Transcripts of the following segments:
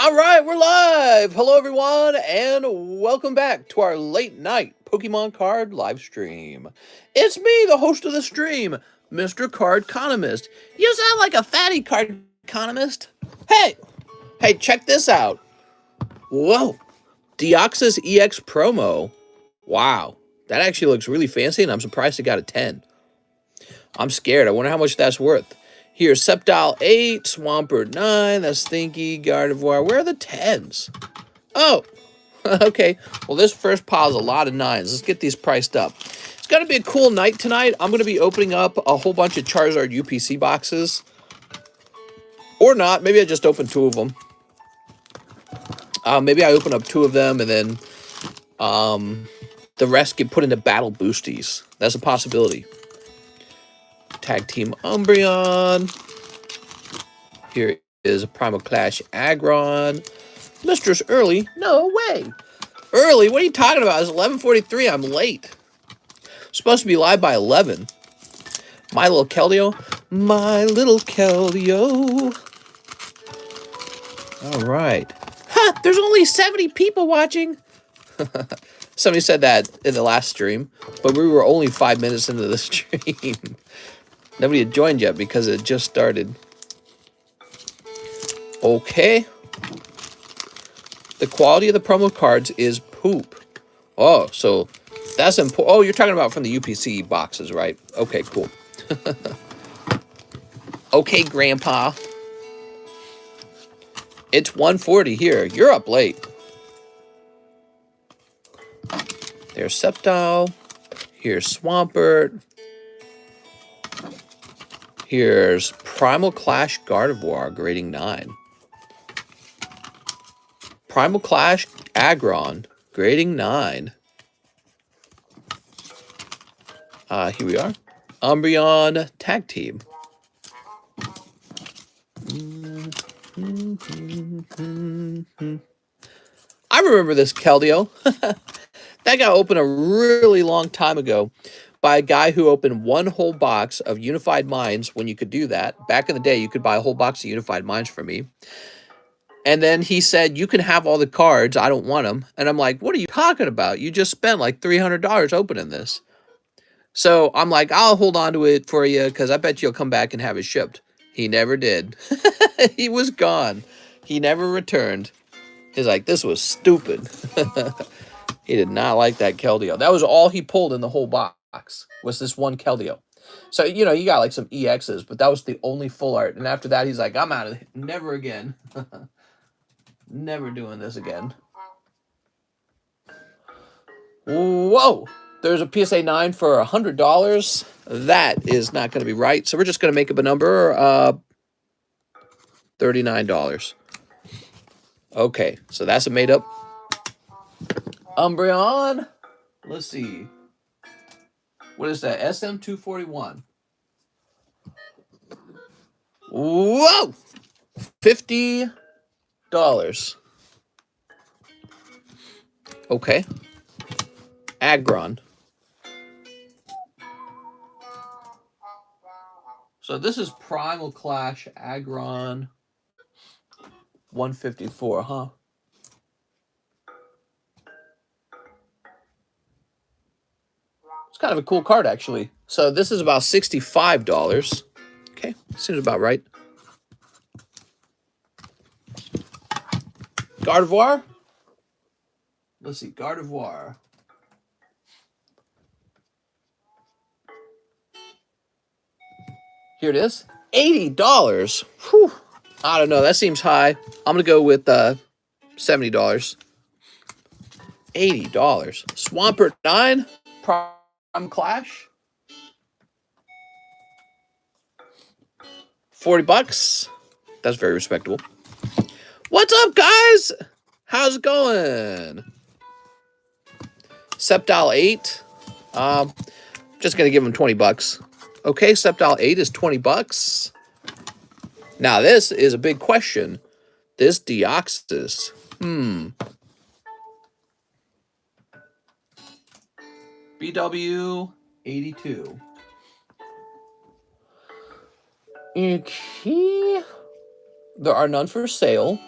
All right, we're live. Hello, everyone, and welcome back to our late night Pokemon card live stream. It's me, the host of the stream, Mr. Cardconomist. You sound like a fatty card economist. Hey, check this out. Whoa, Deoxys EX promo. Wow, that actually looks really fancy, and I'm surprised it got a 10. I'm scared. I wonder how much that's worth. Here, Sceptile 8, Swampert 9, that's Stinky, Gardevoir. Where are the 10s? Oh, okay. Well, this first pile is a lot of 9s. Let's get these priced up. It's going to be a cool night tonight. I'm going to be opening up a whole bunch of Charizard UPC boxes. Or not. Maybe I just open 2 of them. Maybe I open up 2 of them and then the rest get put into battle boosties. That's a possibility. Tag Team Umbreon. Here is a Primal Clash Aggron. Mistress Early? No way. Early? What are you talking about? It's 11:43. I'm late. Supposed to be live by 11. My little Keldeo. My little Keldeo. All right. Huh, there's only 70 people watching. Somebody said that in the last stream, but we were only 5 minutes into the stream. Nobody had joined yet because it just started. Okay. The quality of the promo cards is poop. Oh, so that's important. Oh, you're talking about from the UPC boxes, right? Okay, cool. Okay, Grandpa. It's 1:40 here. You're up late. There's Sceptile. Here's Swampert. Here's Primal Clash Gardevoir, grading 9. Primal Clash Aggron, grading 9. Here we are. Umbreon Tag Team. I remember this Keldeo. That got opened a really long time ago by a guy who opened one whole box of Unified Minds when you could do that. Back in the day, you could buy a whole box of Unified Minds from me. And then he said, you can have all the cards. I don't want them. And I'm like, what are you talking about? You just spent like $300 opening this. So I'm like, I'll hold on to it for you because I bet you'll come back and have it shipped. He never did. He was gone. He never returned. He's like, this was stupid. He did not like that Keldeo. That was all he pulled in the whole box, was this one Keldeo. So, you know, you got like some EXs, but that was the only full art. And after that, he's like, I'm out of it. Never again. Never doing this again. Whoa! There's a PSA 9 for $100. That is not going to be right. So we're just going to make up a number. $39. Okay, so that's a made up. Umbreon. Let's see. What is that? SM241. Whoa! $50. Okay. Aggron. So this is Primal Clash Aggron 154, huh? It's kind of a cool card, actually. So this is about $65. Okay, seems about right. Gardevoir. Let's see, Gardevoir. Here it is. $80. Whew. I don't know. That seems high. I'm going to go with $70. $80. Swampert 9. Prime Clash. $40. That's very respectable. What's up, guys? How's it going? Sceptile 8. Just going to give him $20. Okay, Sceptile 8 is $20. Now, this is a big question. This Deoxys. BW 82. Okay. There are none for sale.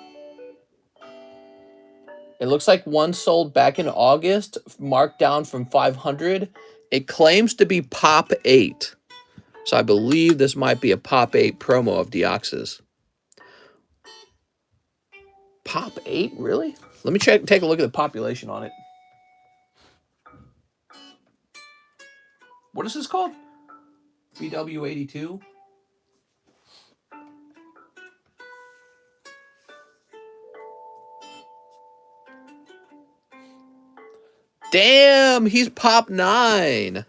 It looks like one sold back in August, marked down from 500. It claims to be Pop 8. So I believe this might be a Pop 8 promo of DOGECOINs. Pop 8, really? Let me take a look at the population on it. What is this called? BW82? Damn, he's Pop 9.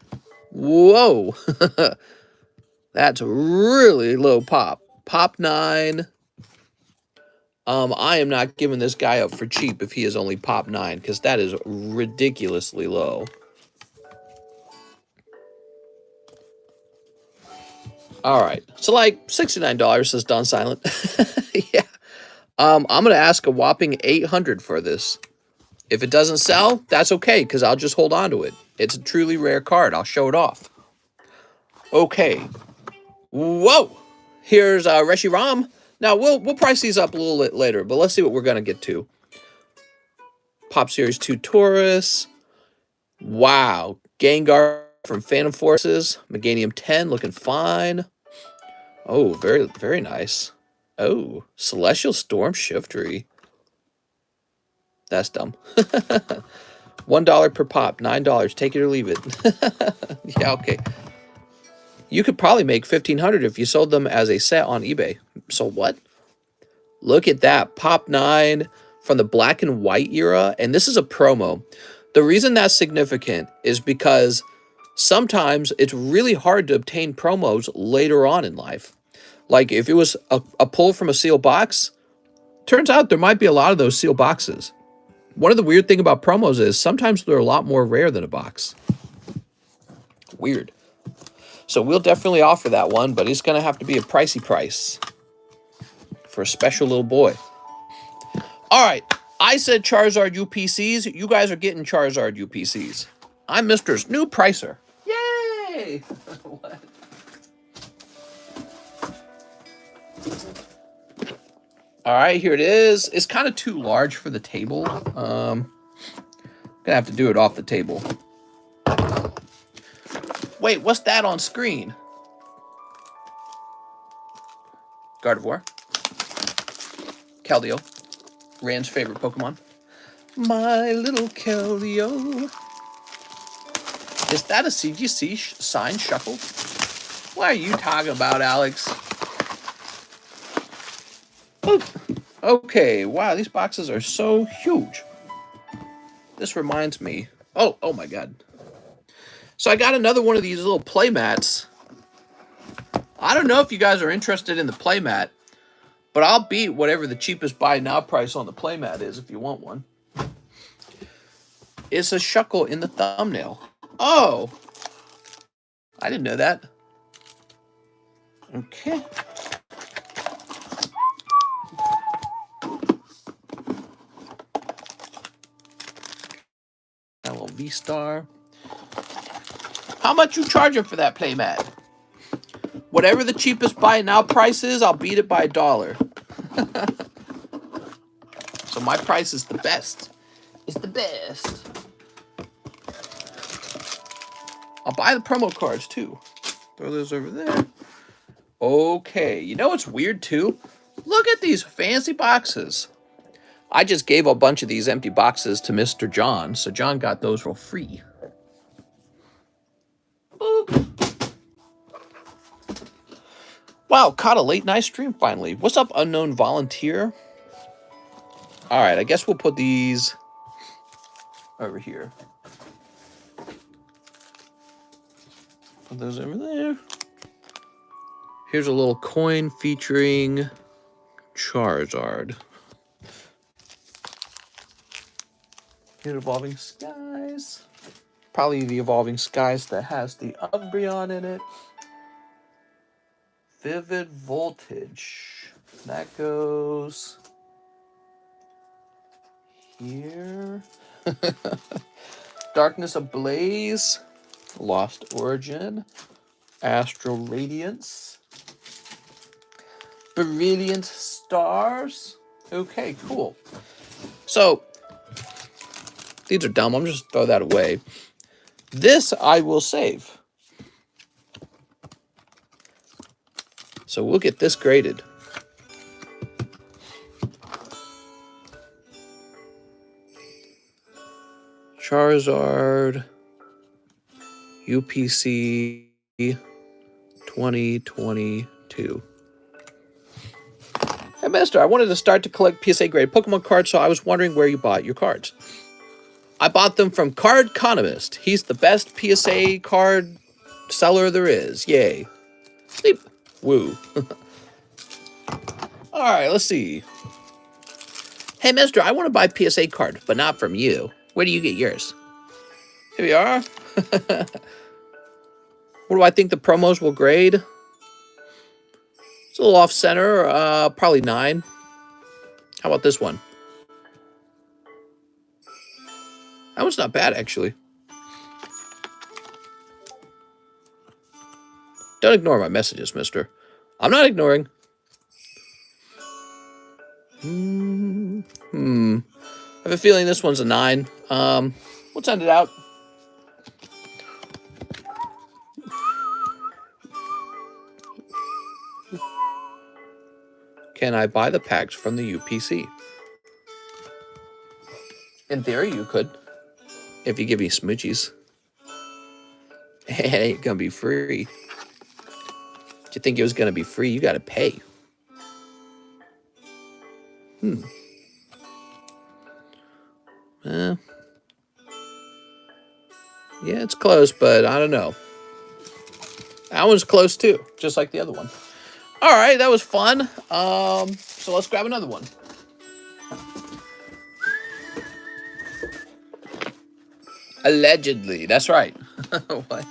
Whoa. That's really low pop. Pop 9. I am not giving this guy up for cheap if he is only Pop 9, because that is ridiculously low. All right. So like $69 says Don Silent. Yeah. I'm going to ask a whopping $800 for this. If it doesn't sell, that's okay, because I'll just hold on to it. It's a truly rare card. I'll show it off. Okay. Whoa. Here's Reshiram. Now, we'll price these up a little bit later, but let's see what we're going to get to. Pop Series 2 Taurus. Wow. Gengar from Phantom Forces. Meganium 10 looking fine. Oh, very, very nice. Oh, Celestial Storm Shiftry. That's dumb. $1 per pop, $9. Take it or leave it. Yeah, okay. You could probably make $1,500 if you sold them as a set on eBay. So what? Look at that. Pop 9 from the black and white era. And this is a promo. The reason that's significant is because sometimes it's really hard to obtain promos later on in life. Like if it was a pull from a sealed box, turns out there might be a lot of those sealed boxes. One of the weird things about promos is sometimes they're a lot more rare than a box. Weird. So we'll definitely offer that one, but it's going to have to be a pricey price for a special little boy. All right. I said Charizard UPCs. You guys are getting Charizard UPCs. I'm Mr.'s new pricer. Yay! What? All right, here it is. It's kind of too large for the table. Gonna have to do it off the table. Wait, what's that on screen? Gardevoir. Keldeo. Rand's favorite Pokemon. My little Keldeo. Is that a CGC signed Shuckle? What are you talking about, Alex? Okay, wow, these boxes are so huge. This reminds me. Oh my God. So I got another one of these little play mats. I don't know if you guys are interested in the play mat, but I'll beat whatever the cheapest buy now price on the play mat is if you want one. It's a Shuckle in the thumbnail. Oh, I didn't know that. Okay. A little V-Star. How much you charging for that playmat? Whatever the cheapest buy now price is, I'll beat it by $1. So my price is the best. It's the best. I'll buy the promo cards too. Throw those over there. Okay, you know what's weird too? Look at these fancy boxes. I just gave a bunch of these empty boxes to Mr. John, so John got those for free. Boop. Wow, caught a late night stream finally. What's up, unknown volunteer? All right, I guess we'll put these over here. Put those over there. Here's a little coin featuring Charizard. Here's Evolving Skies. Probably the Evolving Skies that has the Umbreon in it. Vivid Voltage. That goes here. Darkness Ablaze. Lost Origin. Astral Radiance. Brilliant Stars. Okay, cool. So, These are dumb. I'm just throw that away. This I will save. So we'll get this graded. Charizard UPC 2022. Hey, Mister, I wanted to start to collect PSA grade Pokemon cards, so I was wondering where you bought your cards. I bought them from TheCardconomist. He's the best PSA card seller there is. Yay. Sleep. Woo. All right, let's see. Hey, Mister, I want to buy PSA card, but not from you. Where do you get yours? Here we are. What do I think the promos will grade? It's a little off center. Probably 9. How about this one? That one's not bad, actually. Don't ignore my messages, mister. I'm not ignoring. I have a feeling this one's a 9. Let's end it out. Can I buy the packs from the UPC? In theory, you could. If you give me smoochies. It ain't gonna be free. Did you think it was gonna be free? You gotta pay. Yeah, it's close, but I don't know. That one's close too, just like the other one. All right, that was fun. So let's grab another one. Allegedly, that's right. What?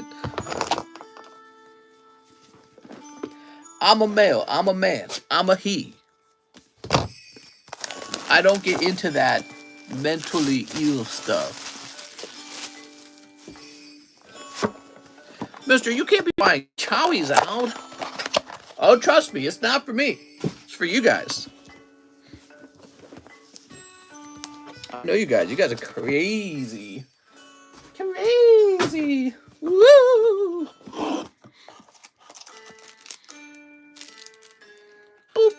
I'm a male. I'm a man. I'm a he. I don't get into that mentally ill stuff. Mister, you can't be buying chowies out. Oh, trust me, it's not for me. It's for you guys. I know you guys. You guys are crazy. Crazy. Woo! Boop.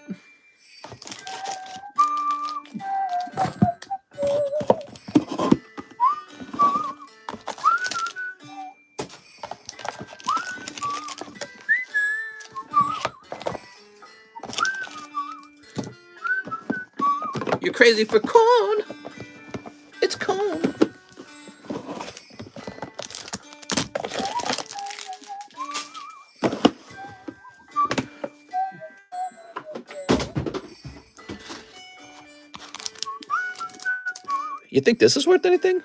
You're crazy for corn. It's corn. You think this is worth anything?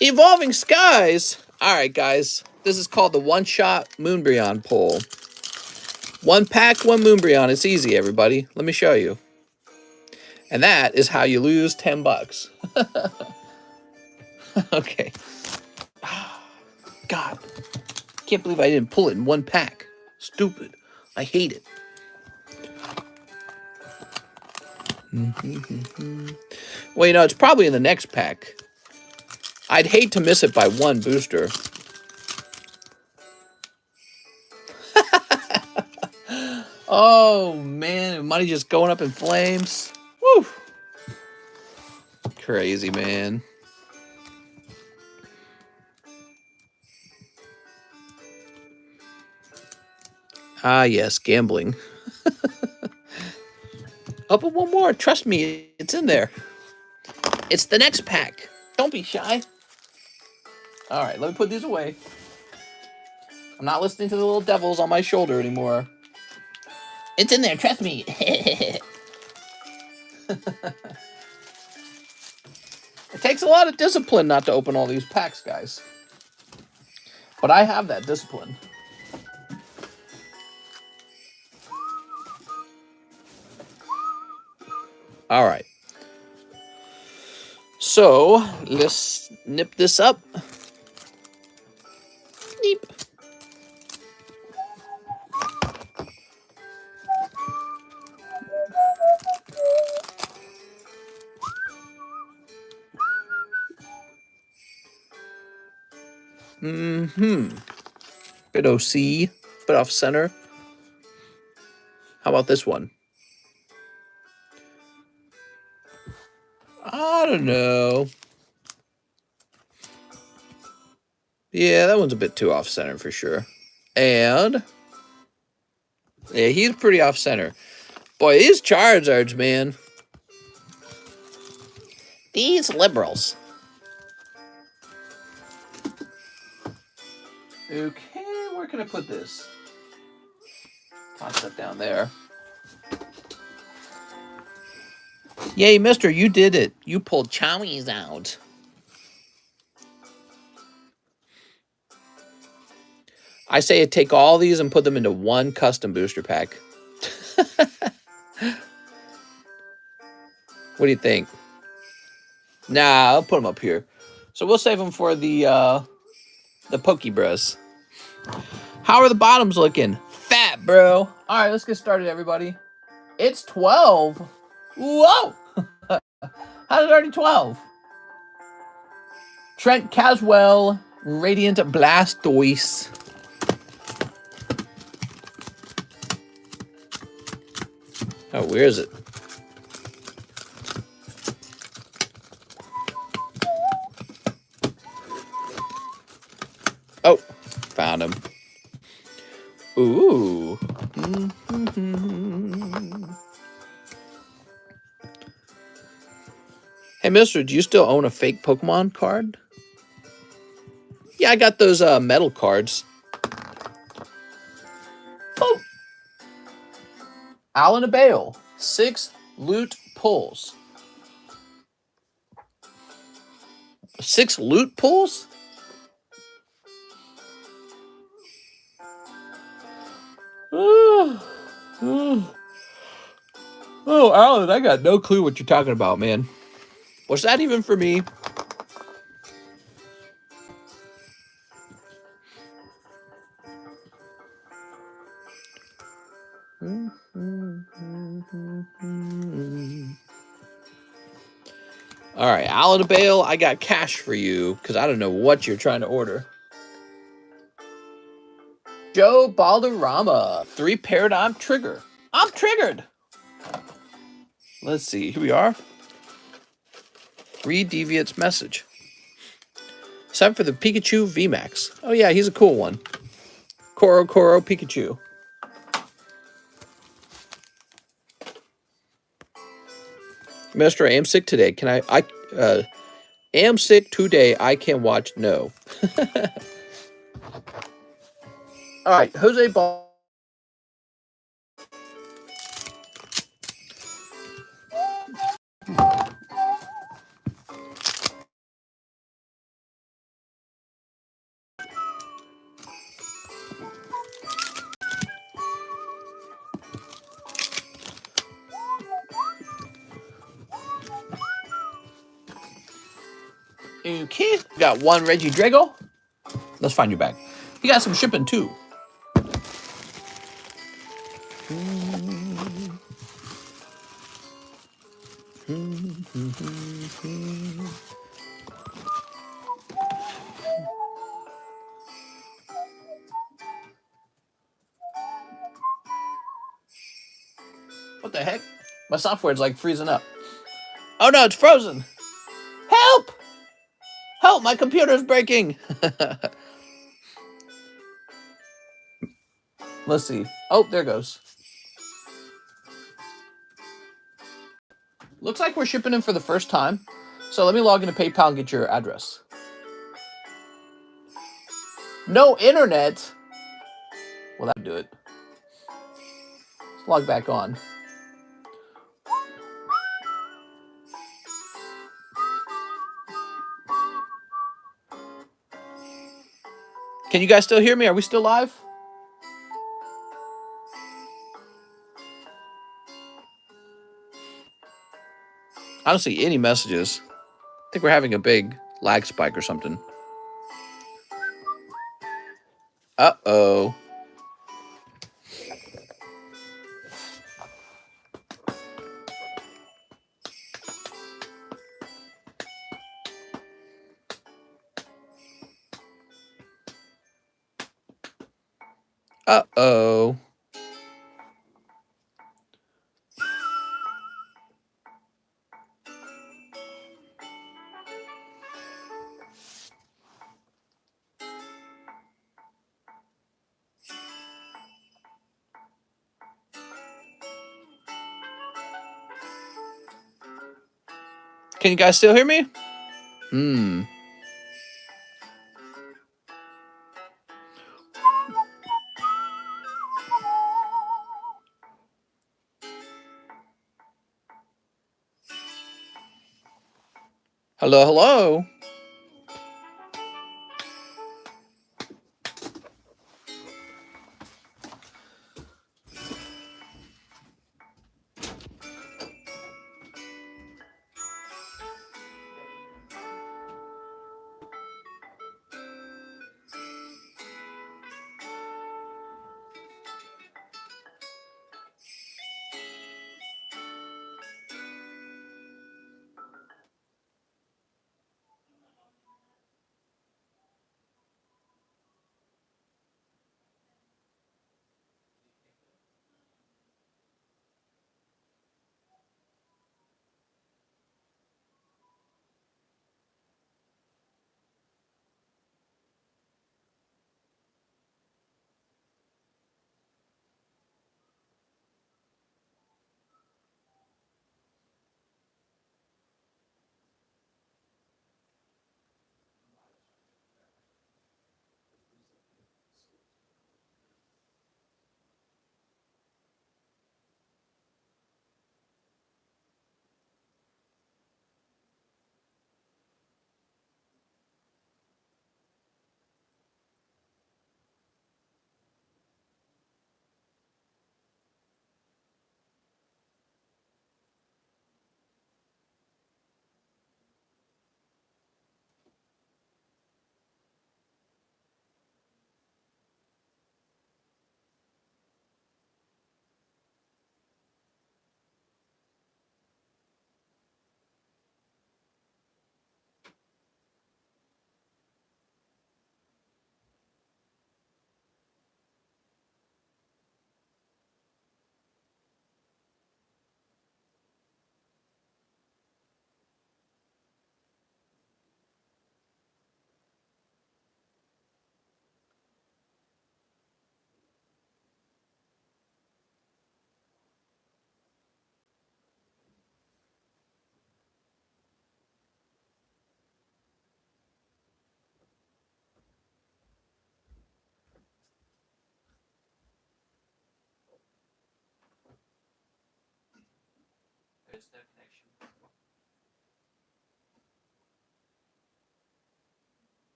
Evolving Skies. All right, guys. This is called the one-shot Moonbryon poll. 1 pack, 1 Moonbryon. It's easy, everybody. Let me show you. And that is how you lose 10 bucks. Okay. God. Can't believe I didn't pull it in 1 pack. Stupid. I hate it. Well, you know, it's probably in the next pack. I'd hate to miss it by 1 booster. Oh, man. Money just going up in flames. Woo. Crazy, man. Ah, yes, gambling. Up with 1 more. Trust me, it's in there. It's the next pack. Don't be shy. All right, let me put these away. I'm not listening to the little devils on my shoulder anymore. It's in there, trust me. It takes a lot of discipline not to open all these packs, guys. But I have that discipline. All right. So, let's nip this up. Neep. Bit OC, bit off center. How about this one? I don't know. Yeah, that one's a bit too off center for sure. And yeah, he's pretty off center. Boy, these Charizards, man. These liberals. Okay, where can I put this? Toss that down there. Yay, mister, you did it. You pulled Chowies out. I say take all these and put them into one custom booster pack. What do you think? Nah, I'll put them up here. So we'll save them for the Pokebros. How are the bottoms looking? Fat, bro. All right, let's get started, everybody. It's 12. Whoa! How's it already 12? Trent Caswell, Radiant Blastoise. Oh, where is it? Oh, found him. Ooh. Hey, mister, do you still own a fake Pokemon card? Yeah, I got those metal cards. Oh. Alan Abale, 6 loot pulls. 6 loot pulls? Oh, Alan, I got no clue what you're talking about, man. Was that even for me? All right, Alan Bale, I got cash for you because I don't know what you're trying to order. Joe Balderrama, 3 Paradigm Trigger. I'm triggered. Let's see, here we are. Read Deviant's message. It's time for the Pikachu VMAX. Oh yeah, he's a cool one. Koro Pikachu. Master, I am sick today. Can I am sick today. I can watch. No. All right, Jose Ball. Okay, got 1 Reggie Drago. Let's find you back. You got some shipping too. What the heck? My software's like freezing up. Oh no, it's frozen. Help! Help, my computer's breaking. Let's see. Oh, there goes. Looks like we're shipping in for the first time. So let me log into PayPal and get your address. No internet? Well, that'll do it. Let's log back on. Can you guys still hear me? Are we still live? I don't see any messages. I think we're having a big lag spike or something. Uh-oh. Uh-oh. Can you guys still hear me? Hello, hello. There's no connection.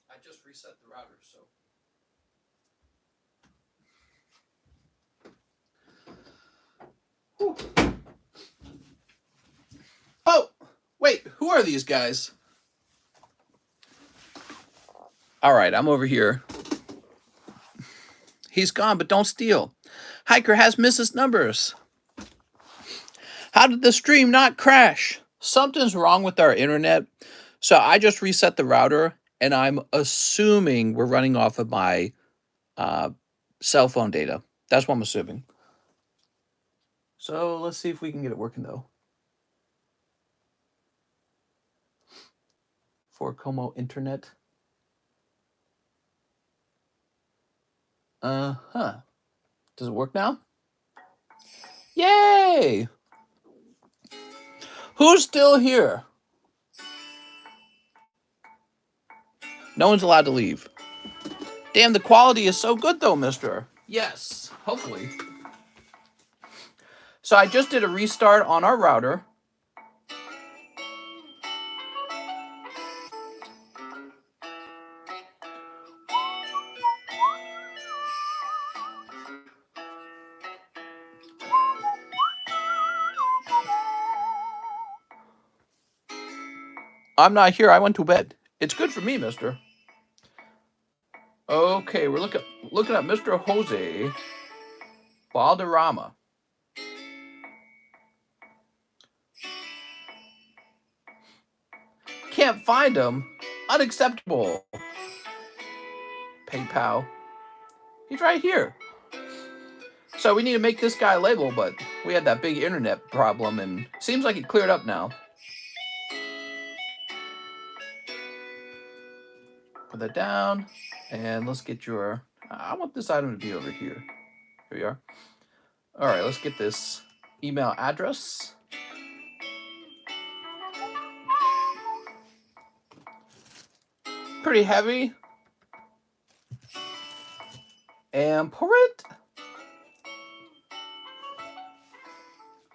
I just reset the router, so. Whew. Oh, wait, who are these guys? All right, I'm over here. He's gone, but don't steal. Hiker has Mrs. Numbers. How did the stream not crash? Something's wrong with our internet. So I just reset the router, and I'm assuming we're running off of my cell phone data. That's what I'm assuming. So let's see if we can get it working, though. For Como Internet. Uh-huh. Does it work now? Yay! Who's still here? No one's allowed to leave. Damn, the quality is so good, though, mister. Yes, hopefully. So I just did a restart on our router. I'm not here. I went to bed. It's good for me, mister. Okay, we're looking at Mr. Jose Valderrama. Can't find him. Unacceptable. PayPal. He's right here. So we need to make this guy label, but we had that big internet problem, and seems like it cleared up now. Put that down, and let's get your... I want this item to be over here. Here we are. All right, let's get this email address. Pretty heavy. And pour it.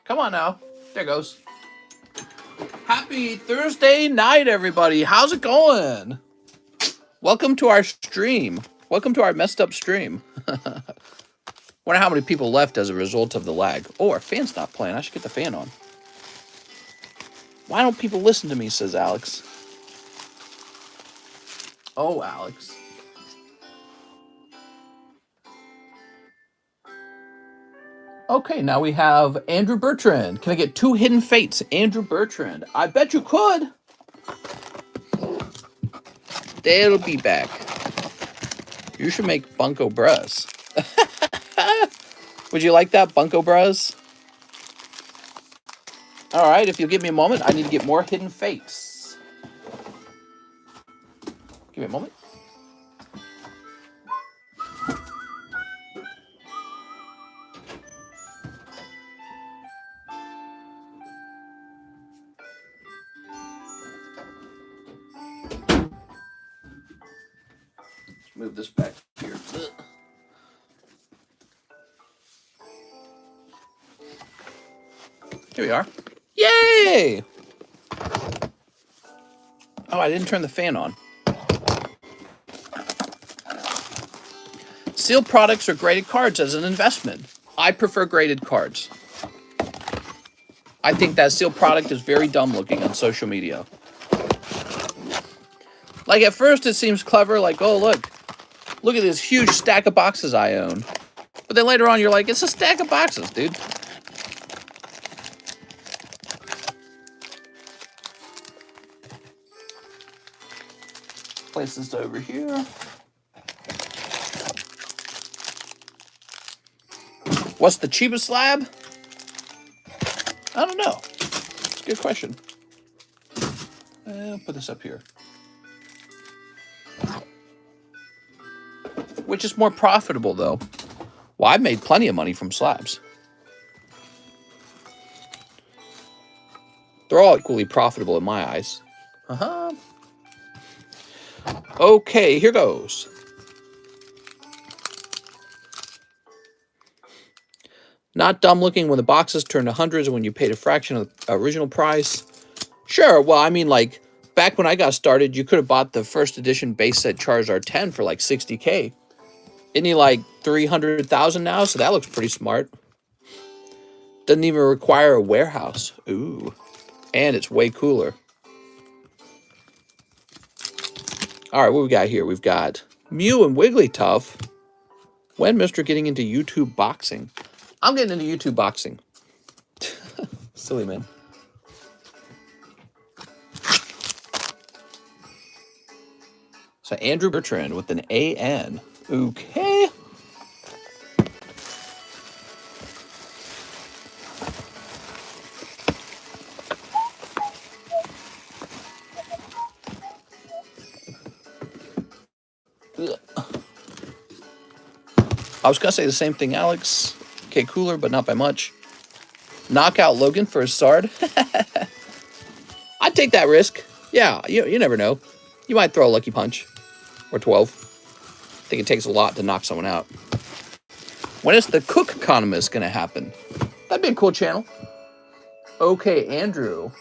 Come on now. There goes. Happy Thursday night, everybody. How's it going? Welcome to our stream. Welcome to our messed up stream. Wonder how many people left as a result of the lag. Oh, our fan's not playing. I should get the fan on. Why don't people listen to me, says Alex. Oh, Alex. Okay, now we have Andrew Bertrand. Can I get 2 hidden fates? Andrew Bertrand. I bet you could. They'll be back. You should make Bunko Bros. Would you like that, Bunko Bros? All right, if you'll give me a moment, I need to get more hidden fates. Give me a moment. Move this back here. Here we are. Yay! Oh, I didn't turn the fan on. Sealed products or graded cards as an investment. I prefer graded cards. I think that sealed product is very dumb looking on social media. Like at first it seems clever, like, oh, look at this huge stack of boxes I own. But then later on you're like, it's a stack of boxes, dude. Place this over here. What's the cheapest slab? I don't know. It's a good question. I'll put this up here. Which is more profitable, though? Well, I've made plenty of money from slabs. They're all equally profitable in my eyes. Okay, here goes. Not dumb looking when the boxes turn to hundreds when you paid a fraction of the original price. Sure, well, I mean, like, back when I got started, you could have bought the first edition base set Charizard 10 for like 60K. Isn't he like 300,000 now? So that looks pretty smart. Doesn't even require a warehouse. Ooh. And it's way cooler. All right, what we got here? We've got Mew and Wigglytuff. When Mr. getting into YouTube boxing? I'm getting into YouTube boxing. Silly man. So Andrew Bertrand with an AN. Okay. I was going to say the same thing, Alex. Okay, cooler, but not by much. Knockout Logan for a Sard. I'd take that risk. Yeah, you never know. You might throw a lucky punch. Or 12. I think it takes a lot to knock someone out. When is the TheCardconomist going to happen? That'd be a cool channel. Okay, Andrew.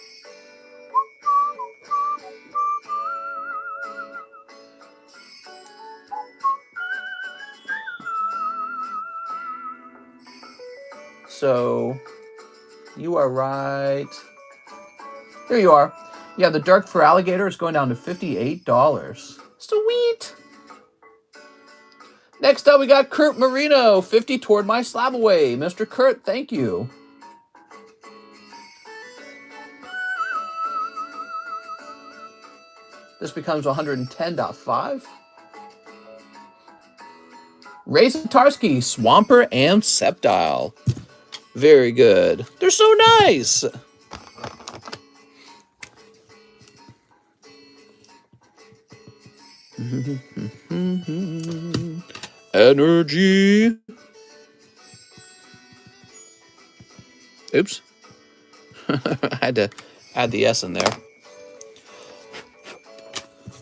So, you are right. There you are. Yeah, the Dark for Alligator is going down to $58. Sweet. Next up, we got Kurt Marino, 50 toward my slab away. Mr. Kurt, thank you. This becomes 110.5. Ray Satarski, Swampert, and Sceptile. Very good. They're so nice. Energy. Oops. I had to add the S in there.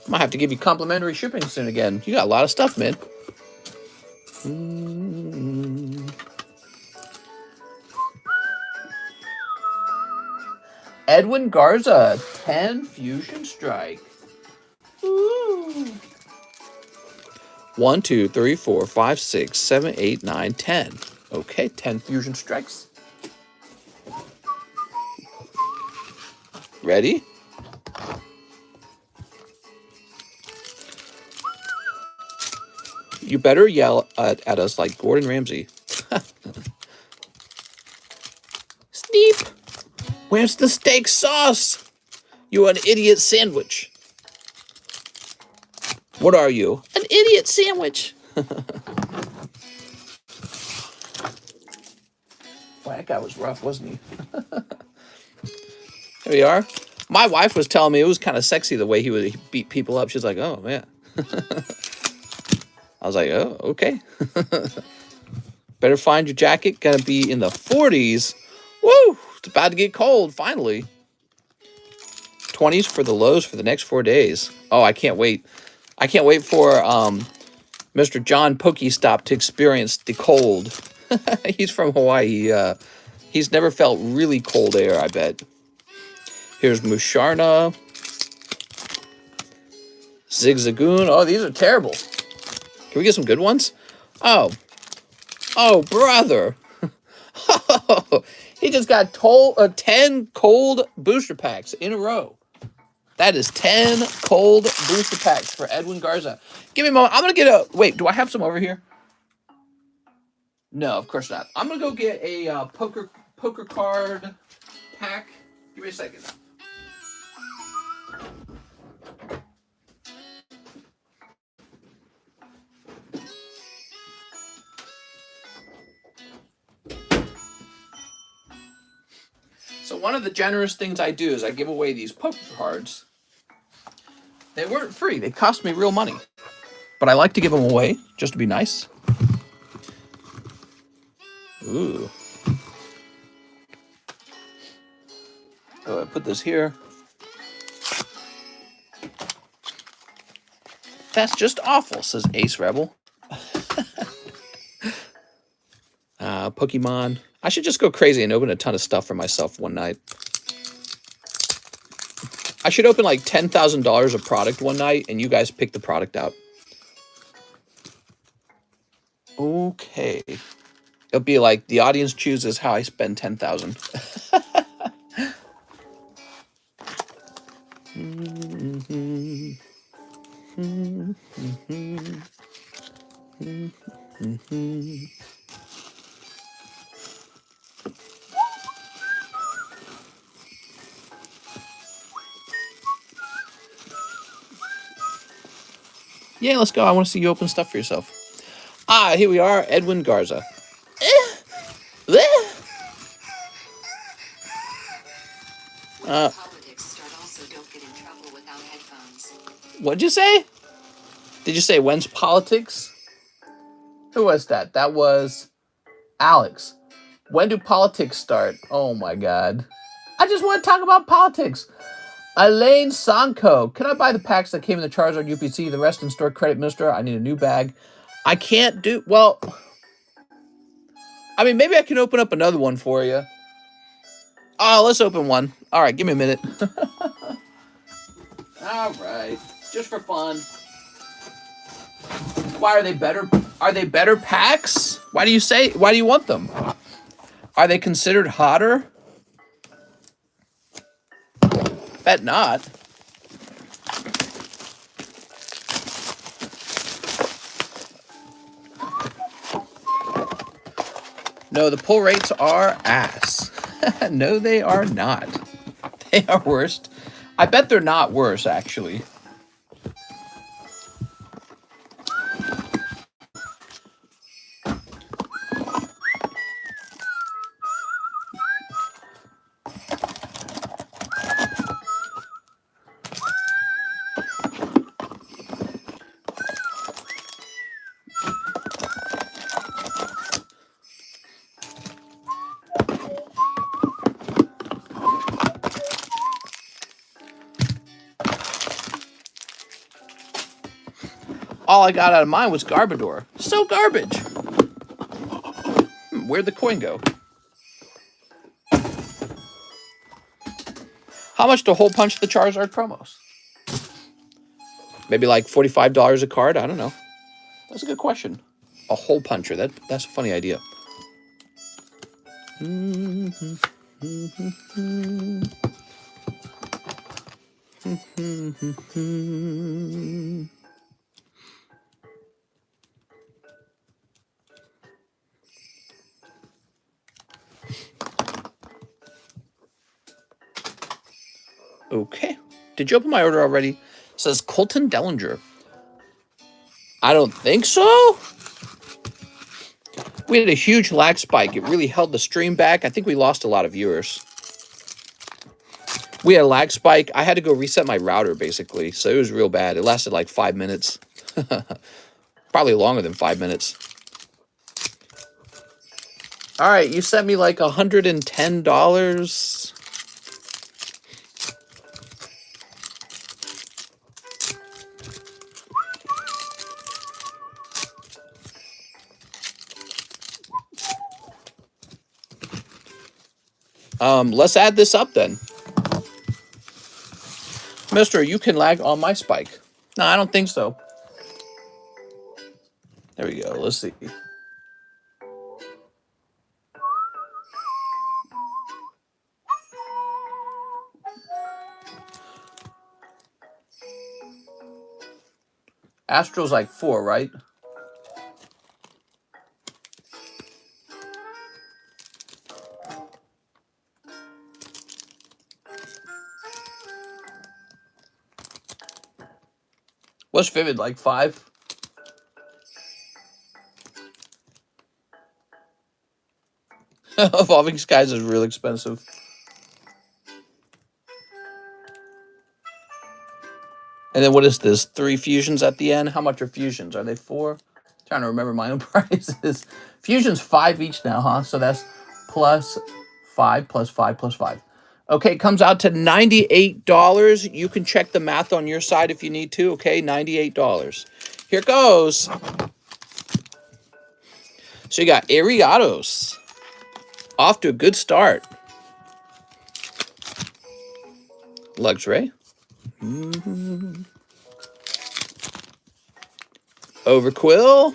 Might have to give you complimentary shipping soon again. You got a lot of stuff, man. Edwin Garza, 10 Fusion Strike. Ooh. 1, 2, 3, 4, 5, 6, 7, 8, 9, 10. Okay, 10 Fusion Strikes. Ready? You better yell at us like Gordon Ramsay. Sneep! Where's the steak sauce? You an idiot sandwich. What are you? An idiot sandwich. Boy, that guy was rough, wasn't he? Here we are. My wife was telling me it was kind of sexy the way he would beat people up. She's like, oh, man. I was like, oh, okay. Better find your jacket. Gonna be in the 40s. Woo! It's about to get cold, finally. 20s for the lows for the next 4 days. Oh, I can't wait. I can't wait for Mr. John Pokestop to experience the cold. He's from Hawaii. He's never felt really cold air, I bet. Here's Musharna. Zigzagoon. Oh, these are terrible. Can we get some good ones? Oh. Oh, brother. He just got 10 cold booster packs in a row. That is 10 cold booster packs for Edwin Garza. Give me a moment. I'm going to get a... Wait, do I have some over here? No, of course not. I'm going to go get a poker card pack. Give me a second. So one of the generous things I do is I give away these poker cards. They weren't free. They cost me real money. But I like to give them away just to be nice. Ooh. So I put this here. That's just awful, says Ace Rebel. Pokemon. I should just go crazy and open a ton of stuff for myself one night. I should open like $10,000 of product one night and you guys pick the product out. Okay. It'll be like the audience chooses how I spend $10,000. Yeah, let's go. I want to see you open stuff for yourself. Ah, here we are, Edwin Garza. What'd you say? Did you say when's politics? Who was that? That was Alex. When do politics start? Oh my God. I just want to talk about politics. Elaine Sanko. Can I buy the packs that came in the Charizard UPC? The rest in store credit, mister. I need a new bag. I can't do... Well, I mean, maybe I can open up another one for you. Oh, let's open one. All right, give me a minute. All right. Just for fun. Why are they better? Are they better packs? Why do you want them? Are they considered hotter? Bet not. No, the pull rates are ass. No, they are not. They are worst. I bet they're not worse, actually. all I got out of mine was Garbodor. So garbage. Where'd the coin go? How much to hole punch the Charizard promos? Maybe like $45 a card? I don't know. That's a good question. A hole puncher. That's a funny idea. Okay. Did you open my order already? It says Colton Dellinger. I don't think so. We had a huge lag spike. It really held the stream back. I think we lost a lot of viewers. We had a lag spike. I had to go reset my router, basically. So it was real bad. It lasted like 5 minutes. Probably longer than 5 minutes. All right, you sent me like $110. Let's add this up then. Mister, you can lag on my spike. No, I don't think so. There we go. Let's see. Astro's like 4, right? What's Vivid, like 5? Evolving Skies is real expensive. And then what is this? 3 fusions at the end? How much are fusions? Are they 4? Trying to remember my own prices. Fusions 5 each now, huh? So that's plus 5, plus 5, plus 5. Okay, it comes out to $98. You can check the math on your side if you need to. Okay, $98. Here it goes. So you got Ariados. Off to a good start. Luxray. Overquill.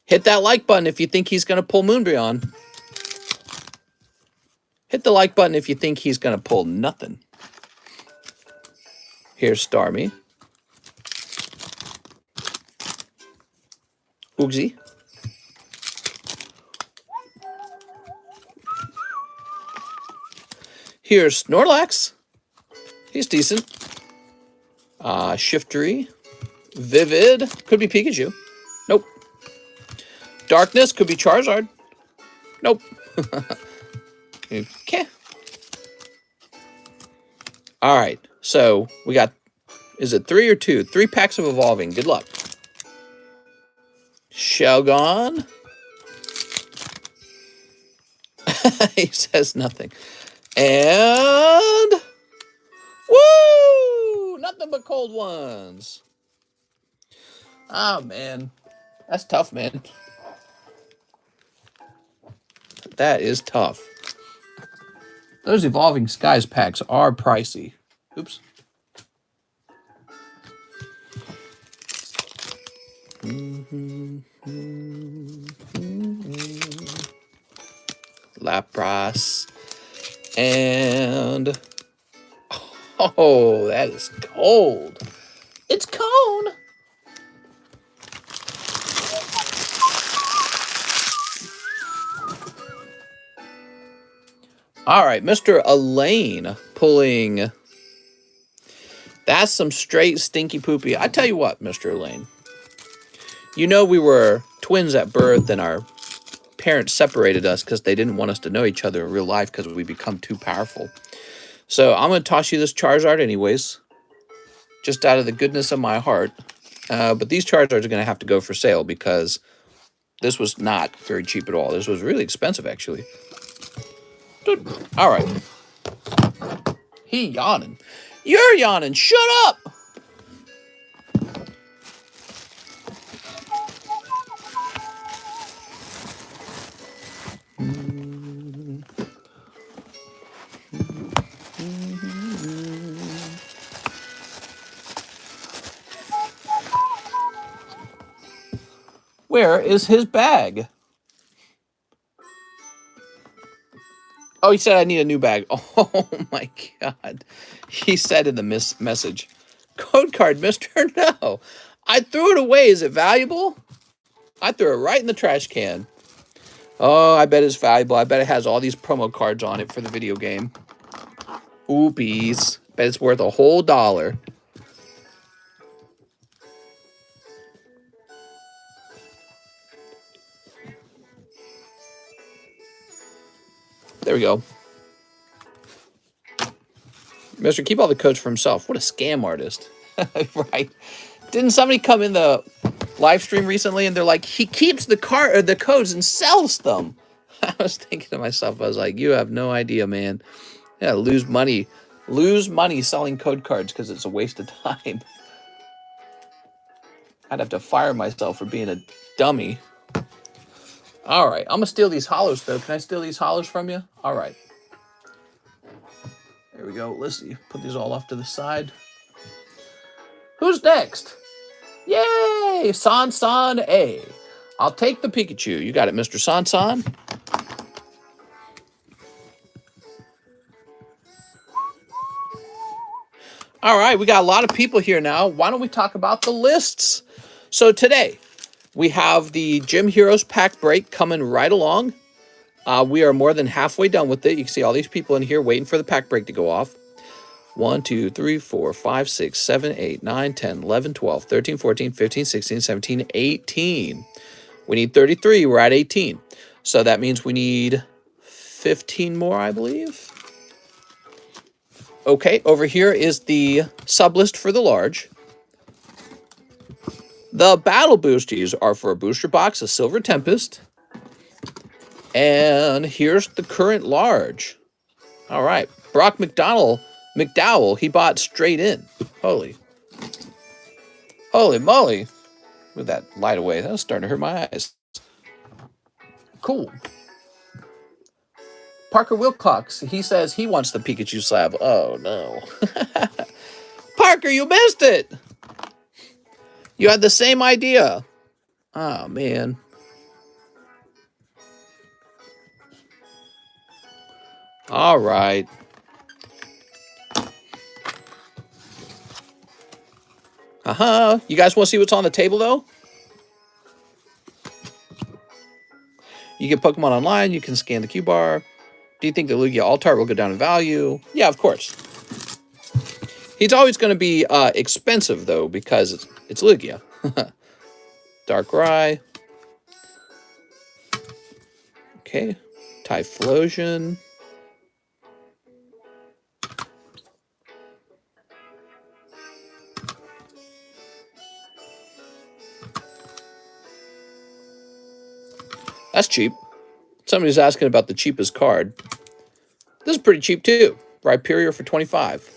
Hit that like button if you think he's going to pull Moonbreon. Hit the like button if you think he's going to pull nothing. Here's Starmie. Oogsy. Here's Snorlax. He's decent. Shiftery. Vivid. Could be Pikachu. Nope. Darkness. Could be Charizard. Nope. Okay. All right. So we got, is it 3 or 2? 3 packs of Evolving. Good luck. Shelgon. He says nothing. And woo! Nothing but cold ones. Oh, man. That's tough, man. That is tough. Those Evolving Skies packs are pricey. Oops. Lapras. And oh, that is cold. It's Cone. All right, Mr. Elaine pulling. That's some straight stinky poopy. I tell you what, Mr. Elaine. You know we were twins at birth and our parents separated us because they didn't want us to know each other in real life because we become too powerful. So I'm going to toss you this Charizard anyways, just out of the goodness of my heart. But these Charizards are going to have to go for sale because this was not very cheap at all. This was really expensive, actually. Dude. All right. He yawning. You're yawning. Shut up. Where is his bag? Oh, he said I need a new bag. Oh my God. He said in the message, code card, mister. No. I threw it away. Is it valuable? I threw it right in the trash can. Oh, I bet it's valuable. I bet it has all these promo cards on it for the video game. Oopies. Bet it's worth a whole $1. There we go. Mister, keep all the codes for himself. What a scam artist. Right. Didn't somebody come in the live stream recently and they're like, he keeps the codes and sells them? I was thinking to myself, I was like, you have no idea, man. Yeah, lose money selling code cards because it's a waste of time. I'd have to fire myself for being a dummy. All right, I'm gonna steal these hollows though. Can I steal these hollows from you? All right. There we go. Let's see. Put these all off to the side. Who's next? Yay! San A. I'll take the Pikachu. You got it, Mr. San. All right, we got a lot of people here now. Why don't we talk about the lists? So today, we have the Gym Heroes pack break coming right along. We are more than halfway done with it. You can see all these people in here waiting for the pack break to go off. 1, 2, 3, 4, 5, 6, 7, 8, 9, 10, 11, 12, 13, 14, 15, 16, 17, 18. We need 33. We're at 18. So that means we need 15 more, I believe. Okay, over here is the sub list for the large. The battle boosties are for a booster box, a silver Tempest. And here's the current large. All right, Brock McDowell, he bought straight in. Holy moly. Move that light away. That was starting to hurt my eyes. Cool. Parker Wilcox, he says he wants the Pikachu slab. Oh, no. Parker, you missed it. You had the same idea. Oh, man. All right. You guys want to see what's on the table, though? You get Pokemon online. You can scan the Q bar. Do you think the Lugia Altart will go down in value? Yeah, of course. He's always going to be expensive, though, because it's Lugia. Darkrai. Okay. Typhlosion. That's cheap. Somebody's asking about the cheapest card. This is pretty cheap, too. Rhyperior for 25.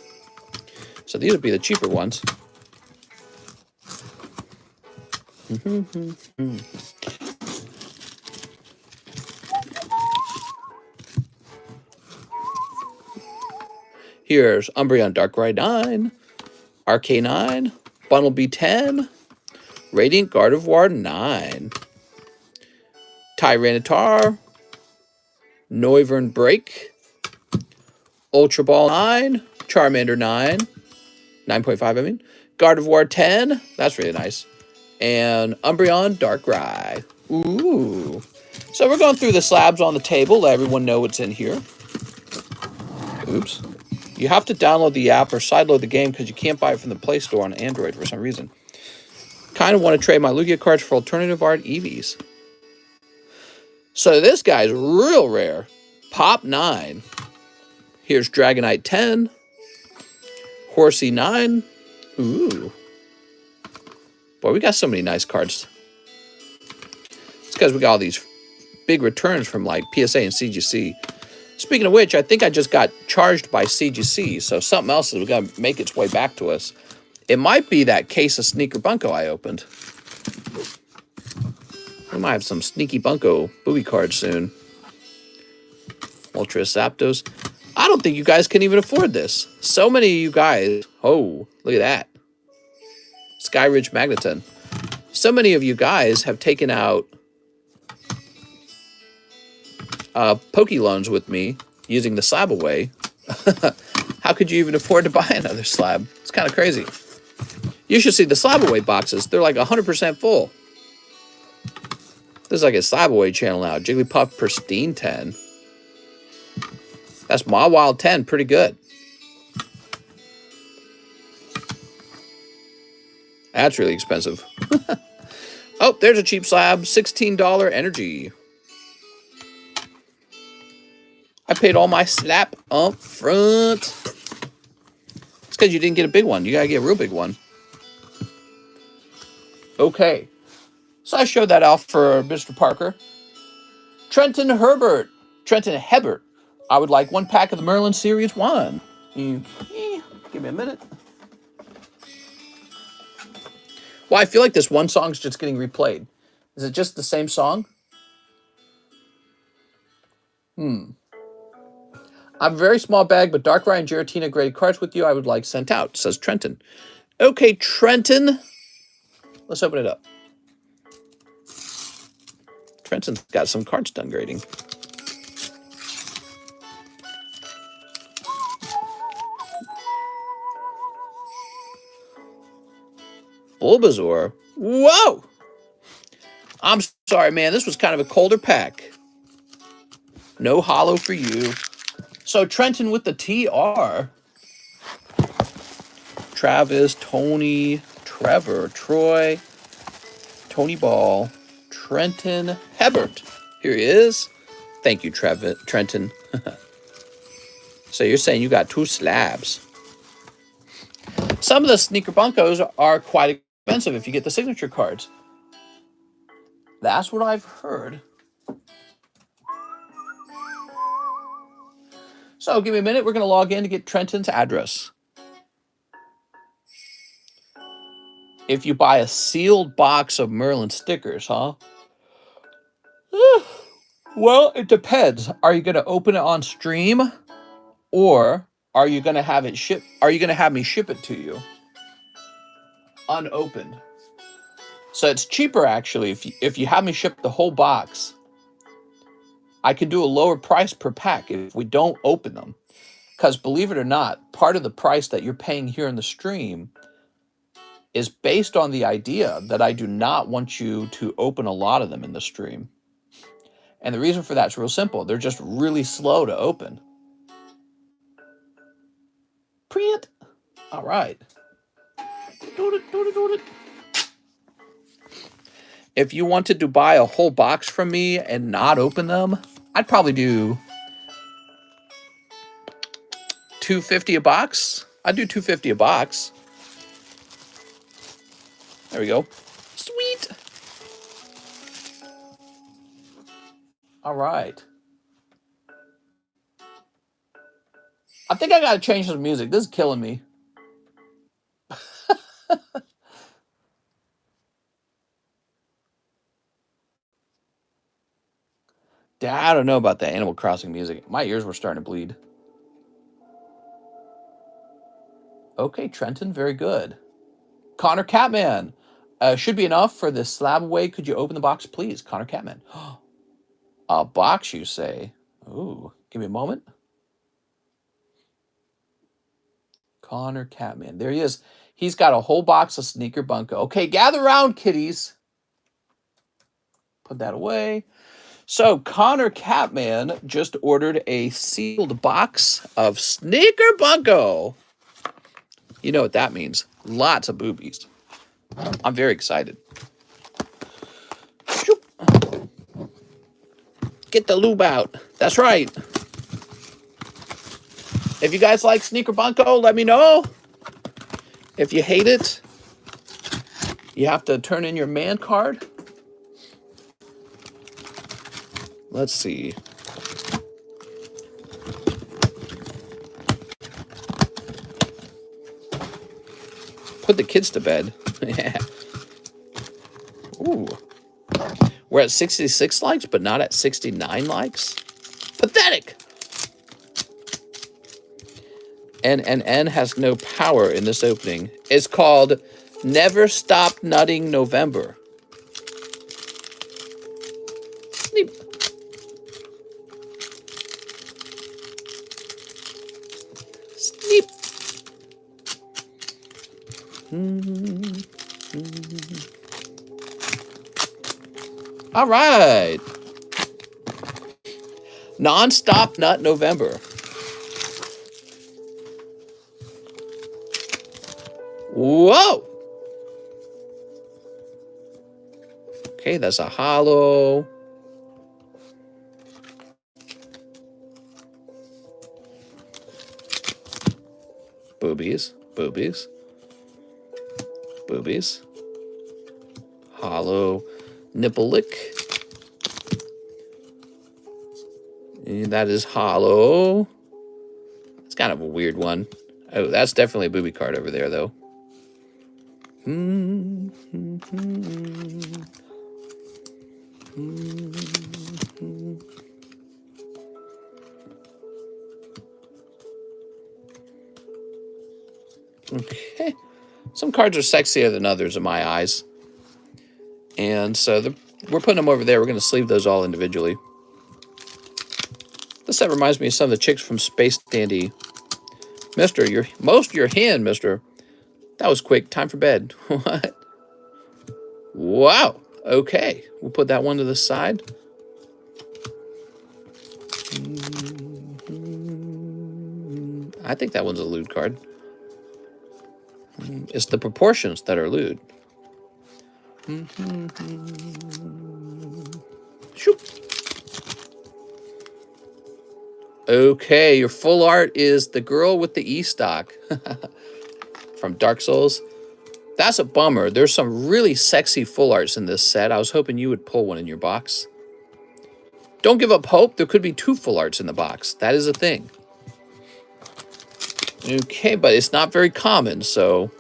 So these would be the cheaper ones. Here's Umbreon Darkrai 9, Arcanine, Bunnelby 10, Radiant Gardevoir 9, Tyranitar, Noivern Break, Ultra Ball 9, Charmander 9, 9.5 I mean, Gardevoir 10, that's really nice, and Umbreon Darkrai. Ooh. So we're going through the slabs on the table, let everyone know what's in here. Oops. You have to download the app or sideload the game because you can't buy it from the Play Store on Android for some reason. Kind of want to trade my Lugia cards for alternative art EVs. So this guy's real rare. Pop 9. Here's Dragonite 10. Horsey 9. Ooh. Boy, we got so many nice cards. It's because we got all these big returns from like PSA and CGC. Speaking of which, I think I just got charged by CGC, so something else is going to make its way back to us. It might be that case of Sneaker Bunko I opened. We might have some sneaky Bunko booby cards soon. Ultra Zapdos. I don't think you guys can even afford this. So many of you guys. Oh, look at that. Skyridge Magneton. So many of you guys have taken out Poke loans with me using the slab away. How could you even afford to buy another slab? It's kind of crazy. You should see the slab away boxes. They're like 100% full. This is like a slab away channel now. Jigglypuff Pristine 10. That's Ma Wild 10. Pretty good. That's really expensive. Oh, there's a cheap slab. $16 energy. I paid all my slap up front. It's because you didn't get a big one. You got to get a real big one. Okay. So I showed that off for Mr. Parker. Trenton Hebert. I would like 1 pack of the Merlin Series 1. Give me a minute. Well, I feel like this one song's just getting replayed. Is it just the same song? I have a very small bag, but Darkrai and Giratina graded cards with you I would like sent out, says Trenton. Okay, Trenton. Let's open it up. Trenton's got some cards done grading. Bulbasaur. Whoa! I'm sorry, man. This was kind of a colder pack. No hollow for you. So Trenton with the TR. Travis, Tony, Trevor, Troy, Tony Ball, Trenton Hebert. Here he is. Thank you, Trenton. So you're saying you got 2 slabs. Some of the sneaker bunkos are quite expensive if you get the signature cards. That's what I've heard. So give me a minute. We're going to log in to get Trenton's address. If you buy a sealed box of Merlin stickers, huh? Well, it depends. Are you going to open it on stream, or are you going to have it ship? Are you going to have me ship it to you unopened? So it's cheaper actually if you have me ship the whole box. I can do a lower price per pack if we don't open them. Because believe it or not, part of the price that you're paying here in the stream is based on the idea that I do not want you to open a lot of them in the stream. And the reason for that's real simple. They're just really slow to open. Print. All right. If you wanted to buy a whole box from me and not open them, I'd probably do $2.50 a box. I'd do $2.50 a box. There we go. Sweet. All right. I think I got to change some music. This is killing me. I don't know about the Animal Crossing music. My ears were starting to bleed. Okay, Trenton, very good. Connor Catman. Should be enough for this slab away. Could you open the box, please? Connor Catman. A box, you say? Ooh, give me a moment. Connor Catman. There he is. He's got a whole box of Sneaker Bunko. Okay, gather round, kiddies. Put that away. So Connor Catman just ordered a sealed box of Sneaker Bunko. You know what that means. Lots of boobies. I'm very excited. Get the lube out. That's right. If you guys like Sneaker Bunko, let me know. If you hate it, you have to turn in your man card. Let's see. Put the kids to bed. Yeah. Ooh. We're at 66 likes, but not at 69 likes. Pathetic. N has no power in this opening. It's called Never Stop Nutting November. All right. Non-stop nut November. Whoa. Okay, that's a hollow. Boobies, boobies, boobies. Hollow nipple lick. And that is hollow. It's kind of a weird one. Oh, that's definitely a booby card over there, though. Okay. Some cards are sexier than others in my eyes. And so we're putting them over there. We're going to sleeve those all individually. This set reminds me of some of the chicks from Space Dandy. Mister, you're most your hand, mister. That was quick. Time for bed. What? Wow. Okay. We'll put that one to the side. I think that one's a lewd card. It's the proportions that are lewd. Shoop. Okay, your full art is the girl with the E-stock from Dark Souls. That's a bummer. There's some really sexy full arts in this set. I was hoping you would pull one in your box. Don't give up hope. There could be 2 full arts in the box. That is a thing. Okay, but it's not very common, so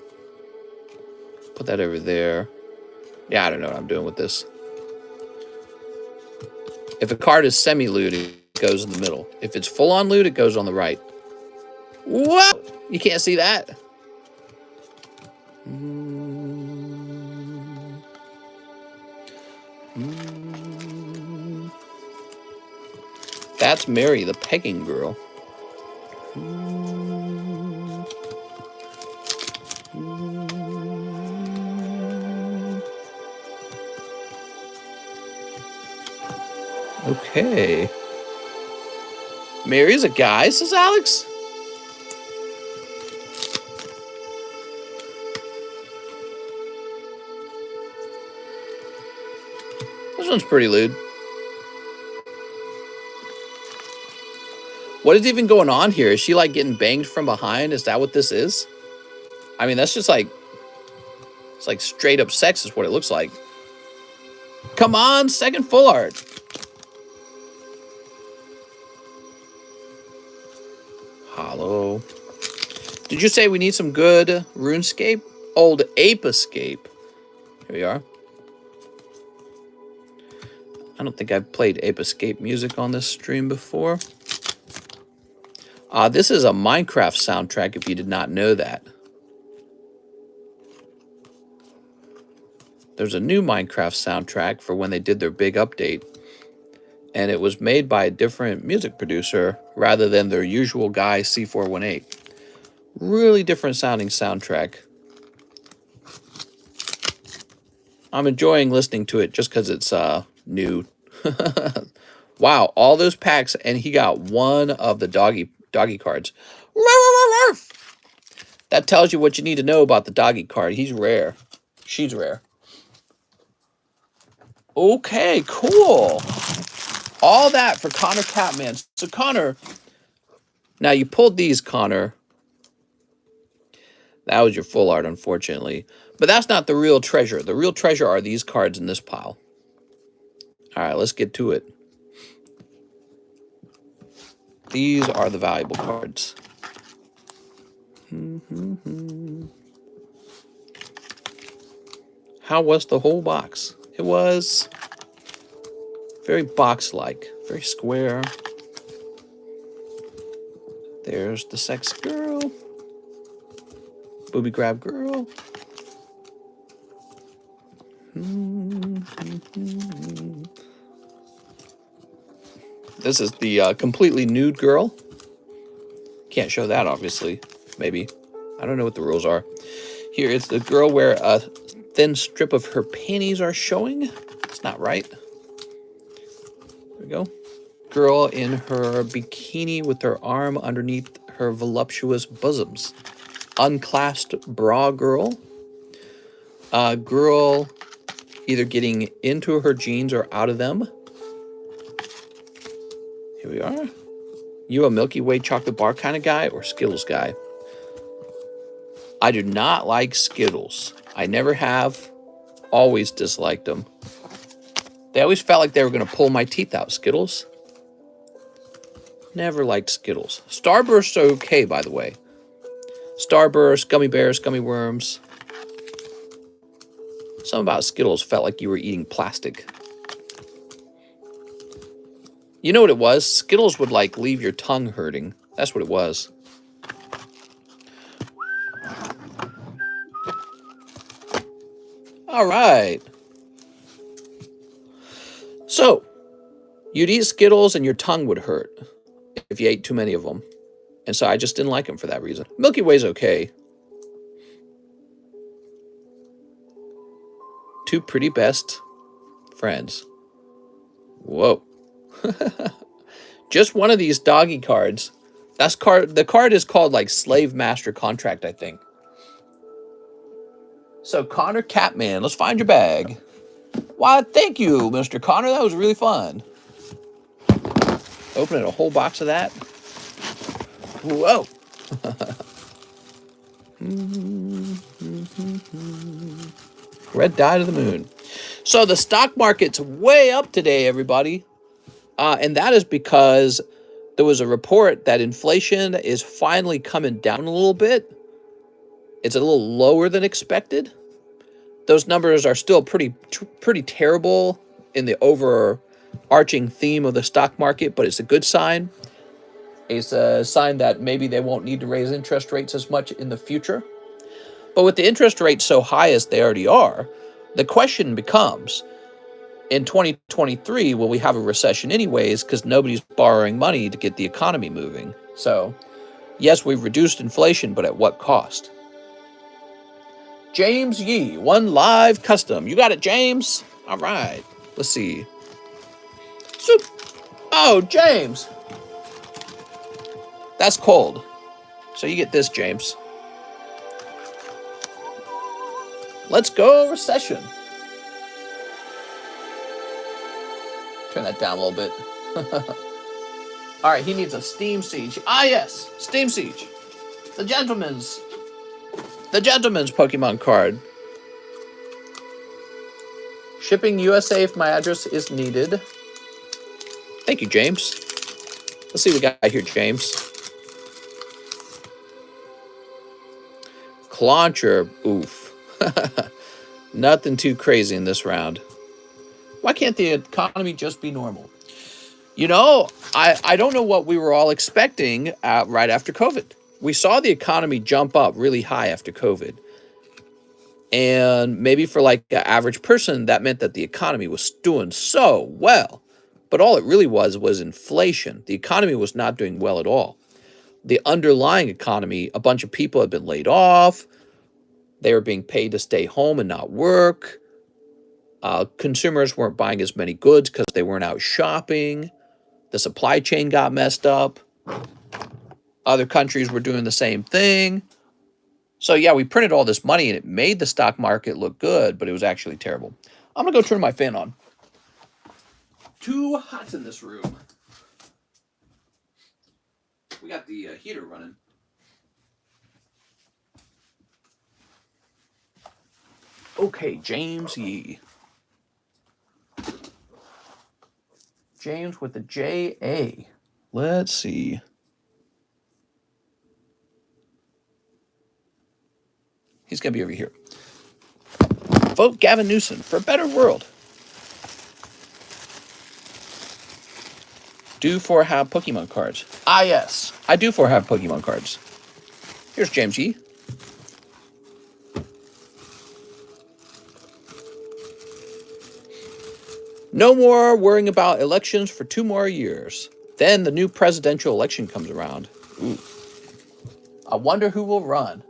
put that over there. Yeah, I don't know what I'm doing with this. If a card is semi-lewd, it goes in the middle. If it's full-on lewd, it goes on the right. Whoa! You can't see that. That's Mary, the pegging girl. Okay. Mary's a guy, says Alex. This one's pretty lewd. What is even going on here? Is she like getting banged from behind? Is that what this is? I mean, that's just like, it's like straight up sex is what it looks like. Come on, second full art. Hollow. Did you say we need some good RuneScape? Old Ape Escape. Here we are. I don't think I've played Ape Escape music on this stream before. This is a Minecraft soundtrack, if you did not know that. There's a new Minecraft soundtrack for when they did their big update. And it was made by a different music producer rather than their usual guy, C418. Really different sounding soundtrack. I'm enjoying listening to it just because it's new. Wow, all those packs, and he got one of the doggy cards. That tells you what you need to know about the doggy card. He's rare. She's rare. Okay, cool. All that for Connor Catman. So Connor, now you pulled these, Connor. That was your full art, unfortunately. But that's not the real treasure. The real treasure are these cards in this pile. All right, let's get to it. These are the valuable cards. How was the whole box? It was very box-like, very square. There's the sex girl. Booby grab girl. This is the completely nude girl. Can't show that, obviously. Maybe. I don't know what the rules are. Here it's the girl where a thin strip of her panties are showing. It's not right. There we go. Girl in her bikini with her arm underneath her voluptuous bosoms. Unclasped bra girl. Girl either getting into her jeans or out of them. Here we are. You a Milky Way chocolate bar kind of guy or Skittles guy? I do not like Skittles. I never have. Always disliked them. They always felt like they were going to pull my teeth out, Skittles. Never liked Skittles. Starbursts are okay, by the way. Starburst, gummy bears, gummy worms. Something about Skittles felt like you were eating plastic. You know what it was? Skittles would like leave your tongue hurting. That's what it was. All right. So, you'd eat Skittles and your tongue would hurt if you ate too many of them. And so I just didn't like them for that reason. Milky Way's okay. Two pretty best friends. Whoa. Just one of these doggy cards. The card is called like Slave Master Contract, I think. So Connor Catman, let's find your bag. Why, thank you, Mr. Connor. That was really fun. Opening a whole box of that. Whoa. Red dye to the moon. So the stock market's way up today, everybody. And that is because there was a report that inflation is finally coming down a little bit. It's a little lower than expected. Those numbers are still pretty terrible in the overarching theme of the stock market, but it's a good sign. It's a sign that maybe they won't need to raise interest rates as much in the future. But with the interest rates so high as they already are, the question becomes, in 2023, will we have a recession anyways because nobody's borrowing money to get the economy moving? So, yes, we've reduced inflation, but at what cost? James Yee, one live custom. You got it, James? All right. Let's see. Soup. Oh, James. That's cold. So you get this, James. Let's go recession. Turn that down a little bit. All right, he needs a Steam Siege. Ah, yes, Steam Siege. The gentleman's Pokemon card. Shipping USA if my address is needed. Thank you, James. Let's see what we got here, James. Clauncher. Oof. Nothing too crazy in this round. Why can't the economy just be normal? You know, I don't know what we were all expecting right after COVID. We saw the economy jump up really high after COVID. And maybe for like an average person, that meant that the economy was doing so well. But all it really was inflation. The economy was not doing well at all. The underlying economy, a bunch of people had been laid off. They were being paid to stay home and not work. Consumers weren't buying as many goods because they weren't out shopping. The supply chain got messed up. Other countries were doing the same thing. So yeah, we printed all this money and it made the stock market look good, but it was actually terrible. I'm going to go turn my fan on. Too hot in this room. We got the heater running. Okay, James Yee. James with the J-A. Let's see. He's going to be over here. Vote Gavin Newsom for a better world. Do for have Pokemon cards. Ah, yes. I do for have Pokemon cards. Here's James Yee. No more worrying about elections for 2 more years. Then the new presidential election comes around. Ooh. I wonder who will run.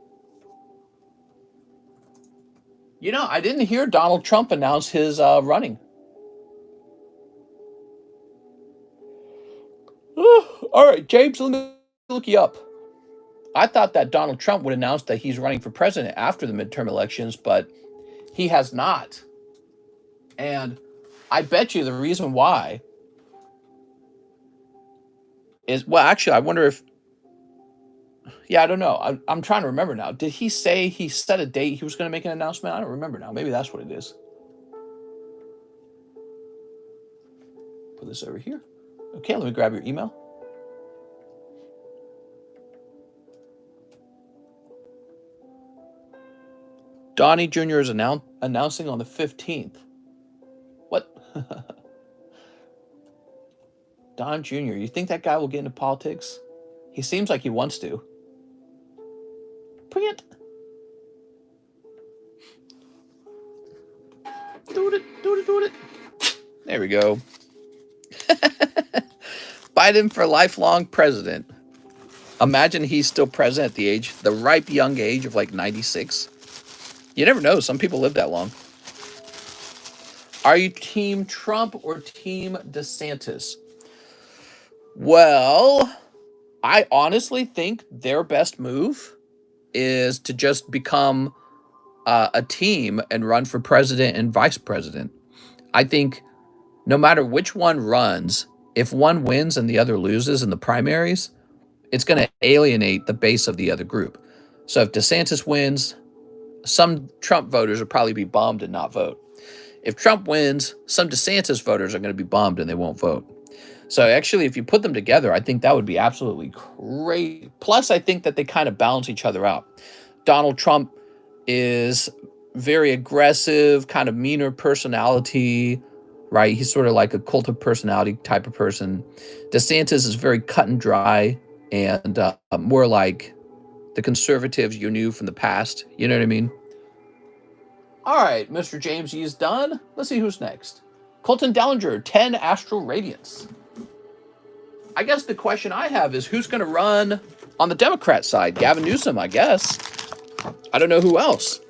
You know, I didn't hear Donald Trump announce his running. All right, James, let me look you up. I thought that Donald Trump would announce that he's running for president after the midterm elections, but he has not. And I bet you the reason why is, well, actually, I wonder if, yeah, I don't know. I'm trying to remember now. Did he say he set a date he was going to make an announcement? I don't remember now. Maybe that's what it is. Put this over here. Okay, let me grab your email. Donnie Jr. is announcing on the 15th. What? Don Jr., you think that guy will get into politics? He seems like he wants to. Bring it. Do it. There we go. Biden for lifelong president. Imagine he's still president at the ripe young age of like 96. You never know. Some people live that long. Are you team Trump or team DeSantis? Well, I honestly think their best move is to just become a team and run for president and vice president. I think no matter which one runs, if one wins and the other loses in the primaries, it's going to alienate the base of the other group. So if DeSantis wins, some Trump voters will probably be bummed and not vote. If Trump wins, some DeSantis voters are going to be bummed and they won't vote. So actually, if you put them together, I think that would be absolutely great. Plus, I think that they kind of balance each other out. Donald Trump is very aggressive, kind of meaner personality, right? He's sort of like a cult of personality type of person. DeSantis is very cut and dry and more like the conservatives you knew from the past. You know what I mean? All right, Mr. James Yee's done. Let's see who's next. Colton Dellinger, 10 Astral Radiance. I guess the question I have is who's going to run on the Democrat side? Gavin Newsom, I guess. I don't know who else.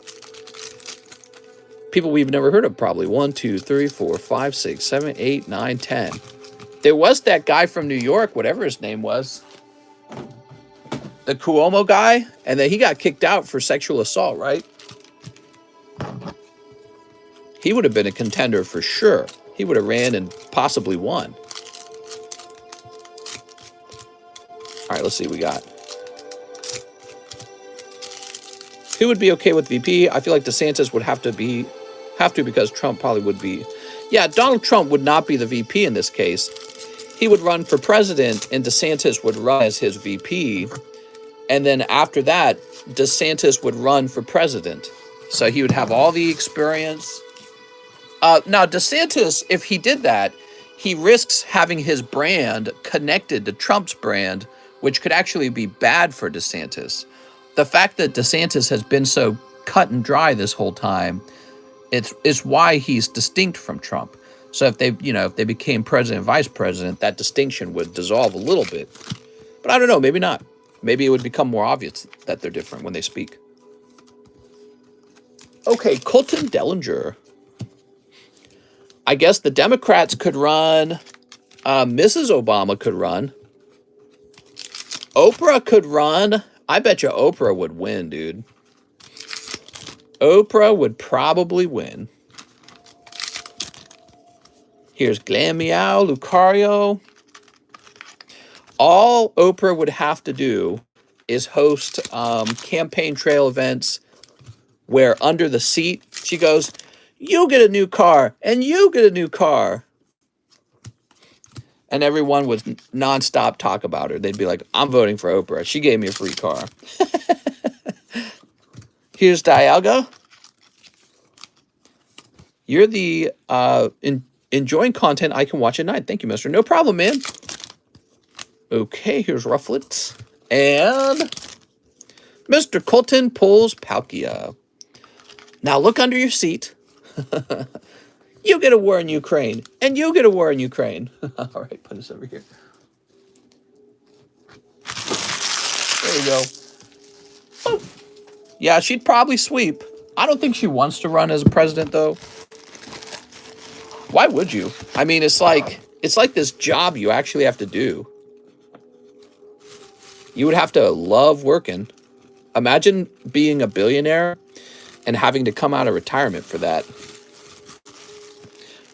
People we've never heard of, probably. 1, 2, 3, 4, 5, 6, 7, 8, 9, 10. There was that guy from New York, whatever his name was. The Cuomo guy. And then he got kicked out for sexual assault, right? He would have been a contender for sure. He would have ran and possibly won. All right, let's see what we got. Who would be okay with VP? I feel like DeSantis would have to because Trump probably would be. Yeah, Donald Trump would not be the VP in this case. He would run for president and DeSantis would run as his VP. And then after that, DeSantis would run for president. So he would have all the experience. Now, DeSantis, if he did that, he risks having his brand connected to Trump's brand, which could actually be bad for DeSantis. The fact that DeSantis has been so cut and dry this whole time, it's why he's distinct from Trump. So if they became president and vice president, that distinction would dissolve a little bit. But I don't know, maybe not. Maybe it would become more obvious that they're different when they speak. Okay, Colton Dellinger. I guess the Democrats could run. Mrs. Obama could run. Oprah could run. I bet you Oprah would win, dude. Oprah would probably win. Here's Glam Meow, Lucario. All Oprah would have to do is host campaign trail events where under the seat she goes, "You get a new car, and you get a new car." And everyone would nonstop talk about her. They'd be like, "I'm voting for Oprah. She gave me a free car." Here's Dialga. You're the enjoying content I can watch at night. Thank you, mister. No problem, man. Okay, here's Rufflet. And Mr. Colton pulls Palkia. Now look under your seat. You get a war in Ukraine, and you get a war in Ukraine. All right, put this over here. There you go. Oh. Yeah, she'd probably sweep. I don't think she wants to run as a president, though. Why would you? I mean, it's like this job you actually have to do. You would have to love working. Imagine being a billionaire and having to come out of retirement for that.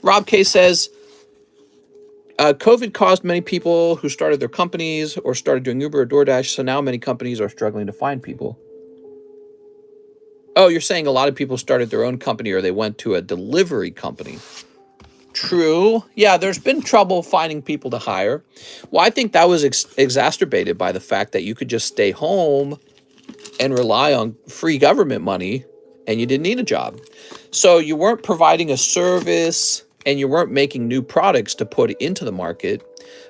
Rob K says, COVID caused many people who started their companies or started doing Uber or DoorDash, so now many companies are struggling to find people. Oh, you're saying a lot of people started their own company or they went to a delivery company. True. Yeah, there's been trouble finding people to hire. Well, I think that was exacerbated by the fact that you could just stay home and rely on free government money and you didn't need a job. So you weren't providing a service and you weren't making new products to put into the market,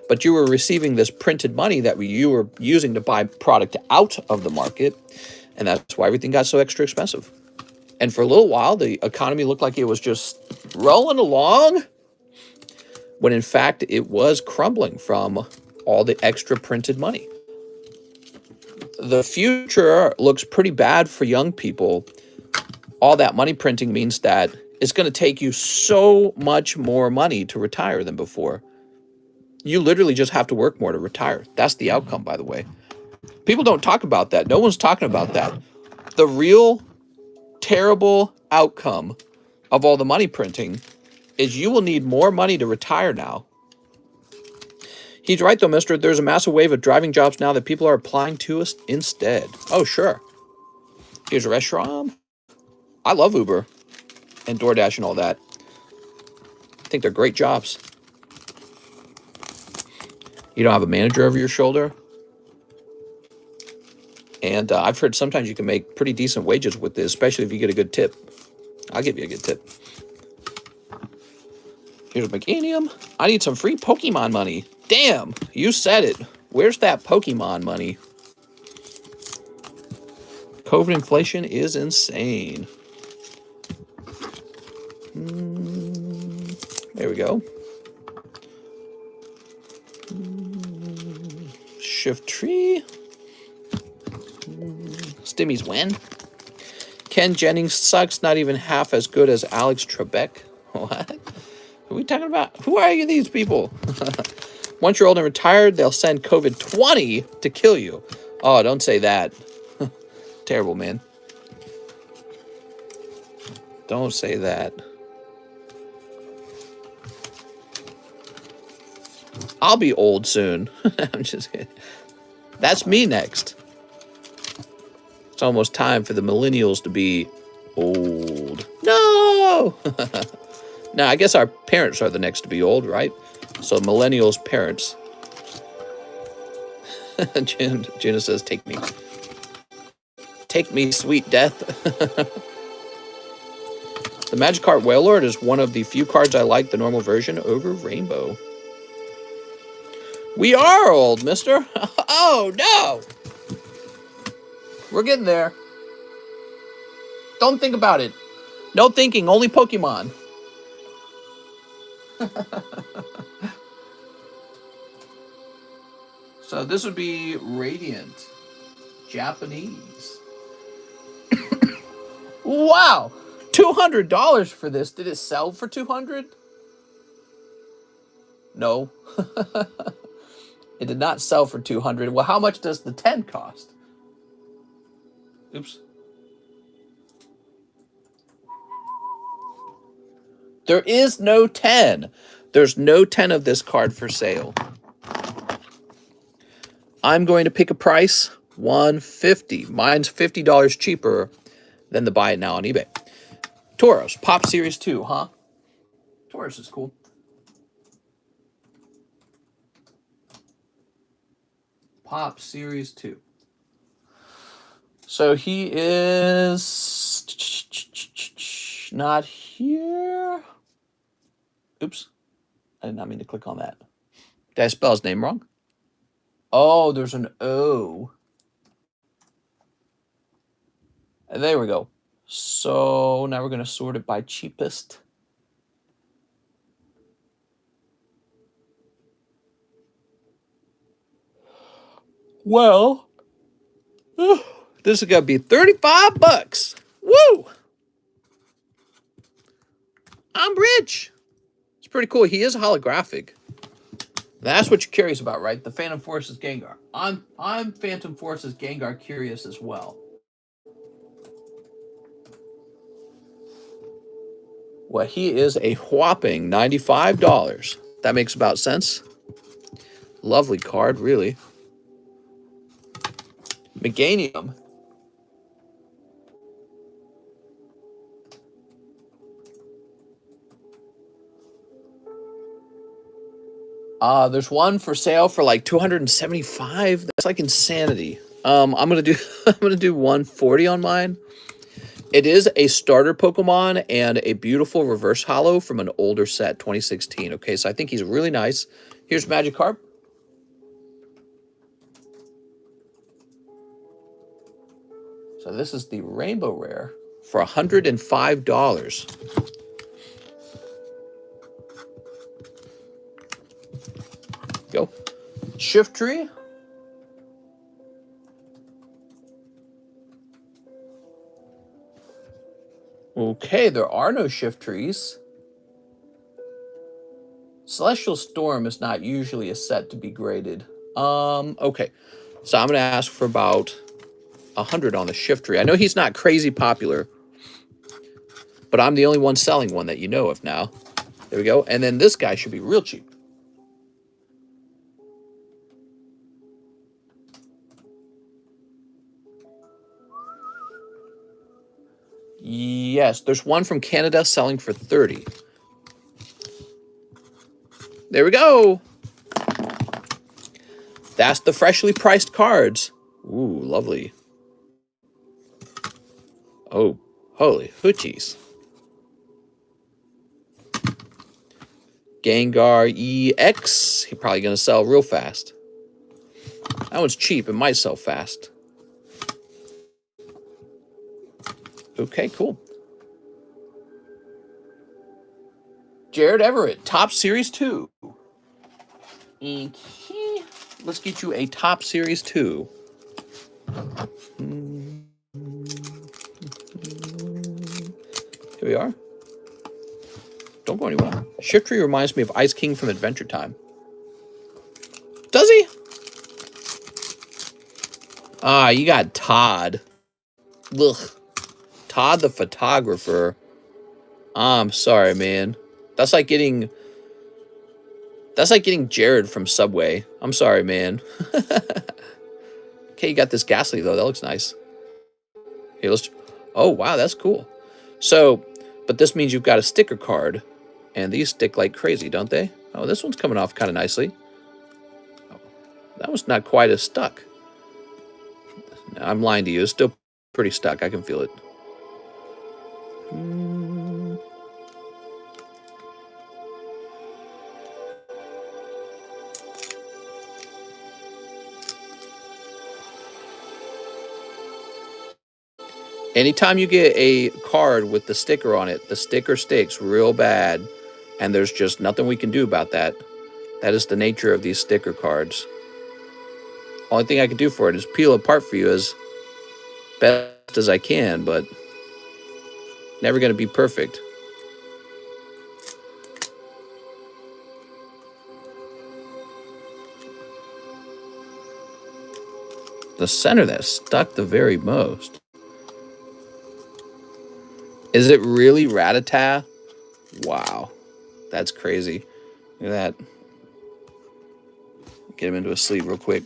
but you were receiving this printed money that you were using to buy product out of the market. And that's why everything got so extra expensive. And for a little while, the economy looked like it was just rolling along, when in fact it was crumbling from all the extra printed money. The future looks pretty bad for young people. All that money printing means that it's going to take you so much more money to retire than before. You literally just have to work more to retire. That's the outcome, by the way. People don't talk about that. No one's talking about that. The real terrible outcome of all the money printing is you will need more money to retire now. He's right, though, mister. There's a massive wave of driving jobs now that people are applying to us instead. Oh, sure. Here's a restaurant. I love Uber and DoorDash and all that. I think they're great jobs. You don't have a manager over your shoulder. And I've heard sometimes you can make pretty decent wages with this, especially if you get a good tip. I'll give you a good tip. Here's a Mechanium. I need some free Pokemon money. Damn, you said it. Where's that Pokemon money? COVID inflation is insane. There we go. Shift tree. Stimmy's win. Ken Jennings sucks, not even half as good as Alex Trebek. What? Are we talking about? Who are you, these people? Once you're old and retired, they'll send COVID-20 to kill you. Oh, don't say that. Terrible, man. Don't say that. I'll be old soon. I'm just kidding. That's me next. It's almost time for the millennials to be old. No! Now, I guess our parents are the next to be old, right? So millennials' parents. Gina says, take me. Take me, sweet death. The Magic Card Whale Lord is one of the few cards I like the normal version over Rainbow. We are old, mister. Oh, no. We're getting there. Don't think about it. No thinking, only Pokemon. So this would be Radiant. Japanese. Wow. $200 for this. Did it sell for $200? No. It did not sell for $200. Well, how much does the 10 cost? Oops. There is no 10. There's no 10 of this card for sale. I'm going to pick a price, $150. Mine's $50 cheaper than the buy it now on eBay. Tauros, Pop Series 2, huh? Tauros is cool. Pop Series 2. So he is not here. Oops. I did not mean to click on that. Did I spell his name wrong? Oh, there's an O. And there we go. So now we're going to sort it by cheapest. Well, this is going to be $35. Woo! I'm rich. It's pretty cool. He is holographic. That's what you're curious about, right? The Phantom Forces Gengar. I'm Phantom Forces Gengar curious as well. Well, he is a whopping $95. That makes about sense. Lovely card, really. Meganium. There's one for sale for like $275. That's like insanity. I'm gonna do I'm gonna do $140 on mine. It is a starter Pokemon and a beautiful reverse holo from an older set, 2016. Okay, so I think he's really nice. Here's Magikarp. So this is the Rainbow Rare for $105. Go. Shiftry. Okay, there are no Shiftries. Celestial Storm is not usually a set to be graded. Okay. So I'm going to ask for about 100 on the Shiftry. I know he's not crazy popular, but I'm the only one selling one that you know of now. There we go. And then this guy should be real cheap. Yes, there's one from Canada selling for 30. There we go. That's the freshly priced cards. Ooh, lovely. Oh, holy hoochies. Gengar EX. He's probably going to sell real fast. That one's cheap. It might sell fast. Okay, cool. Jared Everett, Top Series 2. Okay. Let's get you a Top Series 2. Here we are. Don't go anywhere. Shiftry reminds me of Ice King from Adventure Time. Does he? Ah, you got Todd. Ugh. Todd the photographer. I'm sorry, man. That's like getting Jared from Subway. I'm sorry, man. Okay, you got this Ghastly though. That looks nice. Hey, let's. Oh wow, that's cool. So, but this means you've got a sticker card, and these stick like crazy, don't they? Oh, this one's coming off kind of nicely. Oh, that one's not quite as stuck. No, I'm lying to you. It's still pretty stuck. I can feel it. Anytime you get a card with the sticker on it, the sticker sticks real bad, and there's just nothing we can do about that. That is the nature of these sticker cards. Only thing I can do for it is peel apart for you as best as I can, but never going to be perfect. The center that stuck the very most. Is it really Rattata? Wow. That's crazy. Look at that. Get him into a sleep real quick.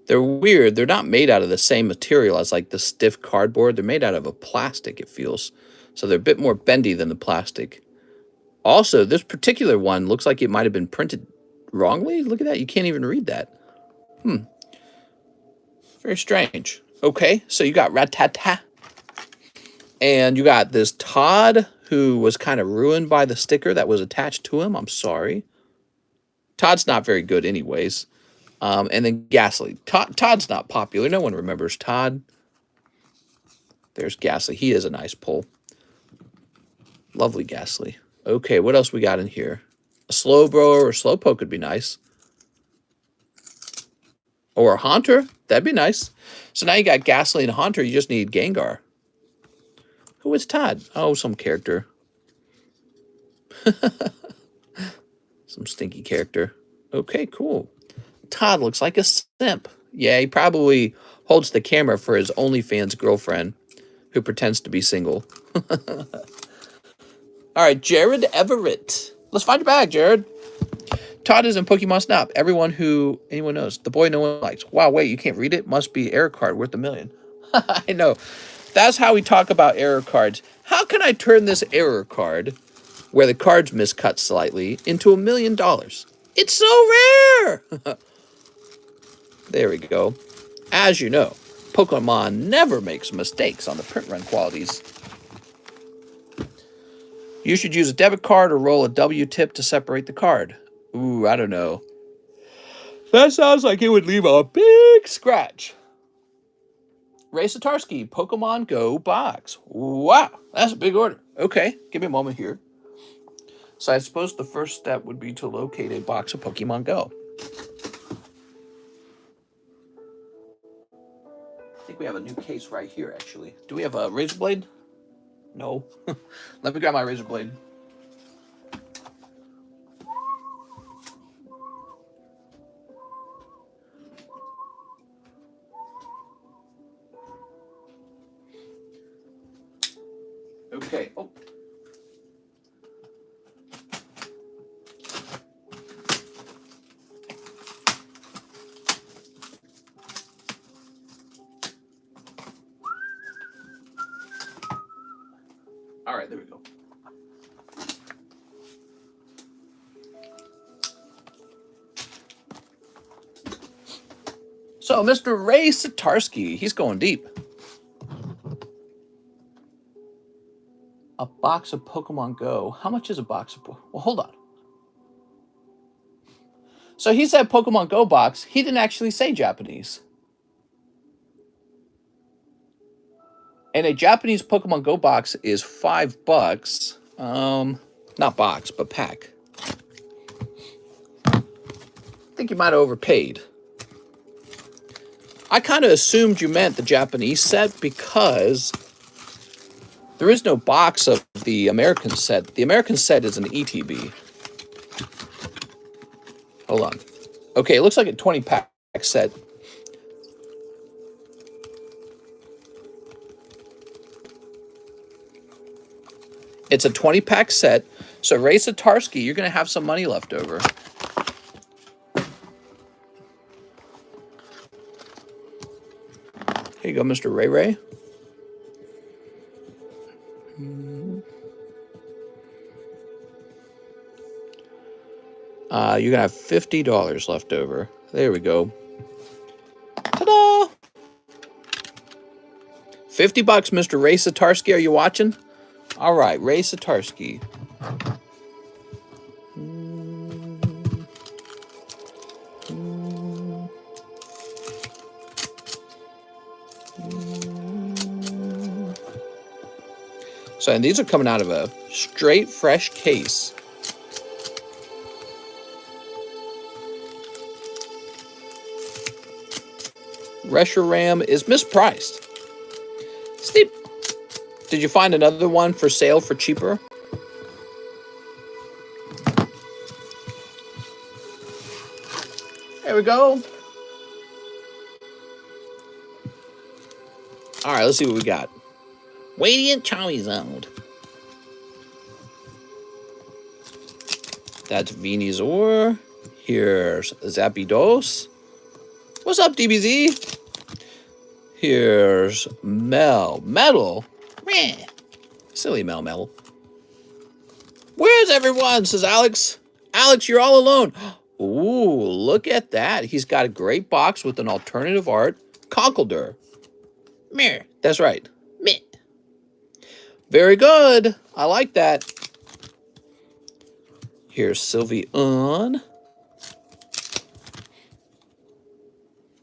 They're weird. They're not made out of the same material as like the stiff cardboard. They're made out of a plastic, it feels. So they're a bit more bendy than the plastic. Also, this particular one looks like it might have been printed wrongly. Look at that. You can't even read that. Very strange. Okay, so you got Rattata. And you got this Todd, who was kind of ruined by the sticker that was attached to him. I'm sorry. Todd's not very good anyways. And then Ghastly. Todd's not popular. No one remembers Todd. There's Ghastly. He is a nice pull. Lovely Ghastly. Okay, what else we got in here? A Slowbro or a Slowpoke could be nice. Or a Haunter. That'd be nice. So now you got Ghastly and Haunter. You just need Gengar. Who is Todd? Oh, some character. Some stinky character. Okay, cool. Todd looks like a simp. Yeah, he probably holds the camera for his OnlyFans girlfriend who pretends to be single. All right, Jared Everett. Let's find your bag, Jared. Todd is in Pokemon Snap. Anyone knows. The boy no one likes. Wow, wait, you can't read it? Must be error card worth $1 million. I know. That's how we talk about error cards. How can I turn this error card, where the card's miscut slightly, into $1 million? It's so rare! There we go. As you know, Pokemon never makes mistakes on the print run qualities. You should use a debit card or roll a W tip to separate the card. Ooh, I don't know. That sounds like it would leave a big scratch. Ray Satarsky, Pokemon Go box. Wow, that's a big order. Okay, give me a moment here. So I suppose the first step would be to locate a box of Pokemon Go. I think we have a new case right here, actually. Do we have a razor blade? No. Let me grab my razor blade. Okay. Oh. All right, there we go. So, Mr. Ray Satarsky, he's going deep. A box of Pokemon Go. How much is a box of Well, hold on. So he said Pokemon Go box. He didn't actually say Japanese. And a Japanese Pokemon Go box is $5. Not box, but pack. I think you might have overpaid. I kind of assumed you meant the Japanese set because there is no box of the American set. The American set is an ETB. Hold on. Okay, it looks like a 20-pack set. It's a 20-pack set. So, Ray Satarsky, you're going to have some money left over. Here you go, Mr. Ray Ray. You're going to have $50 left over. There we go. Ta-da! $50, Mr. Ray Satarsky. Are you watching? All right, Ray Satarsky. So, and these are coming out of a straight, fresh case. Reshiram is mispriced. Steve, did you find another one for sale for cheaper? There we go. All right, let's see what we got. Radiant Charizard. That's Venusaur. Here's Zapdos. What's up, DBZ? Here's Metal. Meh. Silly Metal. Where's everyone? Says Alex. Alex, you're all alone. Ooh, look at that. He's got a great box with an alternative art. Conkeldurr. Meh. That's right. Meh. Very good. I like that. Here's Sylveon.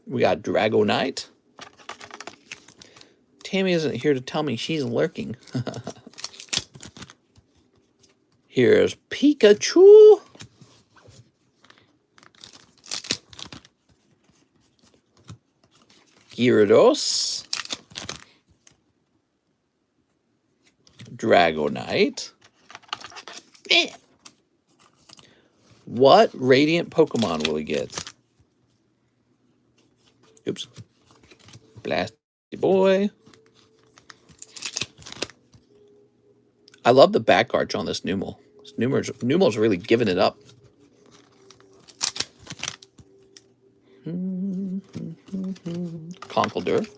We got Dragonite. Tammy isn't here to tell me she's lurking. Here's Pikachu. Gyarados. Dragonite. Eh. What Radiant Pokemon will we get? Oops. Blasty Boy. I love the back arch on this Numel. Numel's really giving it up. Conkeldurr.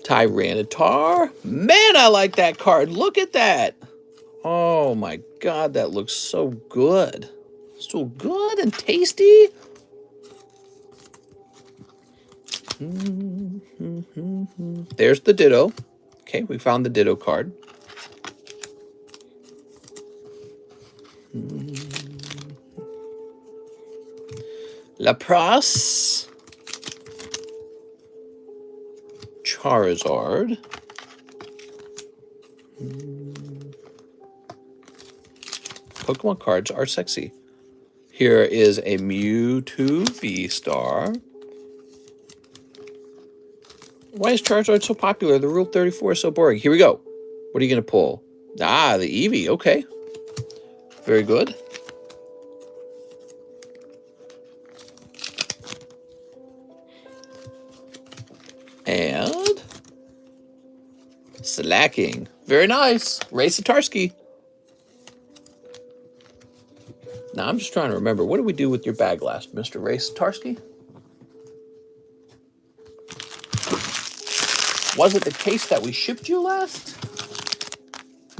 Tyranitar. Man, I like that card. Look at that. Oh my god, that looks so good. So good and tasty. There's the Ditto. Okay, we found the Ditto card. Lapras. Charizard. Pokemon cards are sexy. Here is a Mewtwo V-Star. Why is Charizard so popular? The Rule 34 is so boring. Here we go. What are you going to pull? Ah, the Eevee. Okay. Very good. And Slacking. Very nice. Ray Satarski. Now, I'm just trying to remember. What did we do with your bag last, Mr. Ray Satarski? Was it the case that we shipped you last?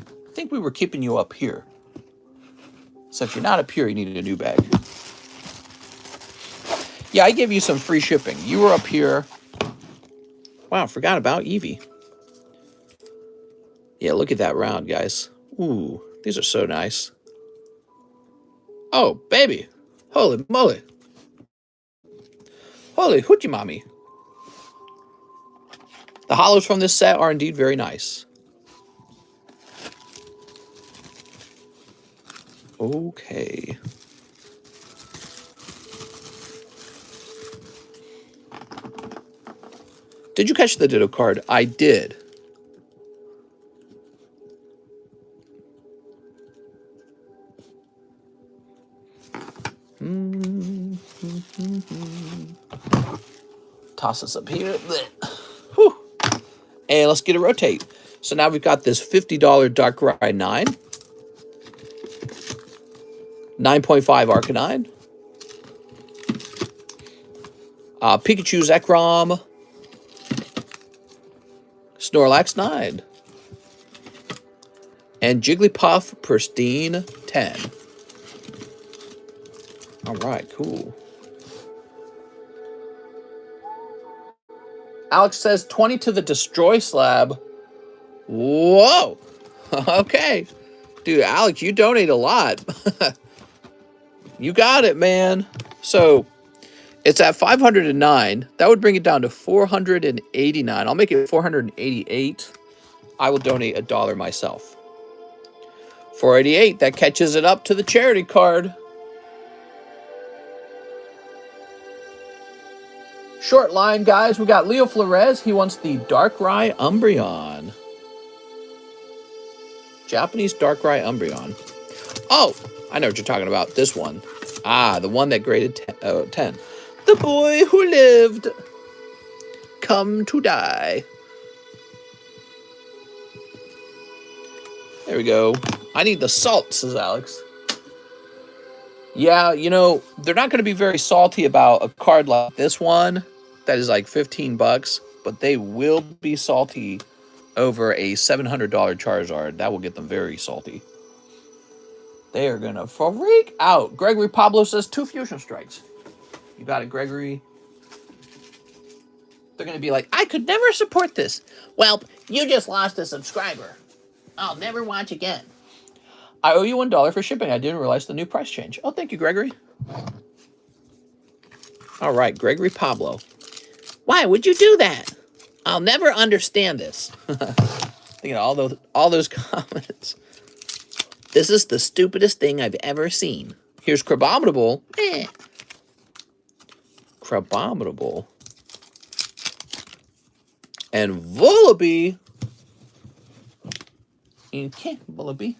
I think we were keeping you up here. So if you're not up here, you needed a new bag. Yeah, I gave you some free shipping. You were up here. Wow, forgot about Eevee. Yeah, look at that round, guys. Ooh, these are so nice. Oh, baby. Holy moly. Holy hoochie mommy. The hollows from this set are indeed very nice. Okay. Did you catch the Ditto card? I did. Toss this up here. Whew. And let's get a rotate. So now we've got this $50 Darkrai 9. 9.5 Arcanine. Pikachu Zekrom. Snorlax 9. And Jigglypuff Pristine 10. All right, cool. Alex says 20 to the Destroy Slab. Whoa. Okay. Dude, Alex, you donate a lot. You got it, man. So it's at 509. That would bring it down to 489. I'll make it 488. I will donate $1 myself. 488. That catches it up to the charity card. Short line, guys. We got Leo Flores. He wants the Darkrai Umbreon. Japanese Darkrai Umbreon. Oh, I know what you're talking about. This one. Ah, the one that graded 10. The boy who lived. Come to die. There we go. I need the salt, says Alex. Yeah, you know, they're not going to be very salty about a card like this one that is like 15 bucks, but they will be salty over a $700 Charizard. That will get them very salty. They are going to freak out. Gregory Pablo says 2 Fusion Strikes. You got it, Gregory. They're going to be like, I could never support this. Well, you just lost a subscriber. I'll never watch again. I owe you $1 for shipping. I didn't realize the new price change. Oh, thank you, Gregory. All right, Gregory Pablo. Why would you do that? I'll never understand this. Think of all those comments. This is the stupidest thing I've ever seen. Here's Crabominable. Crabominable. And Vullaby. Okay, Vullaby.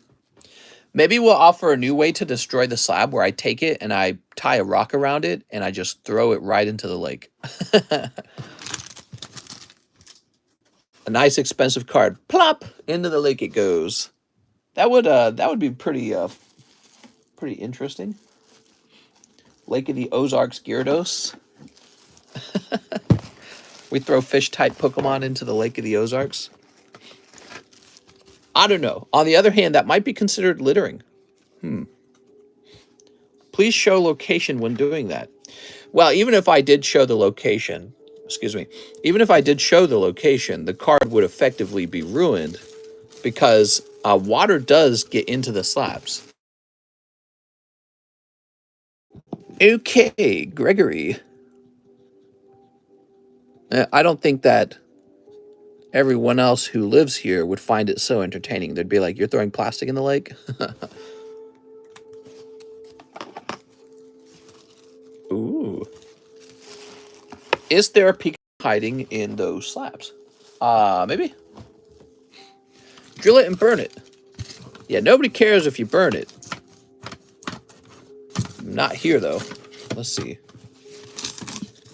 Maybe we'll offer a new way to destroy the slab where I take it and I tie a rock around it and I just throw it right into the lake. A nice expensive card. Plop! Into the lake it goes. That would be pretty interesting. Lake of the Ozarks Gyarados. We throw fish-type Pokemon into the Lake of the Ozarks. I don't know. On the other hand, that might be considered littering. Please show location when doing that. Well, even if I did show the location, even if I did show the location, the card would effectively be ruined because water does get into the slabs. Okay, Gregory. I don't think that everyone else who lives here would find it so entertaining. They'd be like, you're throwing plastic in the lake? Ooh. Is there a Pikachu hiding in those slabs? Maybe. Drill it and burn it. Yeah, nobody cares if you burn it. Not here, though. Let's see.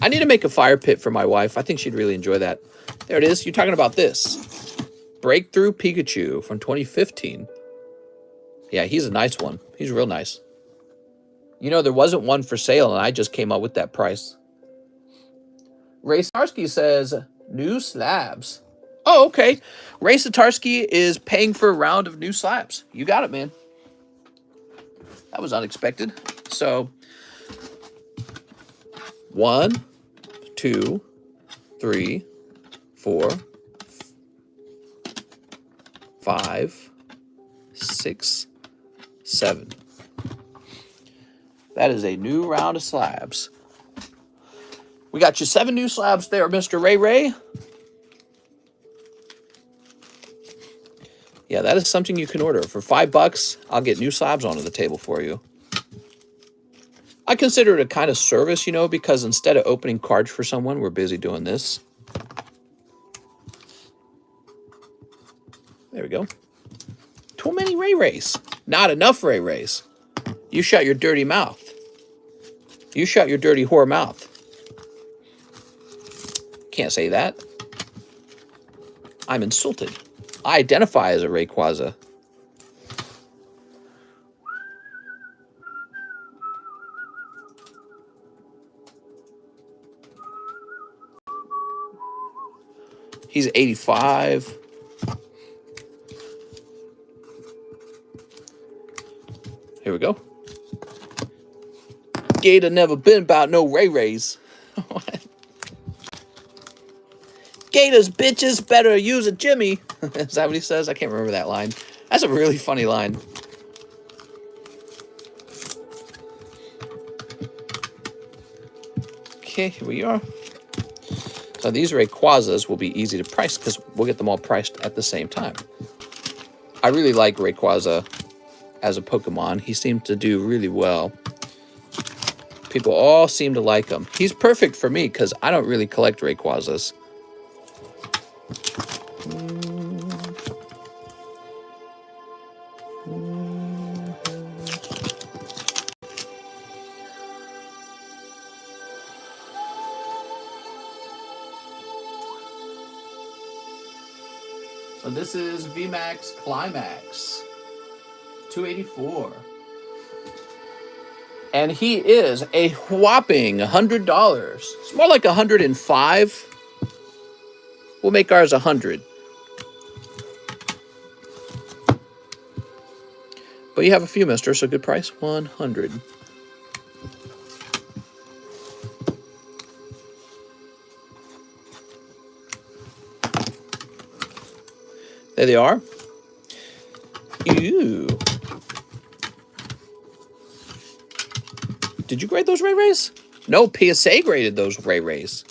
I need to make a fire pit for my wife. I think she'd really enjoy that. There it is. You're talking about this. Breakthrough Pikachu from 2015. Yeah, he's a nice one. He's real nice. You know, there wasn't one for sale, and I just came up with that price. Ray Starsky says, new slabs. Oh, okay. Ray Satarsky is paying for a round of new slabs. You got it, man. That was unexpected. So, 1, 2, 3, 4, 5, 6, 7. That is a new round of slabs. We got you 7 new slabs there, Mr. Ray Ray. Yeah, that is something you can order. For $5, I'll get new slabs onto the table for you. I consider it a kind of service, you know, because instead of opening cards for someone, we're busy doing this. There we go. Too many Ray Rays. Not enough Ray Rays. You shut your dirty mouth. You shut your dirty whore mouth. Can't say that. I'm insulted. I identify as a Rayquaza. He's 85. Here we go. Gator never been about no Ray Rays. Gators, bitches, better use a Jimmy. Is that what he says? I can't remember that line. That's a really funny line. Okay, here we are. So these Rayquazas will be easy to price because we'll get them all priced at the same time. I really like Rayquaza as a Pokemon. He seemed to do really well. People all seem to like him. He's perfect for me because I don't really collect Rayquazas. So this is VMAX Climax, 284. And he is a whopping $100. It's more like 105. We'll make ours 100. But you have a few, mister, so good price, 100. There they are. Ew. Did you grade those Ray Rays? No, PSA graded those Ray Rays.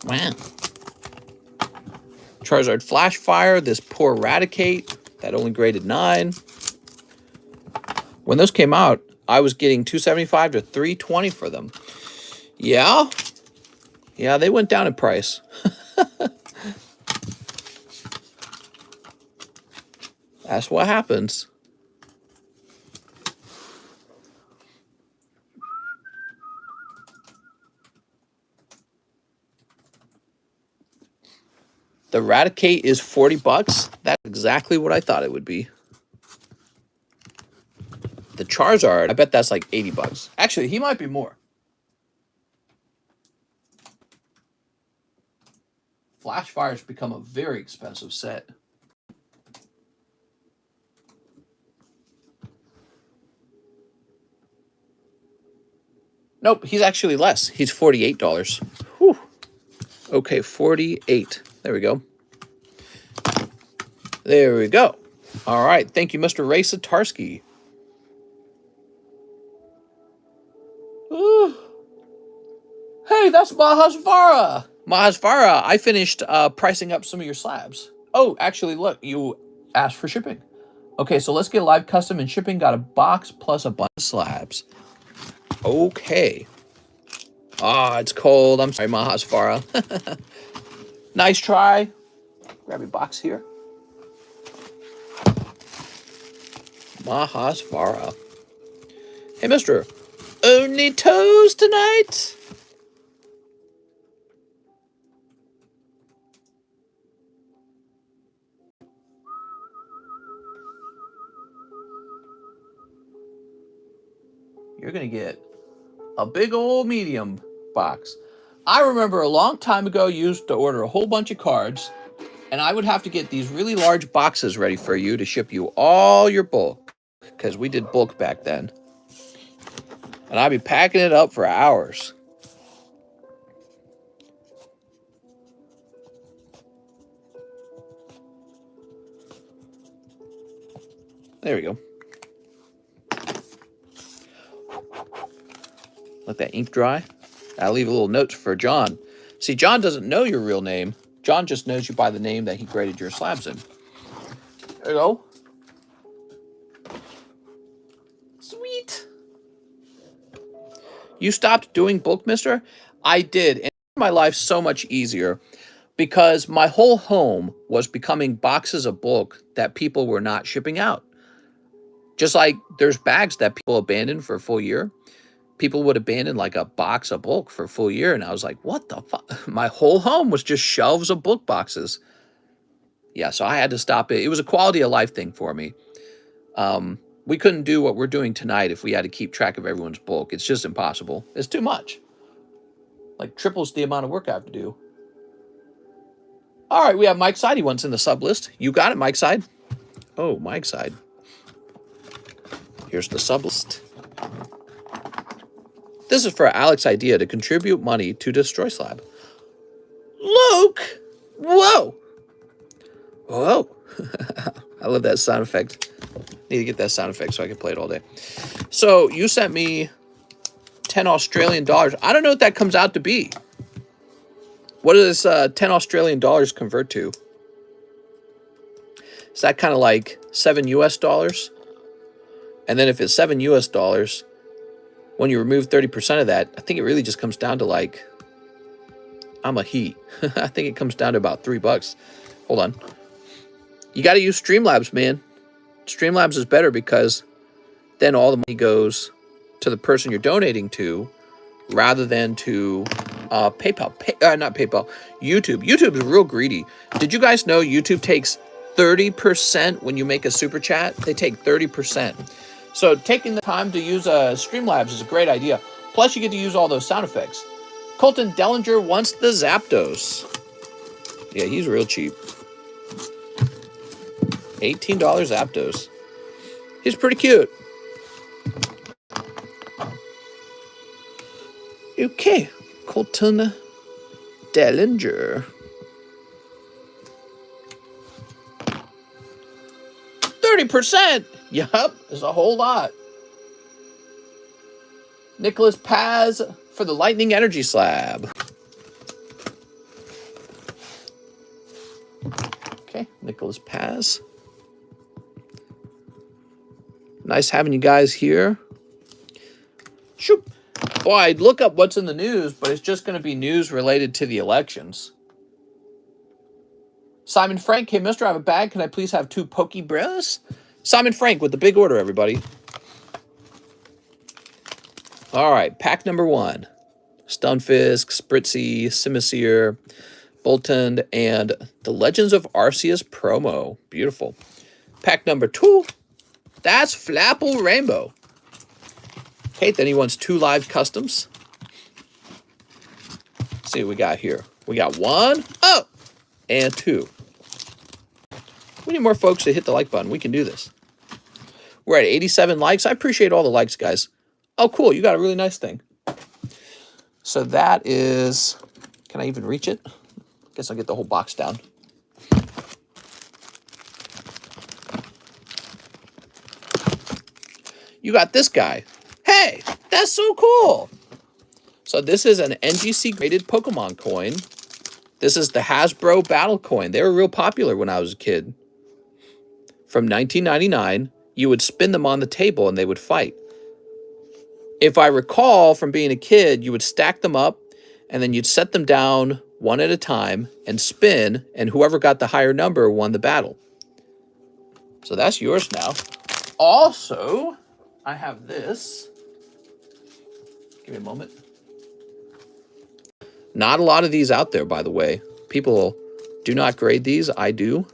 Wow. Charizard Flash Fire, this poor Eradicate, that only graded 9. When those came out, I was getting $275 to $320 for them. Yeah? Yeah, they went down in price. That's what happens. The Raticate is 40 bucks. That's exactly what I thought it would be. The Charizard, I bet that's like 80 bucks. Actually, he might be more. Flash Fire's become a very expensive set. Nope, he's actually less. He's $48. Whew. Okay, 48. There we go. There we go. All right, thank you, Mr. Ray Satarski. Hey, that's Mahasvara. Mahasvara, I finished pricing up some of your slabs. Oh, actually, look, you asked for shipping. Okay, so let's get live custom and shipping. Got a box plus a bunch of slabs. Okay. Ah, it's cold. I'm sorry, Mahasvara. Nice try. Grab your box here. Mahasvara. Hey, mister. Only toes tonight? You're going to get a big old medium box. I remember a long time ago, you used to order a whole bunch of cards, and I would have to get these really large boxes ready for you to ship you all your bulk, because we did bulk back then. And I'd be packing it up for hours. There we go. Let that ink dry. I'll leave a little note for John. See, John doesn't know your real name. John just knows you by the name that he graded your slabs in. There you go. Sweet. You stopped doing bulk, mister? I did. And it made my life so much easier because my whole home was becoming boxes of bulk that people were not shipping out. Just like there's bags that people abandon for a full year. People would abandon like a box of bulk for a full year. And I was like, what the fuck? My whole home was just shelves of bulk boxes. Yeah, so I had to stop it. It was a quality of life thing for me. We couldn't do what we're doing tonight if we had to keep track of everyone's bulk. It's just impossible. It's too much. Like triples the amount of work I have to do. All right, we have Mike Side. He wants in the sub list. You got it, Mike Side. Oh, Mike Side. Here's the sub list. This is for Alex's idea to contribute money to Destroy Slab. Luke! Whoa! Whoa! I love that sound effect. Need to get that sound effect so I can play it all day. So you sent me 10 Australian dollars. I don't know what that comes out to be. What does 10 Australian dollars convert to? Is that kind of like 7 US dollars? And then if it's 7 US dollars, when you remove 30% of that, I think it really just comes down to like, I'm a he. I think it comes down to about $3. Hold on. You got to use Streamlabs, man. Streamlabs is better because then all the money goes to the person you're donating to rather than to PayPal. Not PayPal. YouTube. YouTube is real greedy. Did you guys know YouTube takes 30% when you make a super chat? They take 30%. So taking the time to use Streamlabs is a great idea. Plus, you get to use all those sound effects. Colton Dellinger wants the Zapdos. Yeah, he's real cheap. $18 Zapdos. He's pretty cute. Okay, Colton Dellinger. 30%! Yup, there's a whole lot. Nicholas Paz for the Lightning Energy Slab. Okay, Nicholas Paz. Nice having you guys here. Shoop. Boy, I'd look up what's in the news, but it's just going to be news related to the elections. Simon Frank, hey, mister, I have a bag. Can I please have 2 Pokey Bros? Simon Frank with the big order, everybody. All right, pack number 1. Stunfisk, Spritzy, Simisear, Boltund, and the Legends of Arceus promo. Beautiful. Pack number 2. That's Flapple Rainbow. Okay, then he wants 2 live customs. Let's see what we got here. We got 1, oh, and 2. We need more folks to hit the like button. We can do this. We're at 87 likes. I appreciate all the likes, guys. Oh, cool. You got a really nice thing. So that is... Can I even reach it? Guess I'll get the whole box down. You got this guy. Hey, that's so cool. So this is an NGC graded Pokemon coin. This is the Hasbro Battle Coin. They were real popular when I was a kid. From 1999, you would spin them on the table and they would fight. If I recall from being a kid, you would stack them up and then you'd set them down one at a time and spin, and whoever got the higher number won the battle. So that's yours now. Also, I have this. Give me a moment. Not a lot of these out there, by the way. People do not grade these. I do.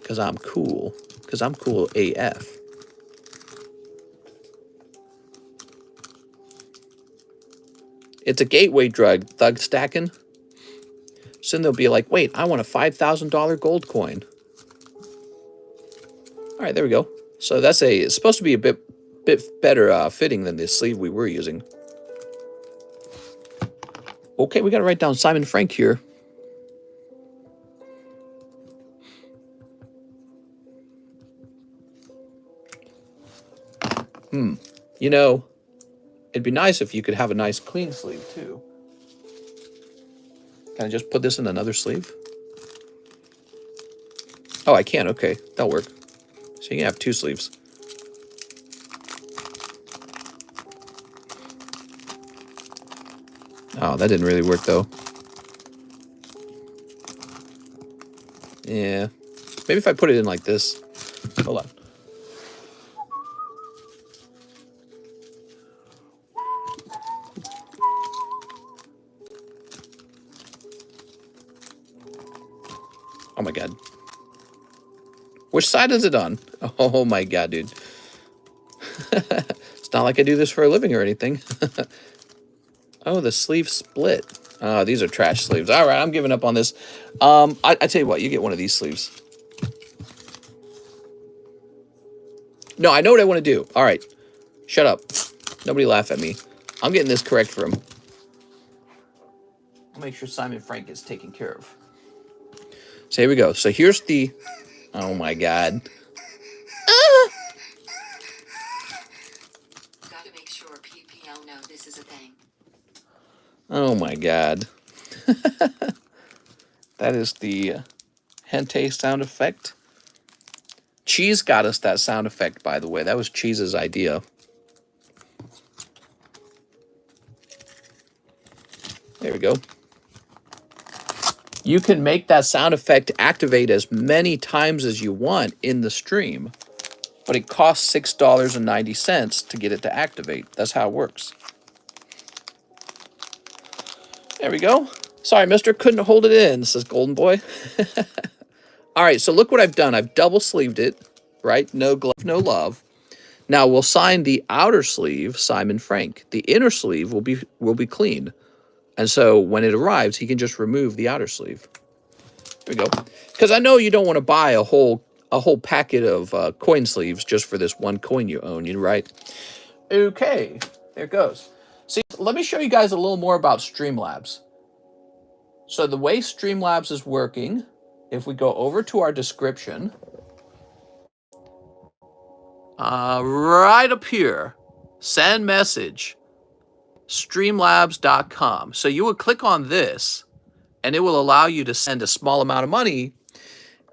Because I'm cool. Because I'm cool AF. It's a gateway drug, thug stacking. Soon they'll be like, wait, I want a $5,000 gold coin. All right, there we go. So that's it's supposed to be a bit better fitting than the sleeve we were using. Okay, we got to write down Simon Frank here. You know, it'd be nice if you could have a nice clean sleeve too. Can I just put this in another sleeve? Oh, I can. Okay, that'll work. So you can have 2 sleeves. Oh, that didn't really work though. Yeah. Maybe if I put it in like this. Hold on. Oh my god. Which side is it on? Oh my god, dude. It's not like I do this for a living or anything. Oh, the sleeve split. Oh, these are trash sleeves. All right, I'm giving up on this. I tell you what, you get one of these sleeves. No, I know what I want to do. All right, shut up. Nobody laugh at me. I'm getting this correct for him. I'll make sure Simon Frank gets taken care of. So here we go. So here's the... Oh my god. Gotta make sure PPL know this is a thing. Oh my god. That is the Hente sound effect. Cheese got us that sound effect, by the way. That was Cheese's idea. There we go. You can make that sound effect activate as many times as you want in the stream, but it costs $6.90 to get it to activate. That's how it works. There we go. Sorry, mister, couldn't hold it in, says Golden Boy. All right, so look what I've done. I've double sleeved it, right? No glove, no love. Now we'll sign the outer sleeve, Simon Frank. The inner sleeve will be clean. And so when it arrives, he can just remove the outer sleeve. There we go. Because I know you don't want to buy a whole packet of coin sleeves just for this one coin you own, right? Okay, there it goes. See, let me show you guys a little more about Streamlabs. So the way Streamlabs is working, if we go over to our description, right up here, send message, streamlabs.com. So you would click on this and it will allow you to send a small amount of money.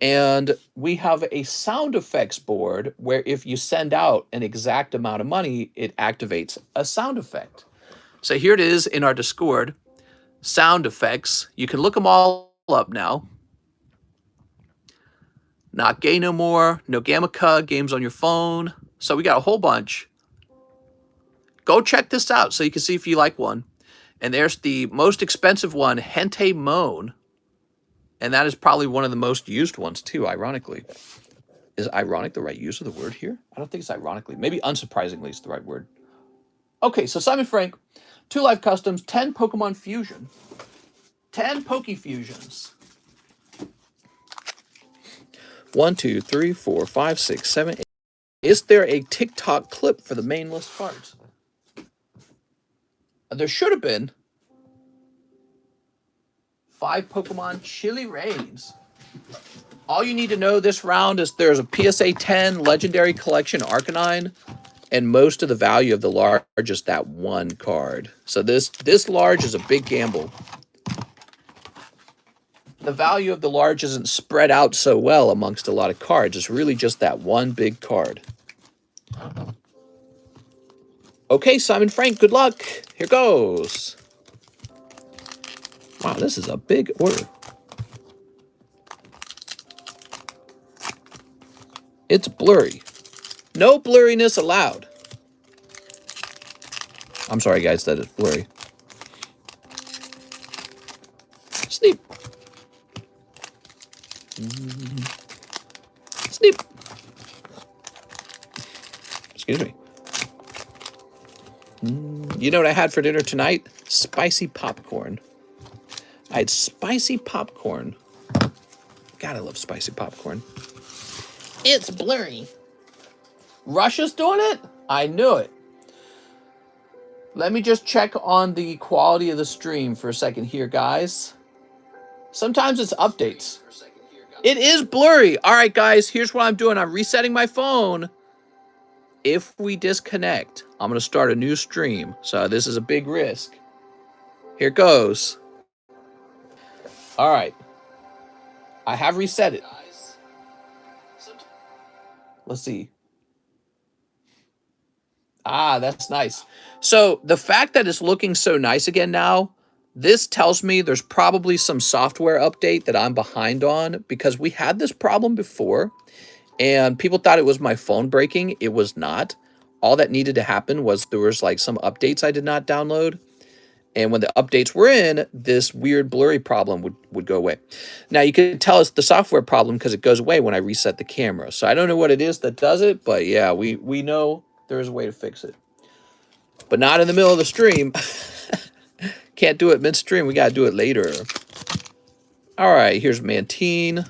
And we have a sound effects board where if you send out an exact amount of money, it activates a sound effect. So here it is in our Discord. sound effects. You can look them all up now. Not Gay No More, No Gamica, games on your phone. So we got a whole bunch. Go check this out so you can see if you like one. And there's the most expensive one, Hente Moan. And that is probably one of the most used ones too, ironically. Is ironic the right use of the word here? I don't think it's ironically. Maybe unsurprisingly is the right word. Okay, so Simon Frank, 2 Live Customs, 10 Pokemon Fusion. 10 Poke Fusions. 1, 2, 3, 4, 5, 6, 7, 8. Is there a TikTok clip for the main list cards? There should have been. 5 Pokemon Chili Rains. All you need to know this round is there's a PSA 10 Legendary Collection Arcanine, and most of the value of the large is that one card. So this large is a big gamble. The value of the large isn't spread out so well amongst a lot of cards. It's really just that one big card. Okay, Simon Frank, good luck. Here goes. Wow, this is a big order. It's blurry. No blurriness allowed. I'm sorry, guys, that is blurry. Sneep. Sneep. Excuse me. You know what I had for dinner tonight? Spicy popcorn. I had spicy popcorn. God, I love spicy popcorn. It's blurry. Russia's doing it? I knew it. Let me just check on the quality of the stream for a second here, guys. Sometimes it's updates. It is blurry. All right, guys, here's what I'm doing. I'm resetting my phone. If we disconnect, I'm going to start a new stream. So this is a big risk. Here goes. All right. I have reset it. Let's see. Ah, that's nice. So the fact that it's looking so nice again now, this tells me there's probably some software update that I'm behind on, because we had this problem before and people thought it was my phone breaking. It was not. All that needed to happen was there was like some updates I did not download. And when the updates were in, this weird blurry problem would go away. Now, you can tell it's the software problem because it goes away when I reset the camera. So I don't know what it is that does it, but yeah, we know there is a way to fix it. But not in the middle of the stream. Can't do it mid-stream. We got to do it later. All right, here's Mantine.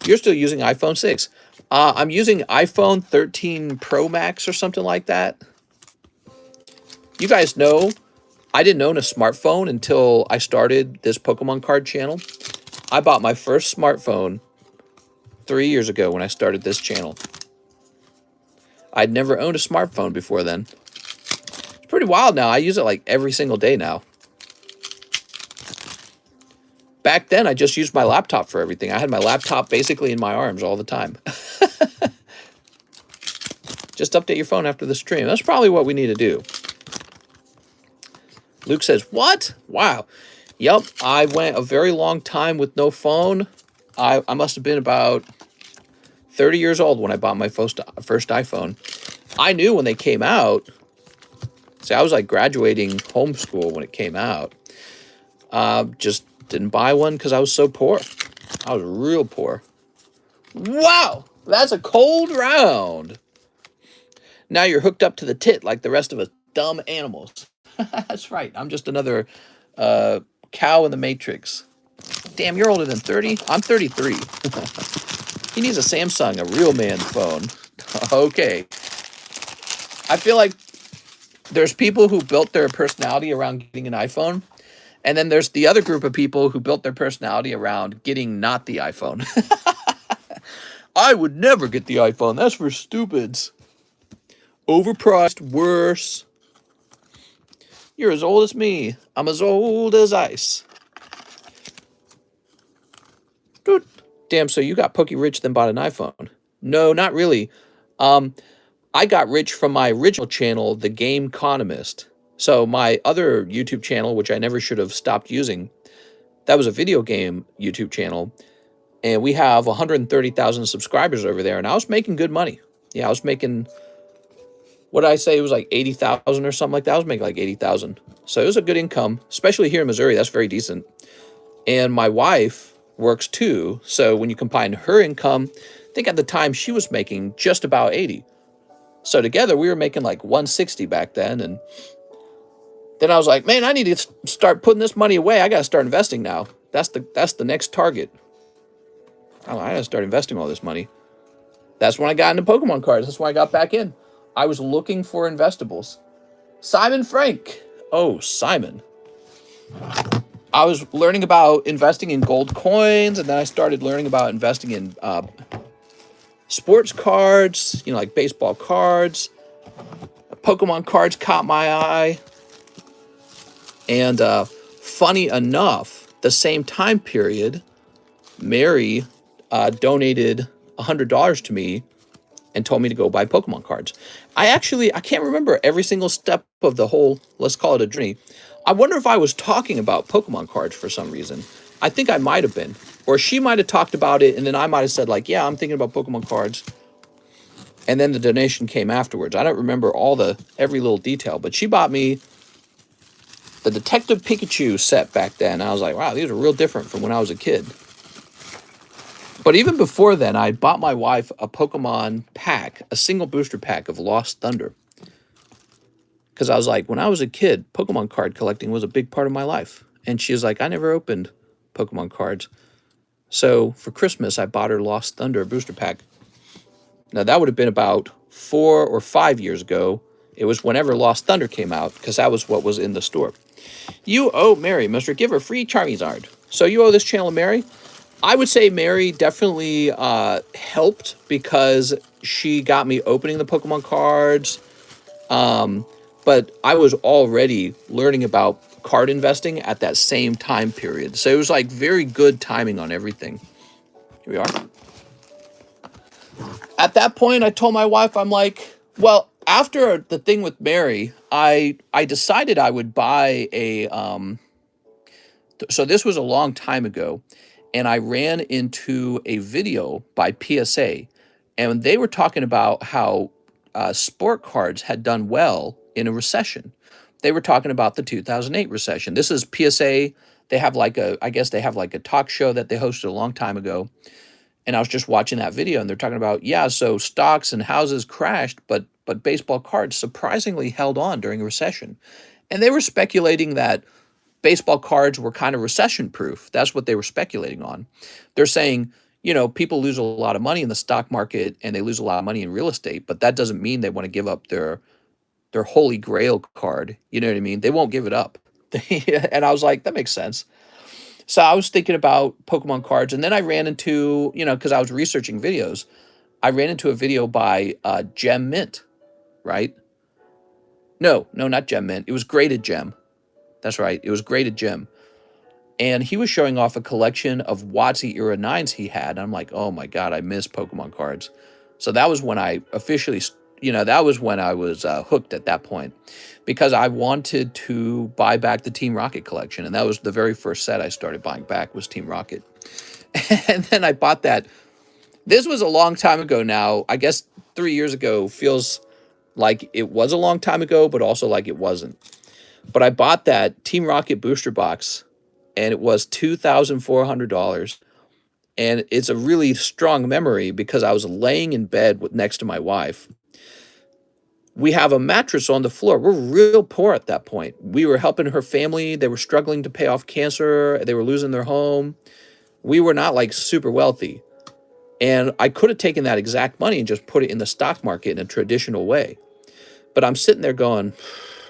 You're still using iPhone 6. I'm using iPhone 13 Pro Max or something like that. You guys know I didn't own a smartphone until I started this Pokemon card channel. I bought my first smartphone 3 years ago when I started this channel. I'd never owned a smartphone before then. It's pretty wild now. I use it like every single day now. Back then, I just used my laptop for everything. I had my laptop basically in my arms all the time. Just update your phone after the stream. That's probably what we need to do. Luke says, what? Wow. Yep, I went a very long time with no phone. I must have been about 30 years old when I bought my first iPhone. I knew when they came out. See, I was like graduating homeschool when it came out. Just didn't buy one because I was so poor. I was real poor. Wow, that's a cold round. Now you're hooked up to the tit like the rest of us dumb animals. That's right. I'm just another cow in the Matrix. Damn, you're older than 30? I'm 33. He needs a Samsung, a real man phone. Okay. I feel like there's people who built their personality around getting an iPhone, and then there's the other group of people who built their personality around getting not the iPhone. I would never get the iPhone. That's for stupids. Overpriced, worse. You're as old as me. I'm as old as ice. Dude. Damn, so you got pokey rich then bought an iPhone. No, not really. I got rich from my original channel, TheCardconomist. So my other YouTube channel, which I never should have stopped using, that was a video game YouTube channel. And we have 130,000 subscribers over there. And I was making good money. Yeah, I was making, what did I say? It was like 80,000 or something like that. I was making like 80,000. So it was a good income, especially here in Missouri. That's very decent. And my wife works too. So when you combine her income, I think at the time she was making just about 80. So together we were making like 160 back then. And then I was like, man, I need to start putting this money away. I got to start investing now. That's the next target. I got to start investing all this money. That's when I got into Pokemon cards. That's when I got back in. I was looking for investables. Simon Frank. Oh, Simon. I was learning about investing in gold coins, and then I started learning about investing in sports cards, like baseball cards. Pokemon cards caught my eye. And funny enough, the same time period, Mary donated $100 to me and told me to go buy Pokemon cards. I can't remember every single step of the whole, let's call it a journey. I wonder if I was talking about Pokemon cards for some reason. I think I might have been. Or she might have talked about it, and then I might have said, like, yeah, I'm thinking about Pokemon cards. And then the donation came afterwards. I don't remember every little detail, but she bought me the Detective Pikachu set back then. I was like, wow, these are real different from when I was a kid. But even before then, I bought my wife a Pokemon pack, a single booster pack of Lost Thunder. Because I was like, when I was a kid, Pokemon card collecting was a big part of my life. And she was like, I never opened Pokemon cards. So for Christmas, I bought her Lost Thunder booster pack. Now, that would have been about 4 or 5 years ago. It was whenever Lost Thunder came out, because that was what was in the store. You owe Mary, Mr. Give her free Charizard. So you owe this channel, Mary? I would say Mary definitely helped because she got me opening the Pokemon cards. But I was already learning about card investing at that same time period. So it was like very good timing on everything. Here we are. At that point, I told my wife, I'm like, well, after the thing with Mary, I decided I would buy a, so this was a long time ago, and I ran into a video by PSA, and they were talking about how sport cards had done well in a recession. They were talking about the 2008 recession. This is PSA. They have I guess they have like a talk show that they hosted a long time ago. And I was just watching that video, and they're talking about, yeah, so stocks and houses crashed, but baseball cards surprisingly held on during a recession. And they were speculating that baseball cards were kind of recession-proof. That's what they were speculating on. They're saying, people lose a lot of money in the stock market, and they lose a lot of money in real estate, but that doesn't mean they want to give up their holy grail card. You know what I mean? They won't give it up. And I was like, that makes sense. So I was thinking about Pokemon cards, and then I ran into, because I was researching videos, I ran into a video by Gem Mint, right? No, not Gem Mint. It was Graded Gem. That's right. It was Graded Gem. And he was showing off a collection of WotC Era 9s he had. And I'm like, oh my God, I miss Pokemon cards. So that was when I officially, that was when I was hooked at that point. Because I wanted to buy back the Team Rocket collection. And that was the very first set I started buying back was Team Rocket. And then I bought that. This was a long time ago now. I guess 3 years ago feels like it was a long time ago, but also like it wasn't. But I bought that Team Rocket booster box, and it was $2,400. And it's a really strong memory because I was laying in bed next to my wife. We have a mattress on the floor. We're real poor at that point. We were helping her family. They were struggling to pay off cancer. They were losing their home. We were not like super wealthy. And I could have taken that exact money and just put it in the stock market in a traditional way. But I'm sitting there going,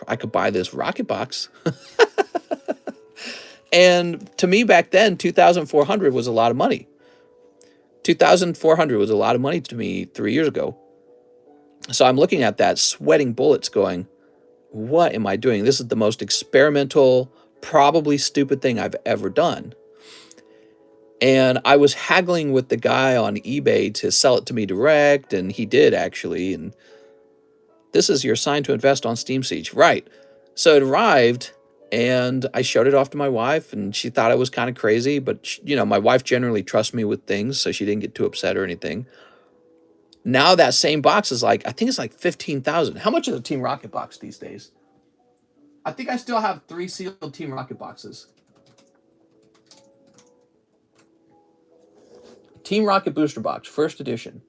I could buy this rocket box. And to me back then, $2,400 was a lot of money. $2,400 was a lot of money to me 3 years ago. So I'm looking at that, sweating bullets going, what am I doing? This is the most experimental, probably stupid thing I've ever done. And I was haggling with the guy on eBay to sell it to me direct, and he did actually. And this is your sign to invest on Steam Siege. Right. So it arrived, and I showed it off to my wife, and she thought it was kind of crazy, but you know, my wife generally trusts me with things, so she didn't get too upset or anything. Now that same box is like, I think it's like 15,000. How much is a Team Rocket box these days? I think I still have 3 sealed Team Rocket boxes. Team Rocket booster box, first edition.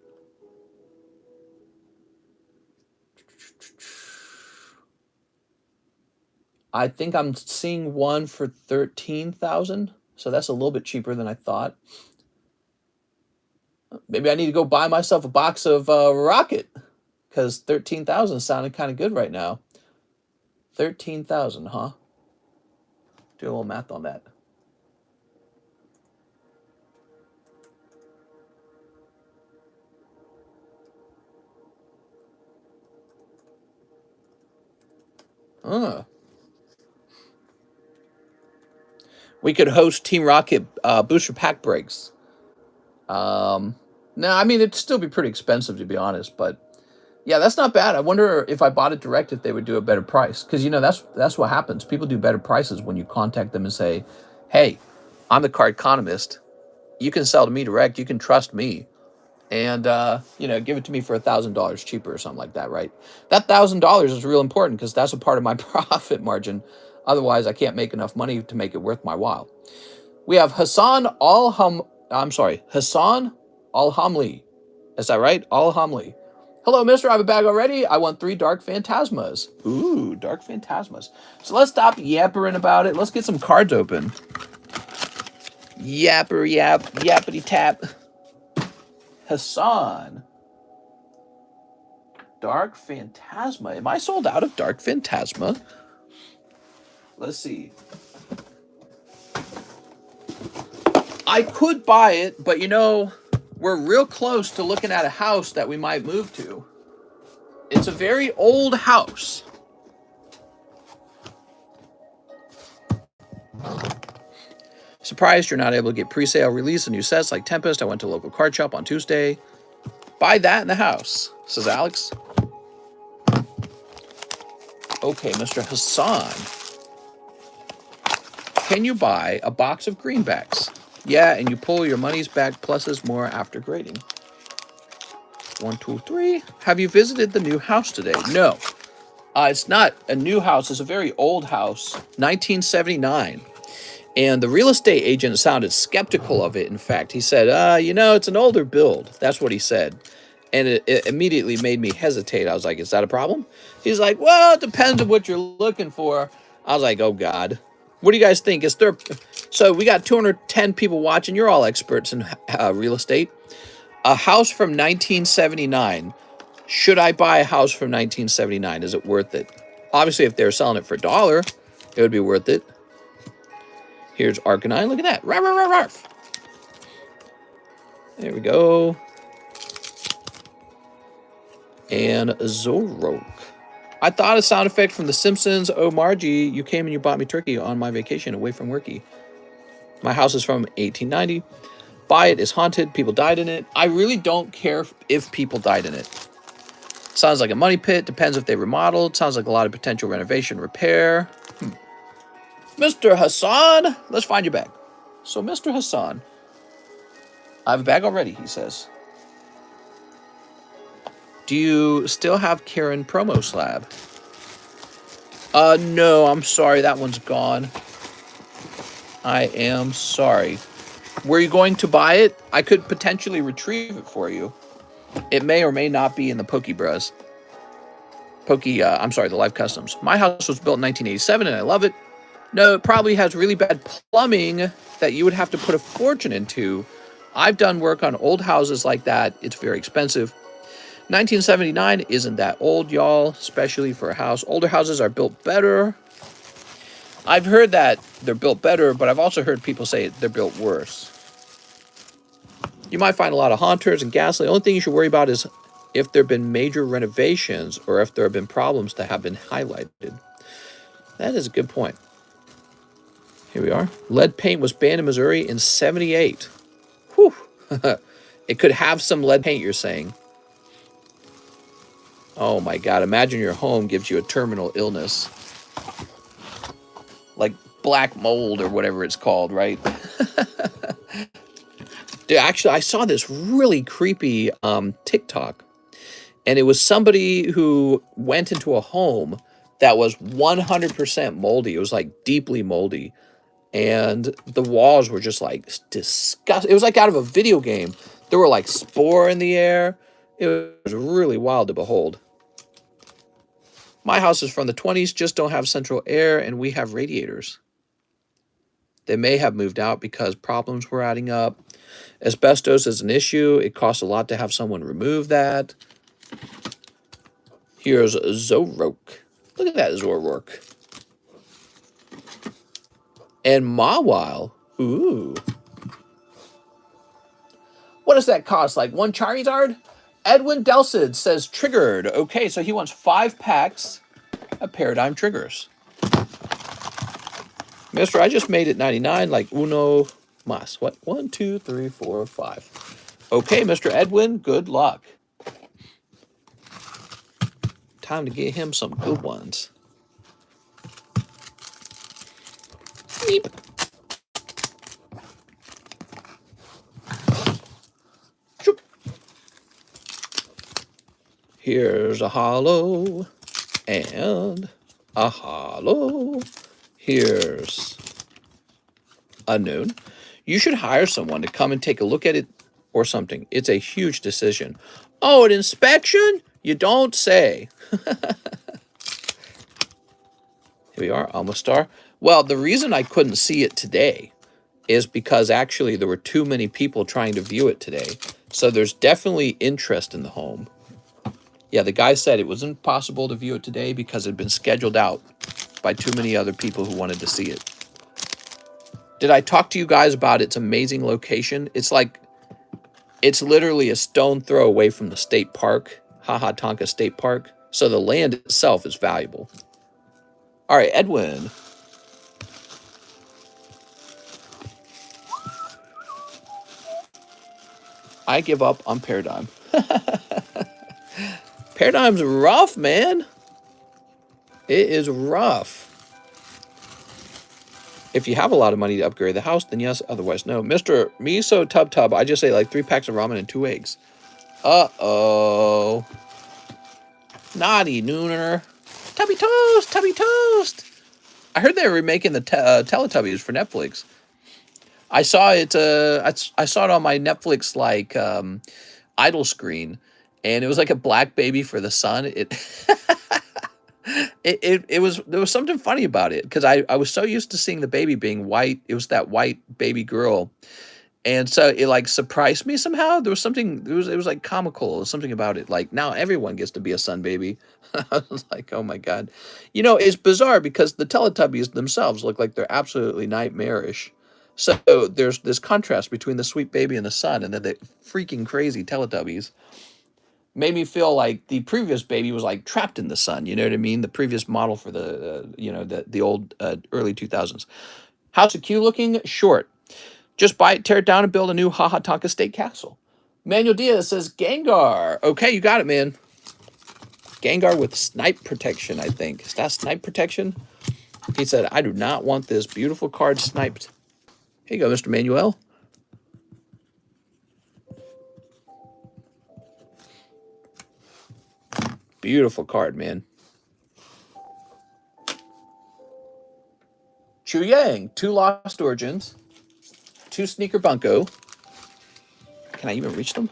I think I'm seeing one for 13,000, so that's a little bit cheaper than I thought. Maybe I need to go buy myself a box of Rocket, because 13,000 sounded kind of good right now. 13,000, huh? Do a little math on that. We could host Team Rocket booster pack breaks. No, I mean, it'd still be pretty expensive, to be honest, but yeah, that's not bad. I wonder if I bought it direct, if they would do a better price. Because, you know, that's what happens. People do better prices when you contact them and say, hey, I'm the Cardconomist. You can sell to me direct. You can trust me. And, you know, give it to me for $1,000 cheaper or something like that, right? That $1,000 is real important because that's a part of my profit margin. Otherwise, I can't make enough money to make it worth my while. We have Hassan Al-Hamli. Is that right? Al-Hamli. Hello, mister. I have a bag already. I want 3 Dark Phantasmas. Ooh, Dark Phantasmas. So let's stop yappering about it. Let's get some cards open. Yapper, yap, yappity tap. Hassan. Dark Phantasma. Am I sold out of Dark Phantasma? Let's see. I could buy it, but you know, we're real close to looking at a house that we might move to. It's a very old house. Surprised you're not able to get pre-sale release of new sets like Tempest. I went to a local card shop on Tuesday. Buy that in the house, says Alex. Okay, Mr. Hassan. Can you buy a box of greenbacks? Yeah, and you pull your money's back pluses more after grading. 1, 2, 3. Have you visited the new house today? No. It's not a new house. It's a very old house, 1979. And the real estate agent sounded skeptical of it. In fact, he said, you know, it's an older build. That's what he said. And it immediately made me hesitate. I was like, is that a problem? He's like, well, it depends on what you're looking for. I was like, oh, God. What do you guys think? Is there... So we got 210 people watching. You're all experts in real estate. A house from 1979. Should I buy a house from 1979? Is it worth it? Obviously, if they're selling it for $1, it would be worth it. Here's Arcanine. Look at that. Ruff, ruff, ruff, ruff. There we go. And Zorok. I thought a sound effect from The Simpsons. Oh, Margie, you came and you bought me turkey on my vacation away from worky. My house is from 1890. Buy it. It's haunted. People died in it. I really don't care if people died in it. Sounds like a money pit. Depends if they remodeled. Sounds like a lot of potential renovation, repair. Mr. Hassan, let's find your bag. So, Mr. Hassan, I have a bag already, he says. Do you still have Karen promo slab? No, I'm sorry. That one's gone. I am sorry. Were you going to buy it? I could potentially retrieve it for you. It may or may not be in the Pokebros. I'm sorry, the Live Customs. My house was built in 1987 and I love it. No, it probably has really bad plumbing that you would have to put a fortune into. I've done work on old houses like that. It's very expensive. 1979 isn't that old, y'all, especially for a house. Older houses are built better. I've heard that they're built better, but I've also heard people say they're built worse. You might find a lot of haunters and ghastly. The only thing you should worry about is if there have been major renovations or if there have been problems that have been highlighted. That is a good point. Here we are. Lead paint was banned in Missouri in 78. Whew. It could have some lead paint, you're saying. Oh my God. Imagine your home gives you a terminal illness. like black mold or whatever it's called, right? Dude, actually, I saw this really creepy TikTok, and it was somebody who went into a home that was 100% moldy. It was like deeply moldy, and the walls were just like disgusting. It was like out of a video game. There were like spore in the air. It was really wild to behold. My house is from the 20s, just don't have central air, and we have radiators. They may have moved out because problems were adding up. Asbestos is an issue. It costs a lot to have someone remove that. Here's Zorok. Look at that Zorok. And Mawile. Ooh. What does that cost? Like one Charizard? Edwin Delcid says triggered. Okay, so he wants 5 packs of Paradigm triggers. Mister, I just made it 99, like uno mas. What? 1, 2, 3, 4, 5. Okay, Mr. Edwin, good luck. Time to get him some good ones. Beep. Shoop. Here's a hollow and a hollow. Here's unknown. You should hire someone to come and take a look at it or something. It's a huge decision. Oh, an inspection? You don't say. Here we are, Almastar. Well, the reason I couldn't see it today is because actually there were too many people trying to view it today. So there's definitely interest in the home. Yeah, the guy said it was impossible to view it today because it had been scheduled out by too many other people who wanted to see it. Did I talk to you guys about its amazing location? It's like, it's literally a stone throw away from the state park, Tonka State Park. So the land itself is valuable. All right, Edwin. I give up on Paradigm. Paradigm's rough, man. It is rough. If you have a lot of money to upgrade the house, then yes, otherwise no. Mr. Miso Tub Tub, I just say like 3 packs of ramen and 2 eggs. Uh-oh. Naughty Nooner. Tubby Toast, Tubby Toast. I heard they were remaking the Teletubbies for Netflix. I saw it. I saw it on my Netflix like idle screen, and it was like a black baby for the sun. It was, there was something funny about it because I was so used to seeing the baby being white. It was that white baby girl, and so it like surprised me somehow. There was something. It was like comical. Something about it. Like now everyone gets to be a sun baby. I was like, oh my god, you know, it's bizarre because the Teletubbies themselves look like they're absolutely nightmarish. So there's this contrast between the sweet baby and the sun, and then the freaking crazy Teletubbies. Made me feel like the previous baby was like trapped in the sun. You know what I mean? The previous model for the, you know, the old early 2000s. How's it cute looking? Short. Just buy it, tear it down, and build a new Tonka State Castle. Manuel Diaz says, Gengar. Okay, you got it, man. Gengar with snipe protection, I think. Is that snipe protection? He said, I do not want this beautiful card sniped. Here you go, Mr. Manuel. Beautiful card, man. Chu Yang, 2 Lost Origins, 2 Sneaker Bunko. Can I even reach them?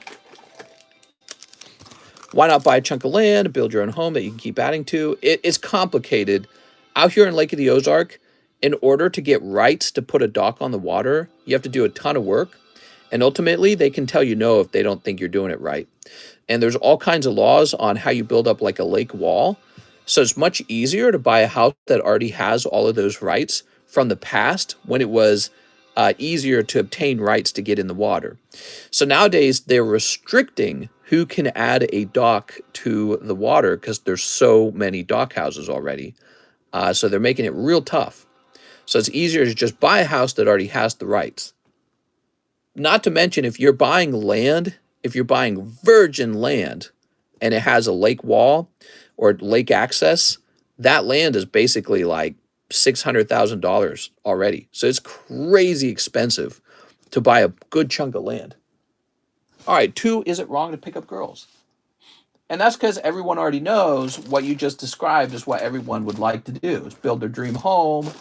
Why not buy a chunk of land and build your own home that you can keep adding to? It's complicated. Out here in Lake of the Ozark, in order to get rights to put a dock on the water, you have to do a ton of work. And ultimately, they can tell you no if they don't think you're doing it right. And there's all kinds of laws on how you build up like a lake wall. So it's much easier to buy a house that already has all of those rights from the past when it was easier to obtain rights to get in the water. So nowadays, they're restricting who can add a dock to the water because there's so many dock houses already. So they're making it real tough. So it's easier to just buy a house that already has the rights. Not to mention, if you're buying land, if you're buying virgin land and it has a lake wall or lake access, that land is basically like $600,000 already. So it's crazy expensive to buy a good chunk of land. All right, 2, is it wrong to pick up girls? And that's because everyone already knows what you just described is what everyone would like to do, is build their dream home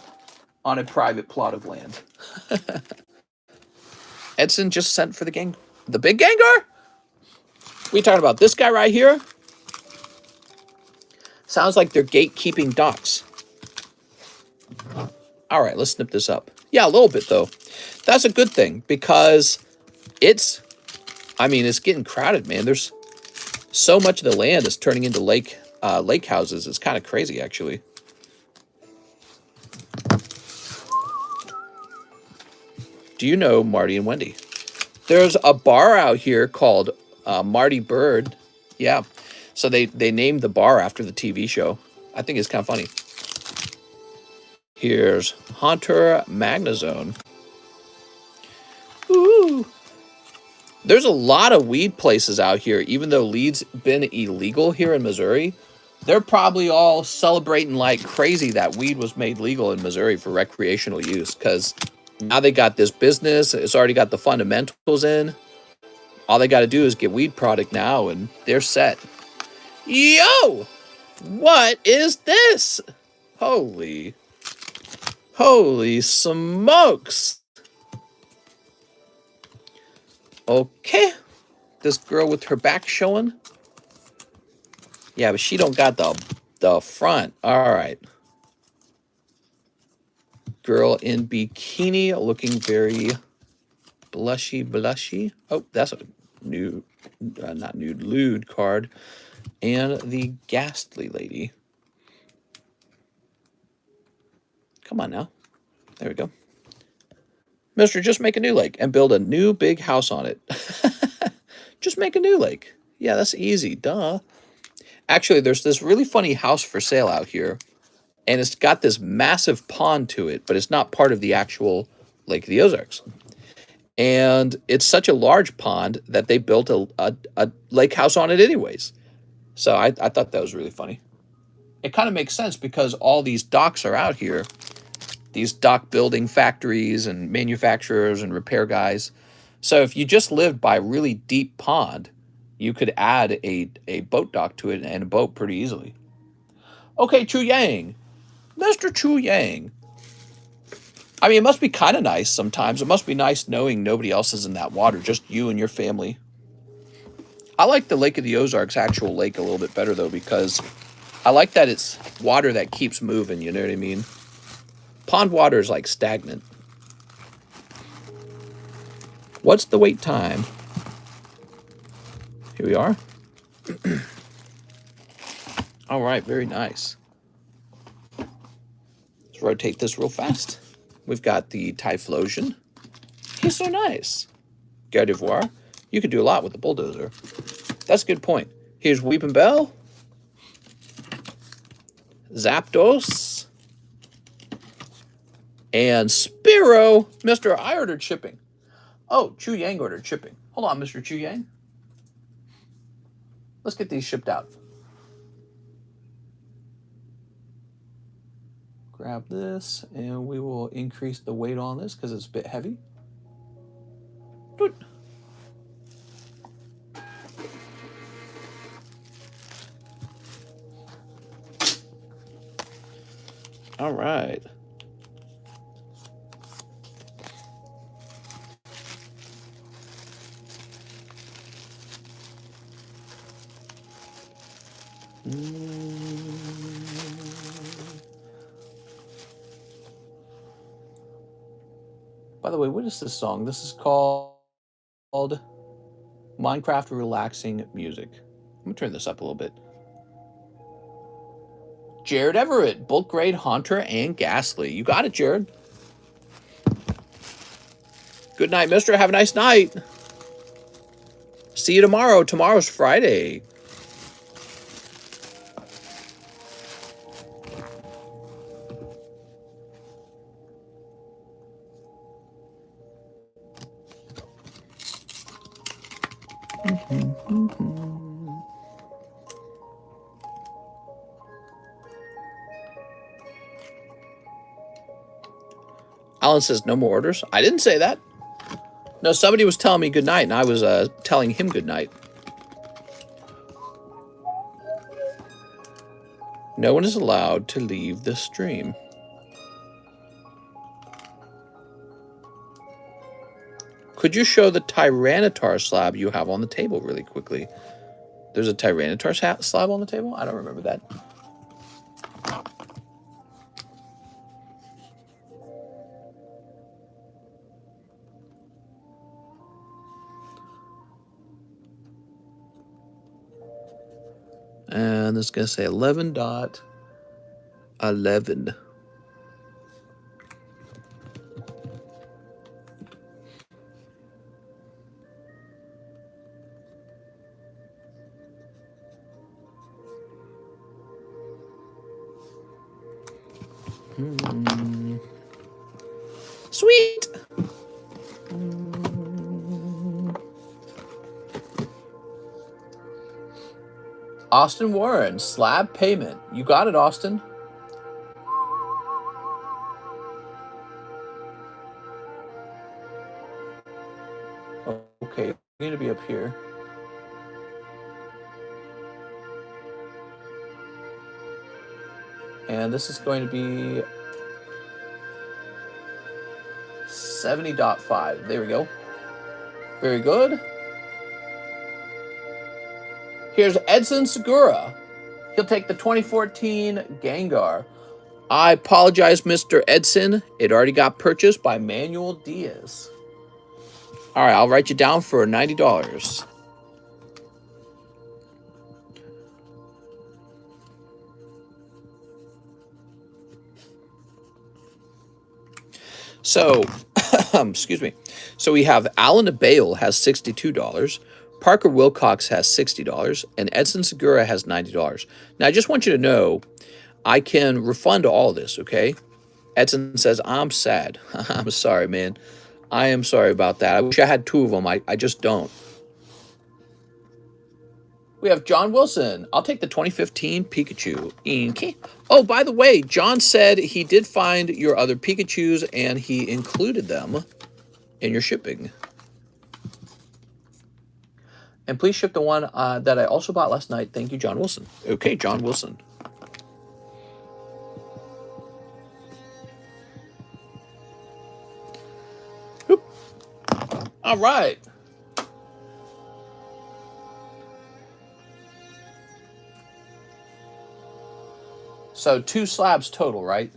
on a private plot of land. Edson just sent for the gang. The big Gengar? We talking about this guy right here? Sounds like they're gatekeeping docks. All right, let's snip this up. Yeah, a little bit, though. That's a good thing, because it's getting crowded, man. There's so much of the land is turning into lake houses. It's kind of crazy, actually. Do you know Marty and Wendy? There's a bar out here called Marty Bird. Yeah. So they named the bar after the TV show. I think it's kind of funny. Here's Haunter Magnazone. Ooh. There's a lot of weed places out here, even though weed's been illegal here in Missouri. They're probably all celebrating like crazy that weed was made legal in Missouri for recreational use, because now they got this business. It's already got the fundamentals in. All they got to do is get weed product now, and they're set. Yo! What is this? Holy smokes. Okay. This girl with her back showing. Yeah, but she don't got the front. All right. Girl in bikini looking very blushy. Oh, that's a new, not nude, lewd card. And the ghastly lady. Come on now. There we go. Mister, just make a new lake and build a new big house on it. Just make a new lake. Yeah, that's easy. Duh. Actually, there's this really funny house for sale out here. And it's got this massive pond to it, but it's not part of the actual Lake of the Ozarks. And it's such a large pond that they built a lake house on it anyways. So I thought that was really funny. It kind of makes sense because all these docks are out here. These dock building factories and manufacturers and repair guys. So if you just lived by a really deep pond, you could add a boat dock to it and a boat pretty easily. Okay, Chu Yang. Mr. Chu Yang. I mean, it must be kind of nice sometimes. It must be nice knowing nobody else is in that water, just you and your family. I like the Lake of the Ozarks actual lake a little bit better, though, because I like that it's water that keeps moving, you know what I mean? Pond water is like stagnant. What's the wait time? Here we are. All right, very nice. Let's rotate this real fast. We've got the Typhlosion. He's so nice. Gardevoir. You could do a lot with the bulldozer. That's a good point. Here's Weeping Bell. Zapdos. And Spearow. Mr. I ordered shipping. Oh, Chu Yang ordered shipping. Hold on, Mr. Chu Yang. Let's get these shipped out. Grab this, and we will increase the weight on this because it's a bit heavy. Doot. All right. By the way, what is this song? This is called Minecraft Relaxing Music. I'm going to turn this up a little bit. Jared Everett, bulk grade Haunter and Ghastly. You got it, Jared. Good night, mister. Have a nice night. See you tomorrow. Tomorrow's Friday. Alan says no more orders. I didn't say that. No, somebody was telling me good night, and I was telling him good night. No one is allowed to leave the stream. Could you show the Tyranitar slab you have on the table really quickly? There's a Tyranitar slab on the table? I don't remember that. And this is going to say 11.11. Sweet. Austin Warren, slab payment. You got it, Austin. Okay, you're going to be up here. And this is going to be 70.5. There we go. Very good. Here's Edson Segura. He'll take the 2014 Gengar. I apologize, Mr. Edson. It already got purchased by Manuel Diaz. All right, I'll write you down for $90. So, excuse me. So we have Alan Abale has $62. Parker Wilcox has $60, and Edson Segura has $90. Now, I just want you to know, I can refund all of this, okay? Edson says, I'm sad. I'm sorry, man. I am sorry about that. I wish I had two of them. I just don't. We have John Wilson. I'll take the 2015 Pikachu. Okay. Oh, by the way, John said he did find your other Pikachus, and he included them in your shipping. And please ship the one that I also bought last night. Thank you, John Wilson. Okay, John Wilson. Oop. All right. So 2 slabs total, right?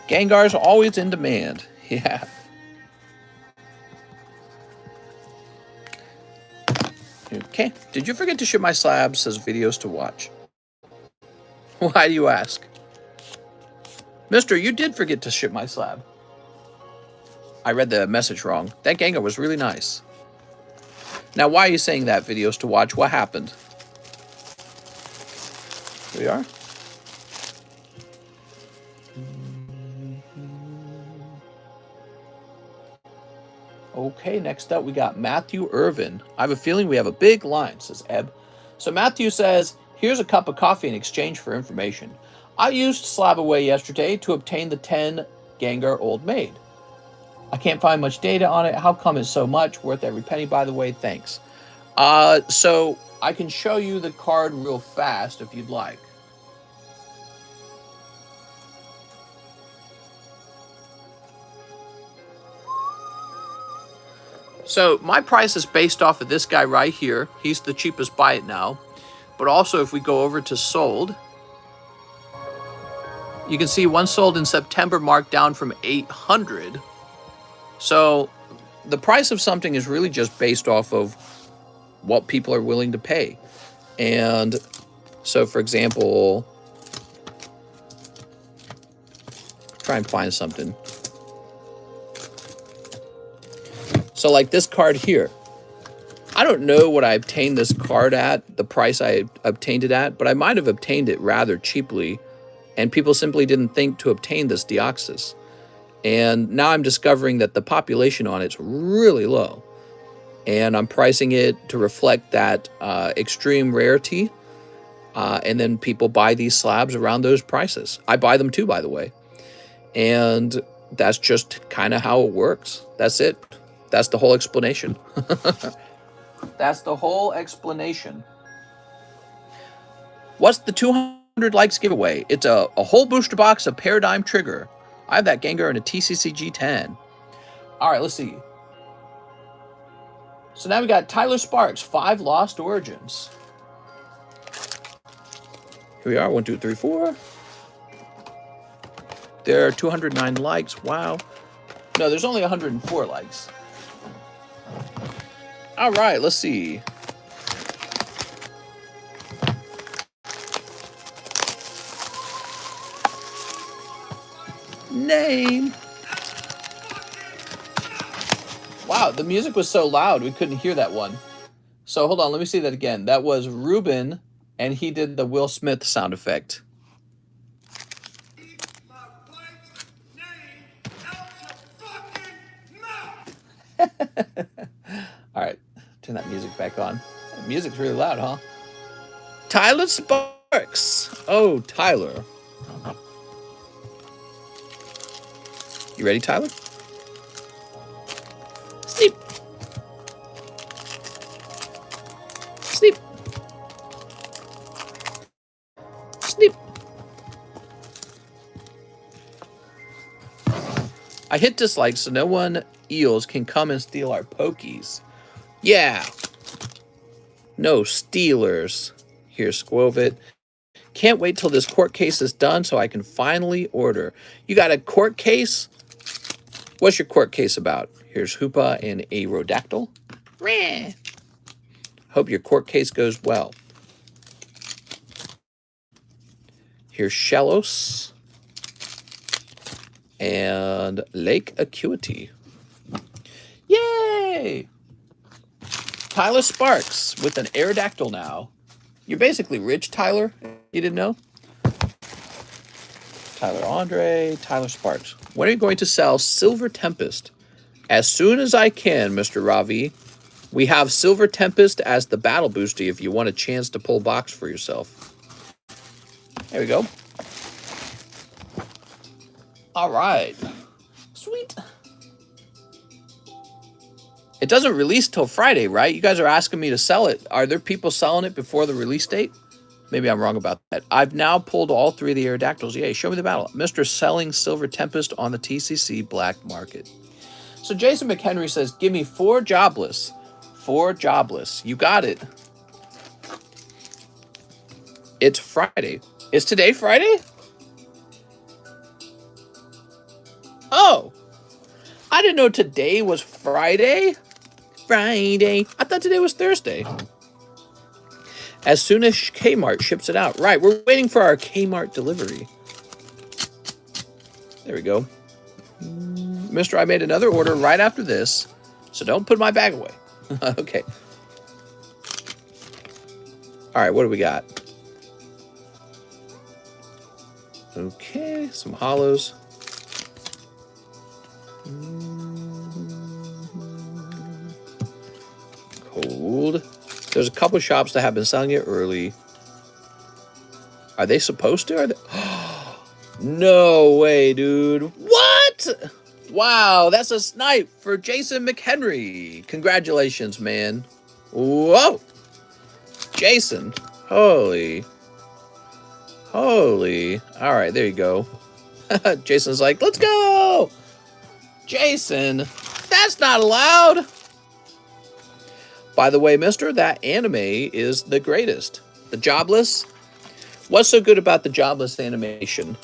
Gengar's always in demand. Yeah. Okay. Did you forget to ship my slabs? Says videos to watch. Why do you ask? Mister, you did forget to ship my slab. I read the message wrong. That Gengar was really nice. Now, why are you saying that, videos to watch? What happened? Here we are. Okay, next up we got Matthew Irvin. I have a feeling we have a big line, says Eb. So Matthew says, here's a cup of coffee in exchange for information. I used Slab Away yesterday to obtain the 10 Gengar Old Maid. I can't find much data on it. How come it's so much? Worth every penny, by the way. Thanks. So I can show you the card real fast if you'd like. So my price is based off of this guy right here. He's the cheapest by it now. But also if we go over to sold, you can see one sold in September marked down from 800. So the price of something is really just based off of what people are willing to pay. And so for example, try and find something. So like this card here, I don't know what I obtained this card at, the price I obtained it at, but I might have obtained it rather cheaply, and people simply didn't think to obtain this Deoxys. And now I'm discovering that the population on it's really low. and I'm pricing it to reflect that extreme rarity. And then people buy these slabs around those prices. I buy them too, by the way. And that's just kind of how it works. That's it. That's the whole explanation. That's the whole explanation. What's the 200 likes giveaway? It's a whole booster box of Paradigm Trigger. I have that Gengar in a TCC G10. All right, let's see. So now we got Tyler Sparks, 5 Lost Origins. Here we are, 1, 2, 3, 4. There are 209 likes. Wow. No, there's only 104 likes. All right, let's see. Name. Wow, the music was so loud we couldn't hear that one. So hold on, let me see that again. That was Ruben, and he did the Will Smith sound effect. All right, turn that music back on. The music's really loud, huh? Tyler Sparks. Oh, Tyler. You ready, Tyler? Sleep. Sleep. Sleep. I hit dislike so no one eels can come and steal our pokies. Yeah. No stealers. Here, Squovit. Can't wait till this court case is done so I can finally order. You got a court case? What's your court case about? Here's Hoopa and a Rodactyl. Meh. Hope your court case goes well. Here's Shellos and Lake Acuity. Yay! Tyler Sparks with an Aerodactyl now. You're basically rich, Tyler. You didn't know? Tyler Andre, Tyler Sparks. When are you going to sell Silver Tempest? As soon as I can, Mr. Ravi. We have Silver Tempest as the battle boosty if you want a chance to pull box for yourself. There we go. All right. Sweet. It doesn't release till Friday, right? You guys are asking me to sell it. Are there people selling it before the release date? Maybe I'm wrong about that. I've now pulled all 3 of the Aerodactyls. Yay, show me the battle. Mr. Selling Silver Tempest on the TCC black market. So Jason McHenry says, give me 4 jobless. 4 jobless. You got it. It's Friday. Is today Friday? Oh. I didn't know today was Friday. Friday. I thought today was Thursday. As soon as Kmart ships it out. Right, we're waiting for our Kmart delivery. There we go. Mister, I made another order right after this, so don't put my bag away. Okay. All right, what do we got? Okay, some hollows. Cold. There's a couple shops that have been selling it early. Are they supposed to? Are they? No way, dude. What? Wow, that's a snipe for Jason McHenry. Congratulations, man. Whoa. Jason. Holy. All right, there you go. Jason's like, let's go. Jason, that's not allowed. By the way, mister, that anime is the greatest. The Jobless. What's so good about the Jobless animation?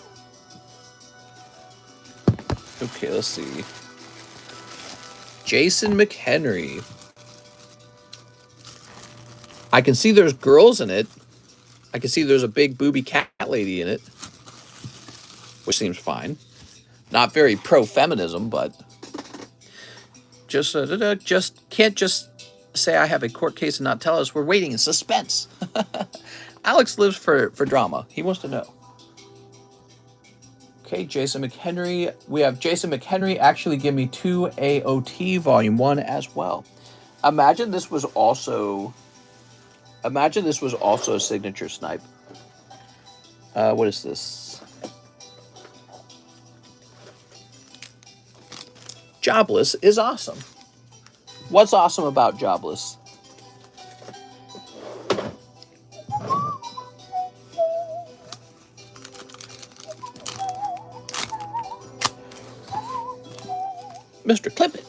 Okay, let's see. Jason McHenry. I can see there's girls in it. I can see there's a big booby cat lady in it, which seems fine. Not very pro-feminism, but just can't just say I have a court case and not tell us. We're waiting in suspense. Alex lives for drama. He wants to know. Okay, Jason McHenry. We have Jason McHenry actually give me 2 AOT Volume 1 as well. Imagine this was also a signature snipe. What is this? Jobless is awesome. What's awesome about Jobless? Mr. Clip It.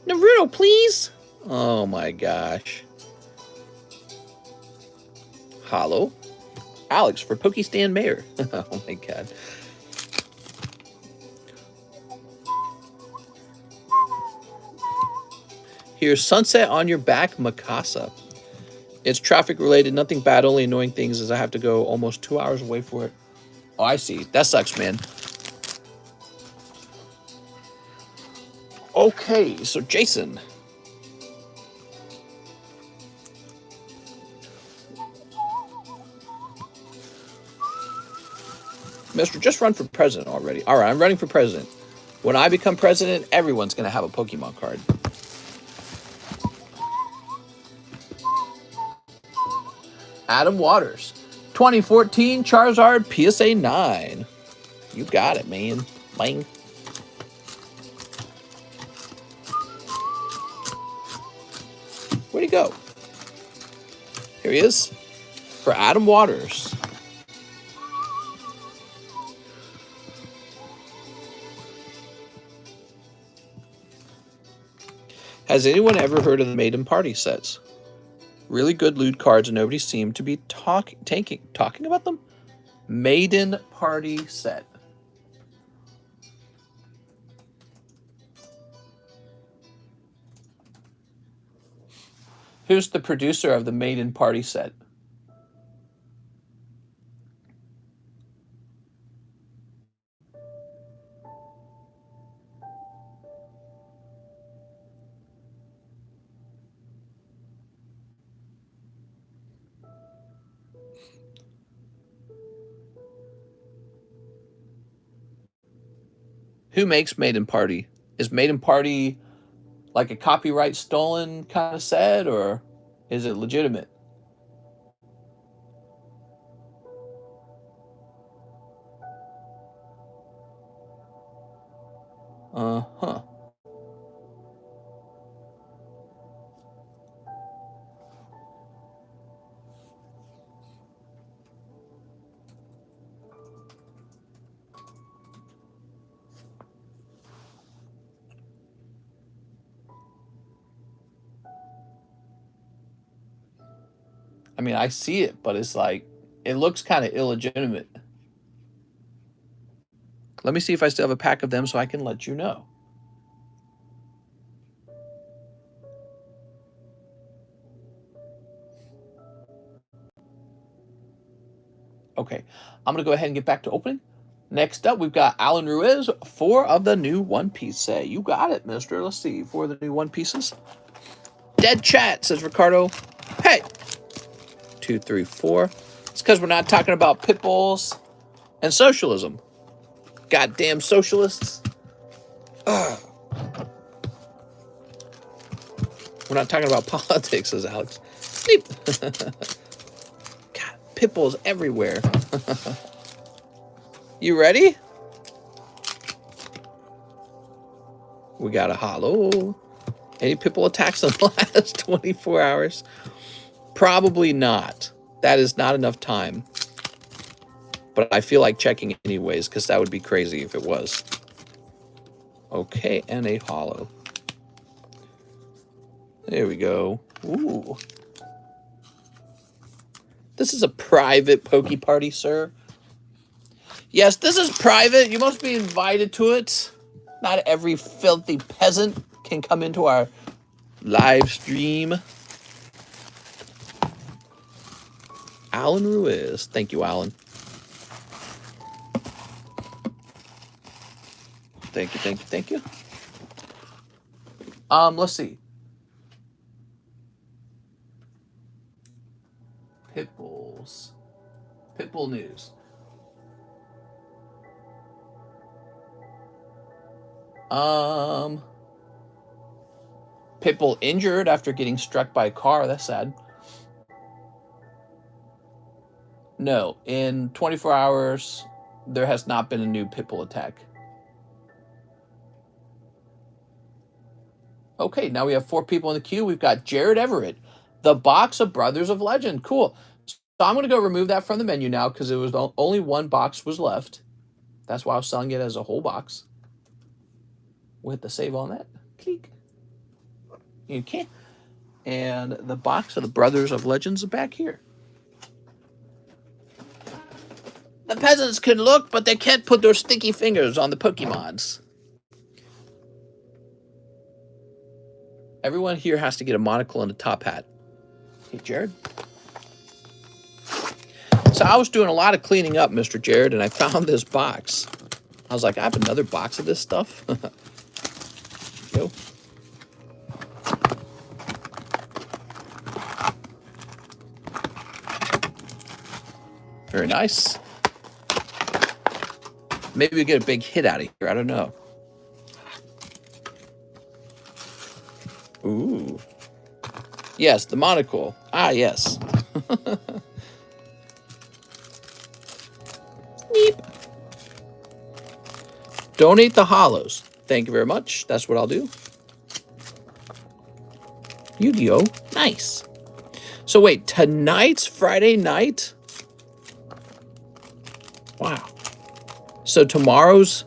Naruto, please. Oh my gosh. Hollow. Alex for Pokestan Mayor. Oh my god. Here's Sunset on Your Back, Mikasa. It's traffic related, nothing bad, only annoying things is I have to go almost 2 hours away for it. Oh, I see. That sucks, man. Okay, so Jason. Mister, just run for president already. All right, I'm running for president. When I become president, everyone's going to have a Pokemon card. Adam Waters. 2014 Charizard PSA 9. You got it, man. Bang. Where'd he go? Here he is. For Adam Waters. Has anyone ever heard of the Maiden Party sets? Really good loot cards and nobody seemed to be talking about them? Maiden Party set. Who's the producer of the Maiden Party set? Who makes Maiden Party? Is Maiden Party like a copyright stolen kind of set, or is it legitimate? Uh-huh. I mean, I see it, but it's like, it looks kind of illegitimate. Let me see if I still have a pack of them so I can let you know. Okay, I'm going to go ahead and get back to opening. Next up, we've got Alan Ruiz, 4 of the new One Piece set. You got it, mister. Let's see, 4 of the new One Pieces. Dead chat, says Ricardo. Hey! 2, 3, 4. It's because we're not talking about pit bulls and socialism. Goddamn socialists. Ugh. We're not talking about politics, says Alex. Sleep. God, pit bulls everywhere. You ready? We got a hollow. Any pit bull attacks in the last 24 hours? Probably not. That is not enough time. But I feel like checking anyways, because that would be crazy if it was. Okay, and a hollow. There we go. Ooh. This is a private Poke Party, sir. Yes, this is private. You must be invited to it. Not every filthy peasant can come into our live stream. Alan Ruiz. Thank you, Alan. Thank you, thank you, thank you. Let's see. Pitbulls. Pitbull news. Pitbull injured after getting struck by a car. That's sad. No, in 24 hours, there has not been a new Pitbull attack. Okay, now we have 4 people in the queue. We've got Jared Everett, the box of Brothers of Legend. Cool. So I'm going to go remove that from the menu now because it was only 1 box was left. That's why I was selling it as a whole box. We'll hit the save on that. Click. Okay. And the box of the Brothers of Legends is back here. The peasants can look, but they can't put their sticky fingers on the Pokemons. Everyone here has to get a monocle and a top hat. Hey, Jared. So I was doing a lot of cleaning up, Mr. Jared, and I found this box. I was like, I have another box of this stuff. Go. Very nice. Maybe we get a big hit out of here. I don't know. Ooh. Yes, the monocle. Ah, yes. Neep. Donate the hollows. Thank you very much. That's what I'll do. Yu-Gi-Oh! Nice. So wait, tonight's Friday night? Wow. So tomorrow's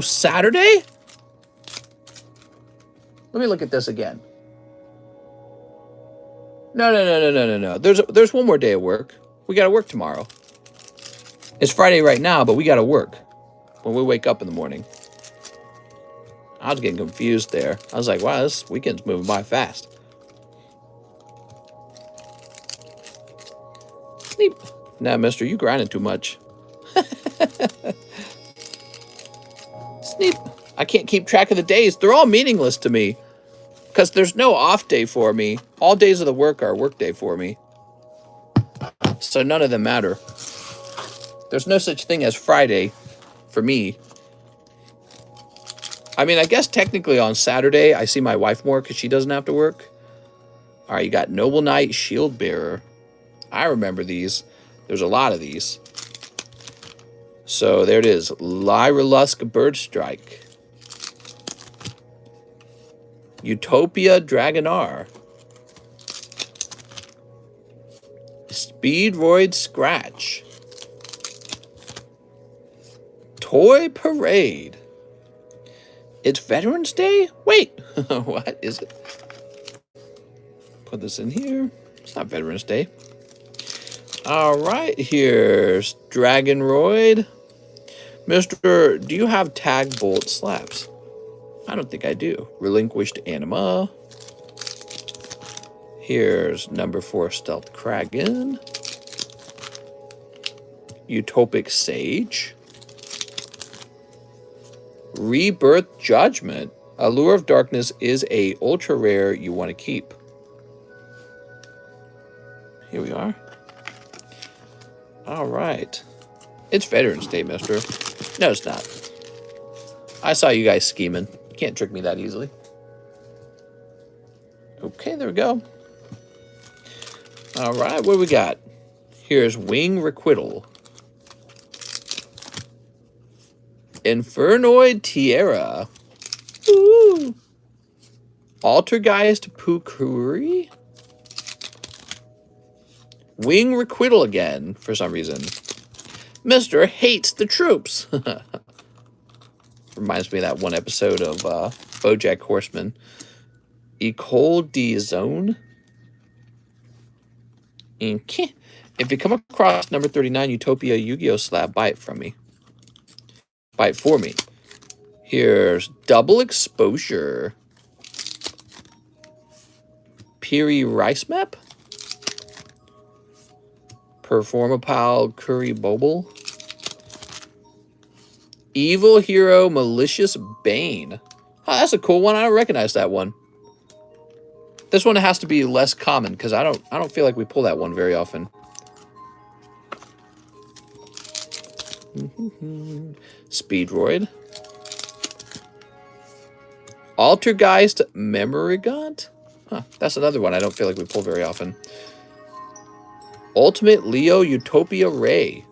Saturday? Let me look at this again. No. There's one more day of work. We got to work tomorrow. It's Friday right now, but we got to work when we wake up in the morning. I was getting confused there. I was like, wow, this weekend's moving by fast. Sleep. Nah, mister, you grinding too much. Sleep. I can't keep track of the days. They're all meaningless to me. Because there's no off day for me. All days of the work are work day for me. So none of them matter. There's no such thing as Friday for me. I mean, I guess technically on Saturday, I see my wife more because she doesn't have to work. All right, you got Noble Knight, Shield Bearer. I remember these. There's a lot of these. So there it is. Lyra Lusk Bird Strike. Utopia Dragonar. Speedroid Scratch. Toy Parade. It's Veterans Day? Wait, what is it? Put this in here. It's not Veterans Day. All right, here's Dragonroid. Mister, do you have Tag Bolt Slabs? I don't think I do. Relinquished Anima. Here's number 4 Stealth Kraken. Utopic Sage. Rebirth Judgment. Allure of Darkness is a ultra rare you want to keep. Here we are. All right. It's Veterans Day, mister. No, it's not. I saw you guys scheming. You can't trick me that easily. Okay, there we go. All right, what do we got? Here's Wing Requital. Infernoid Tierra. Ooh. Altergeist Pukuri. Wing Requital again, for some reason. Mister hates the troops. Reminds me of that one episode of BoJack Horseman. Ecole de Zone. Okay. If you come across number 39 Utopia Yu-Gi-Oh! Slab, buy it from me. Buy it for me. Here's Double Exposure. Piri Rice Map. Performapal Curry Bobble. Evil Hero Malicious Bane. Oh, that's a cool one. I don't recognize that one. This one has to be less common because I don't feel like we pull that one very often. Speedroid. Altergeist Memorigant? Huh, that's another one I don't feel like we pull very often. Ultimate Leo Utopia Ray.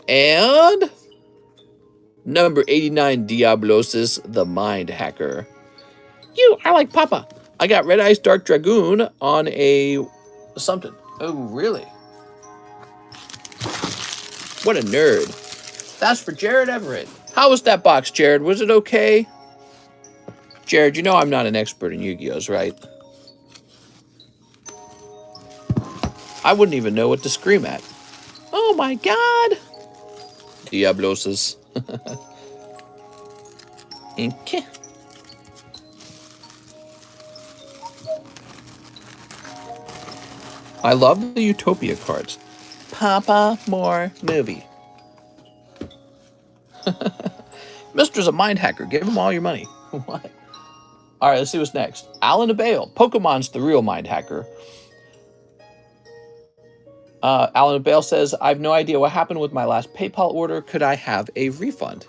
And number 89 Diablosis the Mind Hacker. You are like Papa. I got Red Ice Dark Dragoon on a something. Oh, really? What a nerd. That's for Jared Everett. How was that box, Jared? Was it okay? Jared, you know I'm not an expert in Yu-Gi-Ohs, right? I wouldn't even know what to scream at. Oh my god! Diablosis. Okay. I love the Utopia cards. Papa, more movie. Mister's a mind hacker. Give him all your money. What? All right, let's see what's next. Alan Abale. Pokemon's the real mind hacker. Alan Abale says, I have no idea what happened with my last PayPal order. Could I have a refund?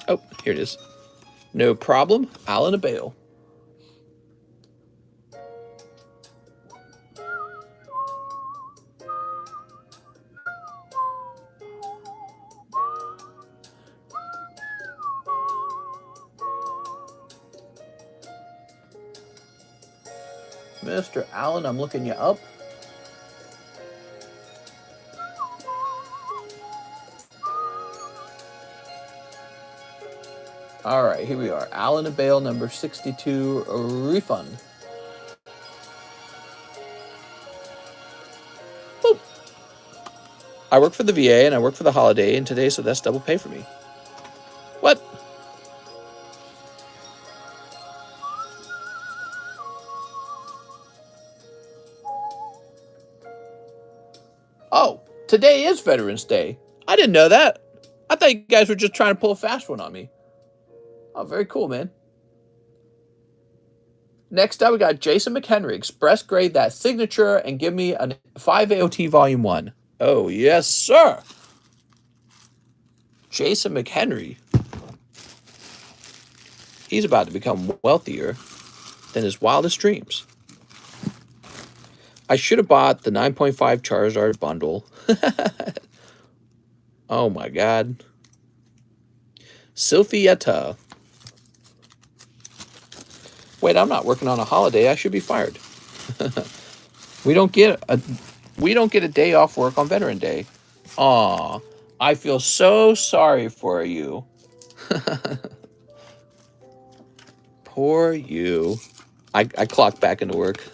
Oh, here it is. No problem. Alan Abale. Mr. Allen, I'm looking you up. All right, here we are. Alan Abale, number 62, a refund. Boop. I work for the VA and I work for the holiday and today, so that's double pay for me. What? Oh, today is Veterans Day. I didn't know that. I thought you guys were just trying to pull a fast one on me. Oh, very cool, man. Next up, we got Jason McHenry. Express grade that signature and give me a 5 AOT Volume 1. Oh, yes, sir. Jason McHenry. He's about to become wealthier than his wildest dreams. I should have bought the 9.5 Charizard bundle. Oh, my God. Sylphietta. Wait, I'm not working on a holiday. I should be fired. We don't get a day off work on Veteran Day. Aw, I feel so sorry for you. Poor you. I clocked back into work.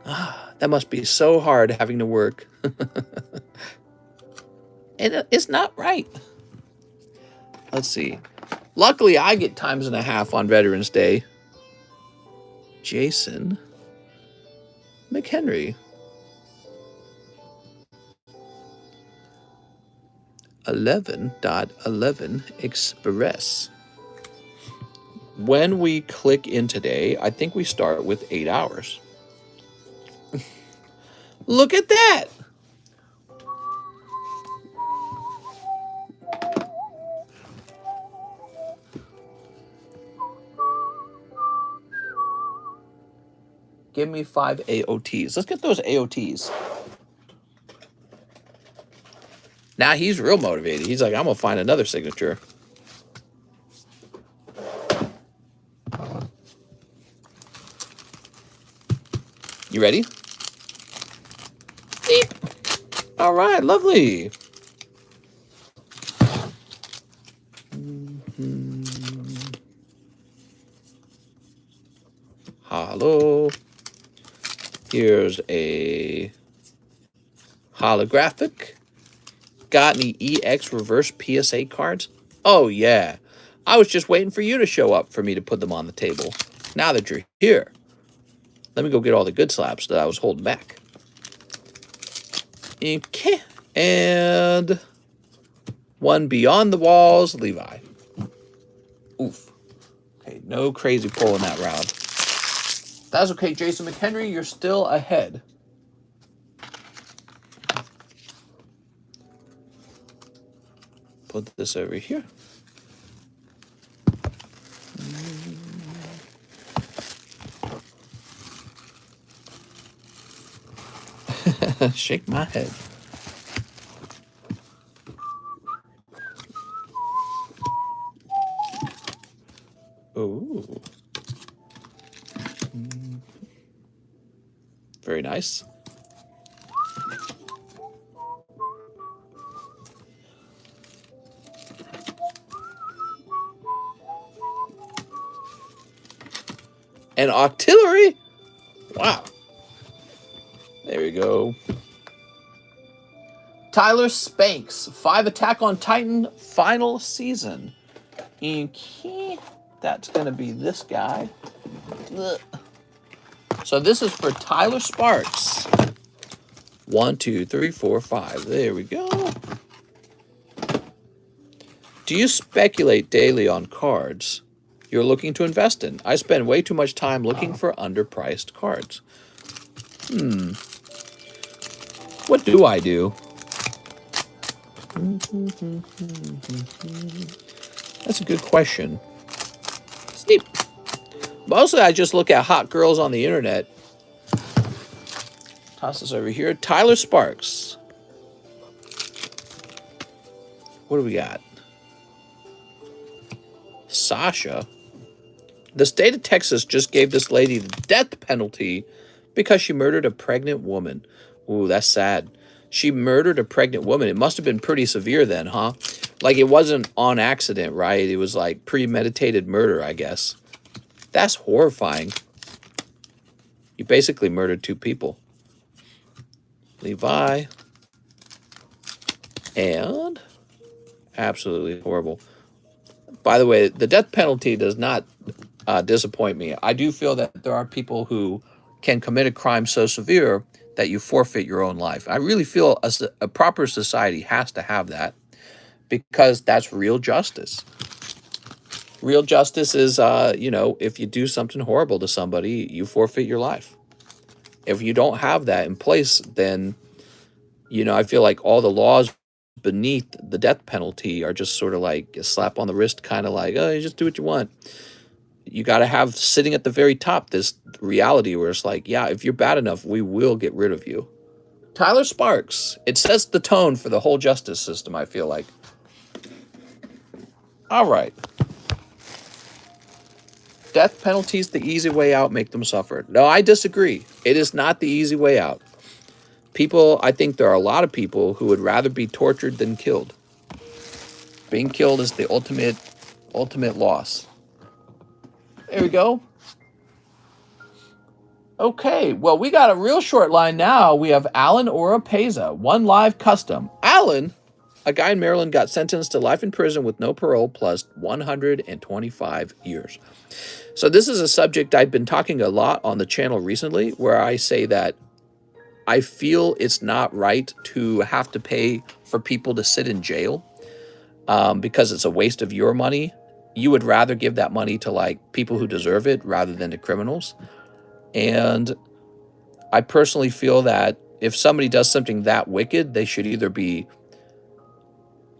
That must be so hard having to work. And it's not right. Let's see. Luckily, I get times and a half on Veterans Day. Jason McHenry. 11.11 Express. When we click in today, I think we start with 8 hours. Look at that. Give me 5 AOTs. Let's get those AOTs. Now he's real motivated. He's like, I'm going to find another signature. You ready? Beep. All right, lovely. Hello. Here's a holographic. Got any EX reverse PSA cards? Oh, yeah. I was just waiting for you to show up for me to put them on the table. Now that you're here, let me go get all the good slabs that I was holding back. Okay. And one Beyond the Walls, Levi. Oof. Okay, no crazy pull in that round. That's okay, Jason McHenry. You're still ahead. Put this over here. Shake my head. Ooh. Very nice. And artillery? Wow. There we go. Tyler Spanks, 5 Attack on Titan final season. Okay. That's going to be this guy. Ugh. So this is for Tyler Sparks. 1, 2, 3, 4, 5. There we go. Do you speculate daily on cards you're looking to invest in? I spend way too much time looking for underpriced cards. What do I do? That's a good question. Steep. Mostly I just look at hot girls on the internet. Toss this over here. Tyler Sparks. What do we got? Sasha. The state of Texas just gave this lady the death penalty because she murdered a pregnant woman. Ooh, that's sad. She murdered a pregnant woman. It must have been pretty severe then, huh? Like it wasn't on accident, right? It was like premeditated murder, I guess. That's horrifying. You basically murdered 2 people. Levi. And absolutely horrible. By the way, the death penalty does not disappoint me. I do feel that there are people who can commit a crime so severe that you forfeit your own life. I really feel a proper society has to have that because that's real justice. Real justice is, if you do something horrible to somebody, you forfeit your life. If you don't have that in place, then, I feel like all the laws beneath the death penalty are just sort of like a slap on the wrist, kind of like, oh, you just do what you want. You got to have sitting at the very top this reality where it's like, yeah, if you're bad enough, we will get rid of you. Tyler Sparks. It sets the tone for the whole justice system, I feel like. All right. Death penalties, the easy way out, make them suffer. No, I disagree. It is not the easy way out. I think there are a lot of people who would rather be tortured than killed. Being killed is the ultimate loss. There we go. Okay, well, we got a real short line now. We have Alan Oropeza, 1 live custom. Alan, a guy in Maryland, got sentenced to life in prison with no parole plus 125 years. So this is a subject I've been talking a lot on the channel recently, where I say that I feel it's not right to have to pay for people to sit in jail because it's a waste of your money. You would rather give that money to like people who deserve it rather than to criminals. And I personally feel that if somebody does something that wicked, they should either be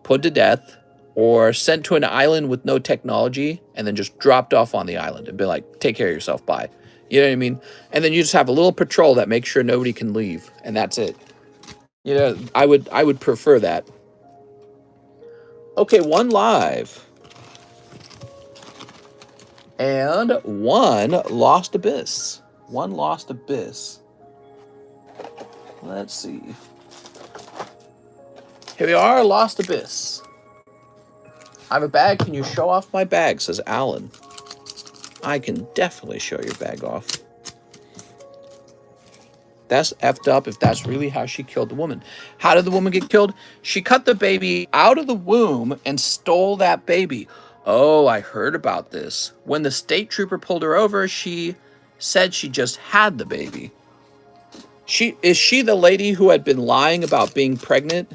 put to death or sent to an island with no technology and then just dropped off on the island and be like, take care of yourself, bye. You know what I mean? And then you just have a little patrol that makes sure nobody can leave, and that's it. I would prefer that. Okay, 1 live. And 1 lost abyss. 1 lost abyss. Let's see. Here we are, lost abyss. I have a bag. Can you show off my bag? Says Alan. I can definitely show your bag off. That's effed up if that's really how she killed the woman. How did the woman get killed? She cut the baby out of the womb and stole that baby. Oh, I heard about this. When the state trooper pulled her over, she said she just had the baby. Is she the lady who had been lying about being pregnant?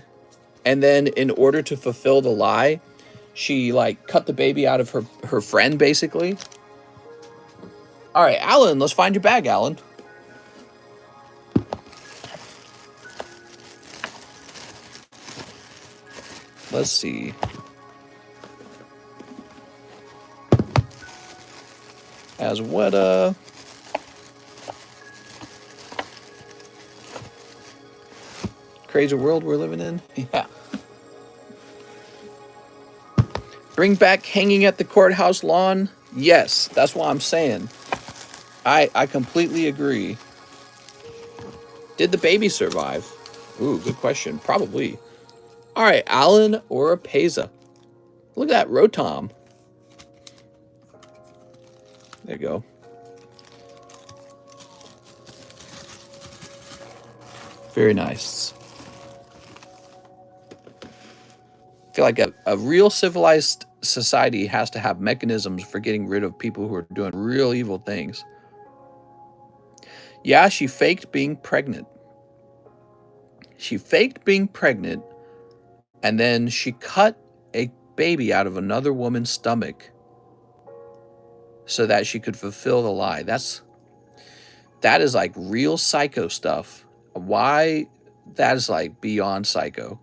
And then in order to fulfill the lie, she like cut the baby out of her friend, basically. All right, Alan, let's find your bag, Alan. Let's see. Asweta. Crazy world we're living in. Yeah. Bring back hanging at the courthouse lawn. Yes, that's what I'm saying. I completely agree. Did the baby survive? Ooh, good question. Probably. All right, Alan or Appraisal. Look at that Rotom. There you go. Very nice. I feel like a real civilized society has to have mechanisms for getting rid of people who are doing real evil things. Yeah, she faked being pregnant. She faked being pregnant, and then she cut a baby out of another woman's stomach so that she could fulfill the lie. That is like real psycho stuff. Why? That is like beyond psycho.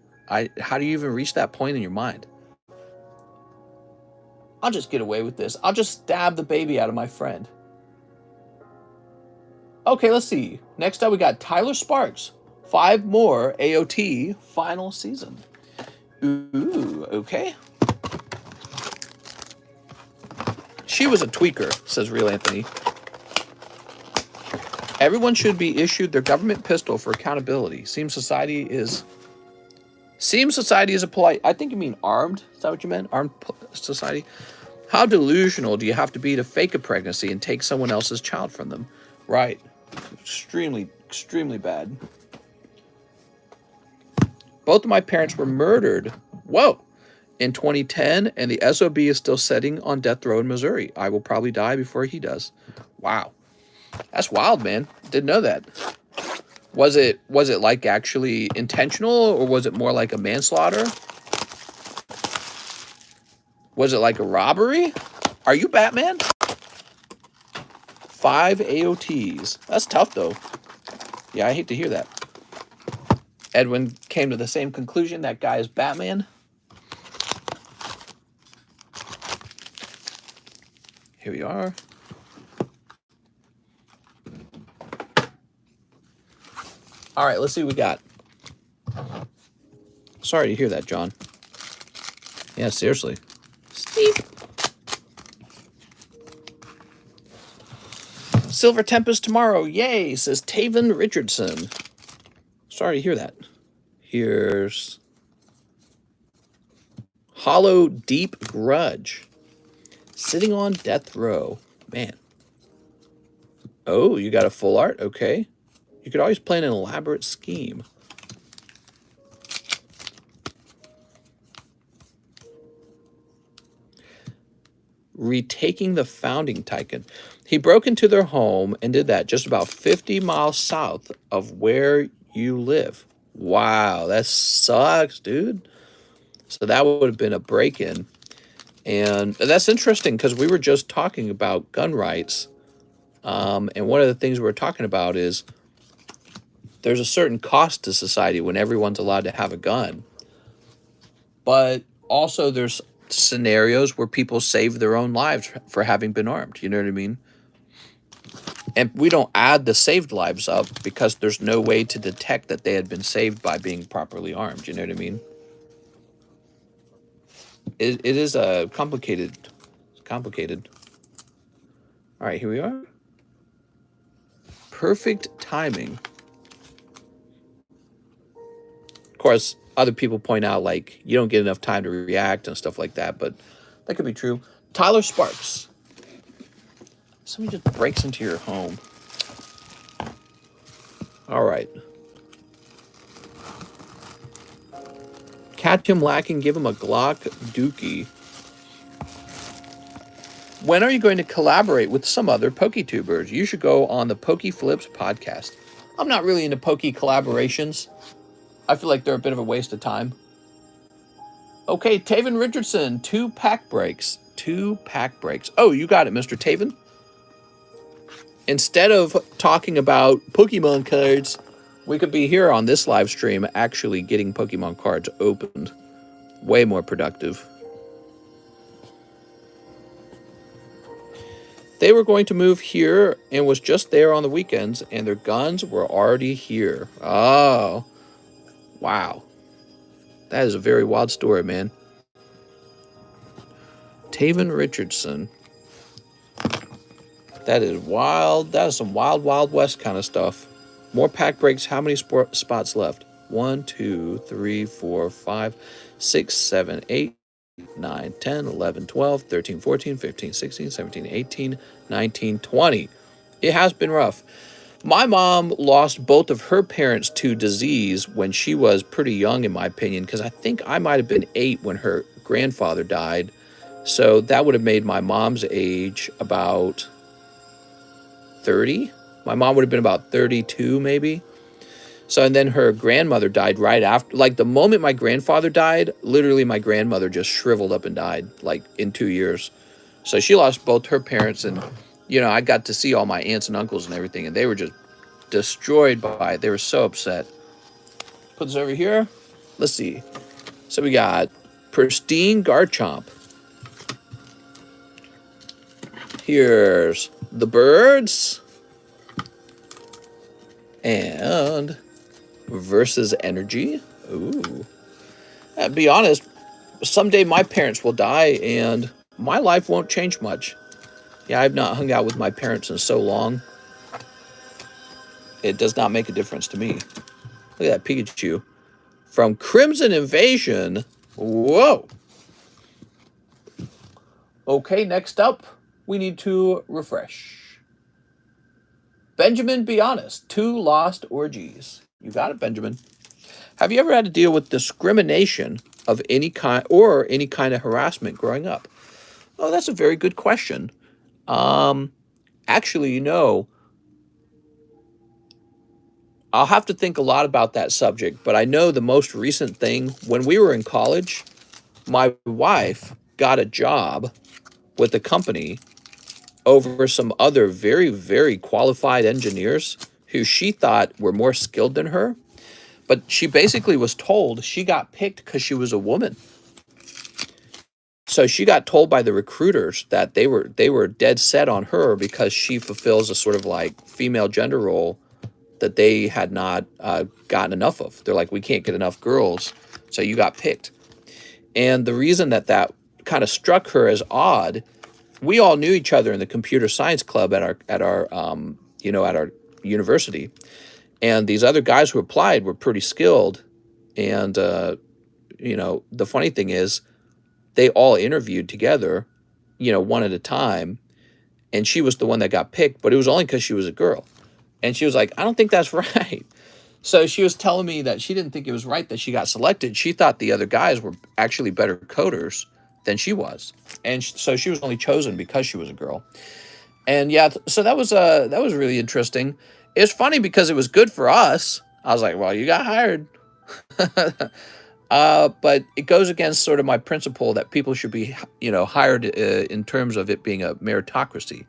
How do you even reach that point in your mind? I'll just get away with this. I'll just stab the baby out of my friend. Okay, let's see. Next up, we got Tyler Sparks. 5 more AOT final season. Ooh, okay. She was a tweaker, says Real Anthony. Everyone should be issued their government pistol for accountability. Seems society is a polite... I think you mean armed. Is that what you meant? Armed society? How delusional do you have to be to fake a pregnancy and take someone else's child from them? Right. Extremely, extremely bad. Both of my parents were murdered. Whoa. In 2010, and the SOB is still sitting on death row in Missouri. I will probably die before he does. Wow. That's wild, man. Didn't know that. Was it like actually intentional, or was it more like a manslaughter? Was it like a robbery? Are you Batman? 5 AOTs. That's tough, though. Yeah, I hate to hear that. Edwin came to the same conclusion. That guy is Batman. Here we are. All right, let's see what we got. Sorry to hear that, John. Yeah, seriously. Steve. Silver Tempest tomorrow. Yay, says Taven Richardson. Sorry to hear that. Here's Hollow Deep Grudge. Sitting on death row. Man. Oh, you got a full art? Okay. You could always plan an elaborate scheme. Retaking the founding Tycoon. He broke into their home and did that just about 50 miles south of where you live. Wow, that sucks, dude. So that would have been a break-in. And that's interesting because we were just talking about gun rights. And one of the things we were talking about is there's a certain cost to society when everyone's allowed to have a gun. But also there's scenarios where people save their own lives for having been armed. You know what I mean? And we don't add the saved lives up because there's no way to detect that they had been saved by being properly armed. You know what I mean? It is a complicated. It's complicated. All right, here we are. Perfect timing. Of course, other people point out, like, you don't get enough time to react and stuff like that, but that could be true. Tyler Sparks. Somebody just breaks into your home. All right. Catch him lacking, give him a Glock dookie. When are you going to collaborate with some other PokeTubers? You should go on the PokeFlips podcast. I'm not really into Poke collaborations. I feel like they're a bit of a waste of time. Okay, Taven Richardson, 2 pack breaks. 2 pack breaks. Oh, you got it, Mr. Taven. Instead of talking about Pokemon cards, we could be here on this live stream actually getting Pokemon cards opened. Way more productive. They were going to move here and was just there on the weekends, and their guns were already here. Oh. Wow. That is a very wild story, man. Taven Richardson. That is wild. That is some wild, wild west kind of stuff. More pack breaks. How many spots left? 1, 2, 3, 4, 5, 6, 7, 8, 9, 10, 11, 12, 13, 14, 15, 16, 17, 18, 19, 20. It has been rough. My mom lost both of her parents to disease when she was pretty young, in my opinion, because I think I might have been 8 when her grandfather died. So that would have made my mom's age about 30. My mom would have been about 32, maybe. So, and then her grandmother died right after. Like, the moment my grandfather died, literally my grandmother just shriveled up and died, like, in 2 years. So she lost both her parents, and, you know, I got to see all my aunts and uncles and everything, and they were just destroyed by it. They were so upset. Put this over here. Let's see. So we got Pristine Garchomp. Here's the birds. And versus energy. Ooh. To be honest, someday my parents will die and my life won't change much. Yeah, I've not hung out with my parents in so long. It does not make a difference to me. Look at that Pikachu. From Crimson Invasion. Whoa. Okay, next up, we need to refresh. Benjamin, be honest. 2 lost orgies. You got it, Benjamin. Have you ever had to deal with discrimination of any kind or any kind of harassment growing up? Oh, that's a very good question. Actually, you know, I'll have to think a lot about that subject, but I know the most recent thing, when we were in college, my wife got a job with a company over some other very, very qualified engineers who she thought were more skilled than her. But she basically was told she got picked because she was a woman. So she got told by the recruiters that they were dead set on her because she fulfills a sort of like female gender role that they had not gotten enough of. They're like, we can't get enough girls, so you got picked. And the reason that that kind of struck her as odd, we all knew each other in the computer science club at our university, and these other guys who applied were pretty skilled. And the funny thing is, they all interviewed together, one at a time, and she was the one that got picked, but it was only because she was a girl. And she was like, I don't think that's right. So she was telling me that she didn't think it was right that she got selected. She thought the other guys were actually better coders than she was. And so she was only chosen because she was a girl. And yeah, so that was really interesting. It's funny because it was good for us. I was like, well, you got hired. But it goes against sort of my principle that people should be, hired in terms of it being a meritocracy.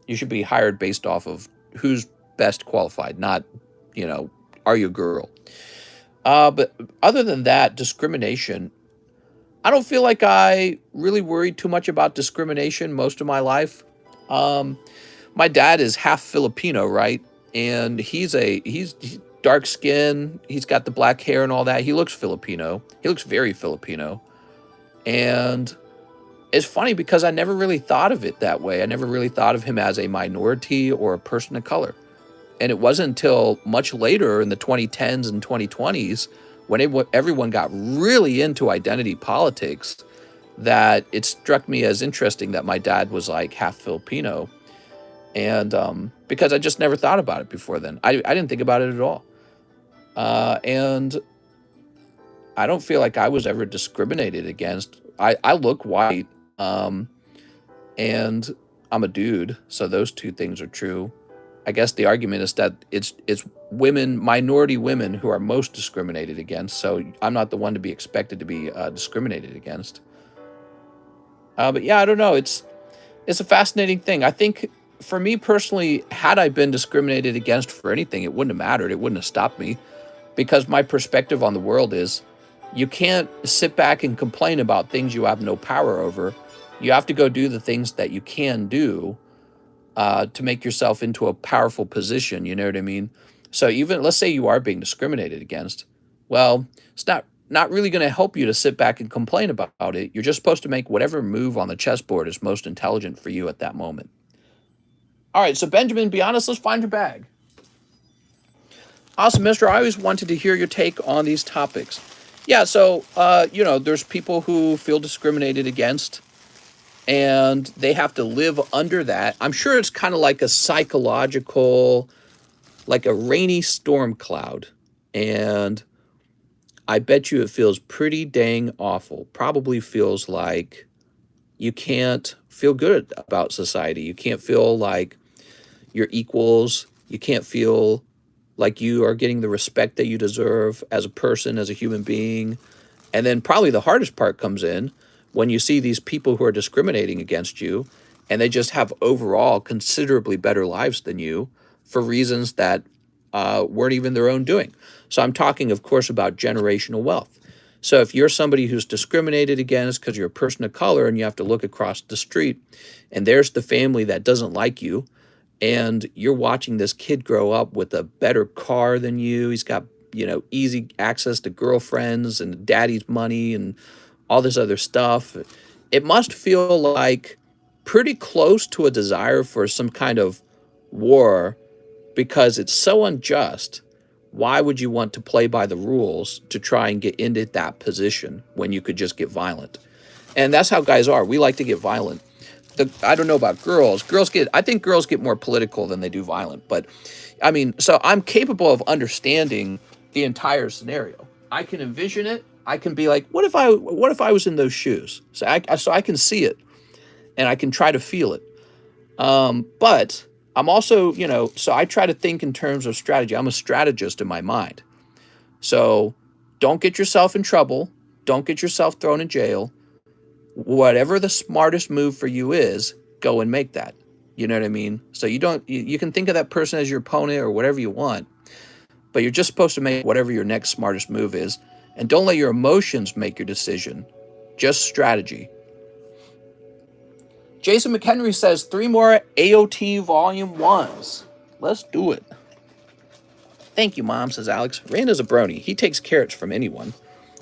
You should be hired based off of who's best qualified, not, are you a girl? But other than that, discrimination, I don't feel like I really worried too much about discrimination most of my life. My dad is half Filipino, right? And he's dark skin. He's got the black hair and all that. He looks Filipino. He looks very Filipino. And it's funny because I never really thought of it that way. I never really thought of him as a minority or a person of color. And it wasn't until much later in the 2010s and 2020s when everyone got really into identity politics that it struck me as interesting that my dad was like half Filipino. And because I just never thought about it before then. I didn't think about it at all. And I don't feel like I was ever discriminated against. I look white, and I'm a dude, so those two things are true. I guess the argument is that it's women, minority women, who are most discriminated against, so I'm not the one to be expected to be discriminated against. But yeah, I don't know. It's a fascinating thing. I think for me personally, had I been discriminated against for anything, it wouldn't have mattered. It wouldn't have stopped me, because my perspective on the world is you can't sit back and complain about things you have no power over. You have to go do the things that you can do to make yourself into a powerful position. You know what I mean? So even, let's say you are being discriminated against. Well, it's not really going to help you to sit back and complain about it. You're just supposed to make whatever move on the chessboard is most intelligent for you at that moment. All right, so Benjamin, be honest, let's find your bag. Awesome, mister. I always wanted to hear your take on these topics. Yeah, so, there's people who feel discriminated against and they have to live under that. I'm sure it's kind of like a psychological, like a rainy storm cloud. And I bet you it feels pretty dang awful. Probably feels like you can't feel good about society. You can't feel like you're equals. You can't feel like you are getting the respect that you deserve as a person, as a human being. And then probably the hardest part comes in when you see these people who are discriminating against you and they just have overall considerably better lives than you for reasons that weren't even their own doing. So I'm talking, of course, about generational wealth. So if you're somebody who's discriminated against because you're a person of color and you have to look across the street and there's the family that doesn't like you, and you're watching this kid grow up with a better car than you, he's got, easy access to girlfriends and daddy's money and all this other stuff, it must feel like pretty close to a desire for some kind of war because it's so unjust. Why would you want to play by the rules to try and get into that position when you could just get violent? And that's how guys are. We like to get violent. I don't know about girls. I think girls get more political than they do violent. But I mean, so I'm capable of understanding the entire scenario. I can envision it. I can be like, what if I was in those shoes? So I can see it and I can try to feel it. But I'm also, so I try to think in terms of strategy. I'm a strategist in my mind. So don't get yourself in trouble. Don't get yourself thrown in jail. Whatever the smartest move for you is, go and make that. You know what I mean? So you can think of that person as your opponent or whatever you want, but you're just supposed to make whatever your next smartest move is. And don't let your emotions make your decision. Just strategy. Jason McHenry says 3 more AOT Volume 1s. Let's do it. Thank you, Mom, says Alex. Randa's a brony. He takes carrots from anyone.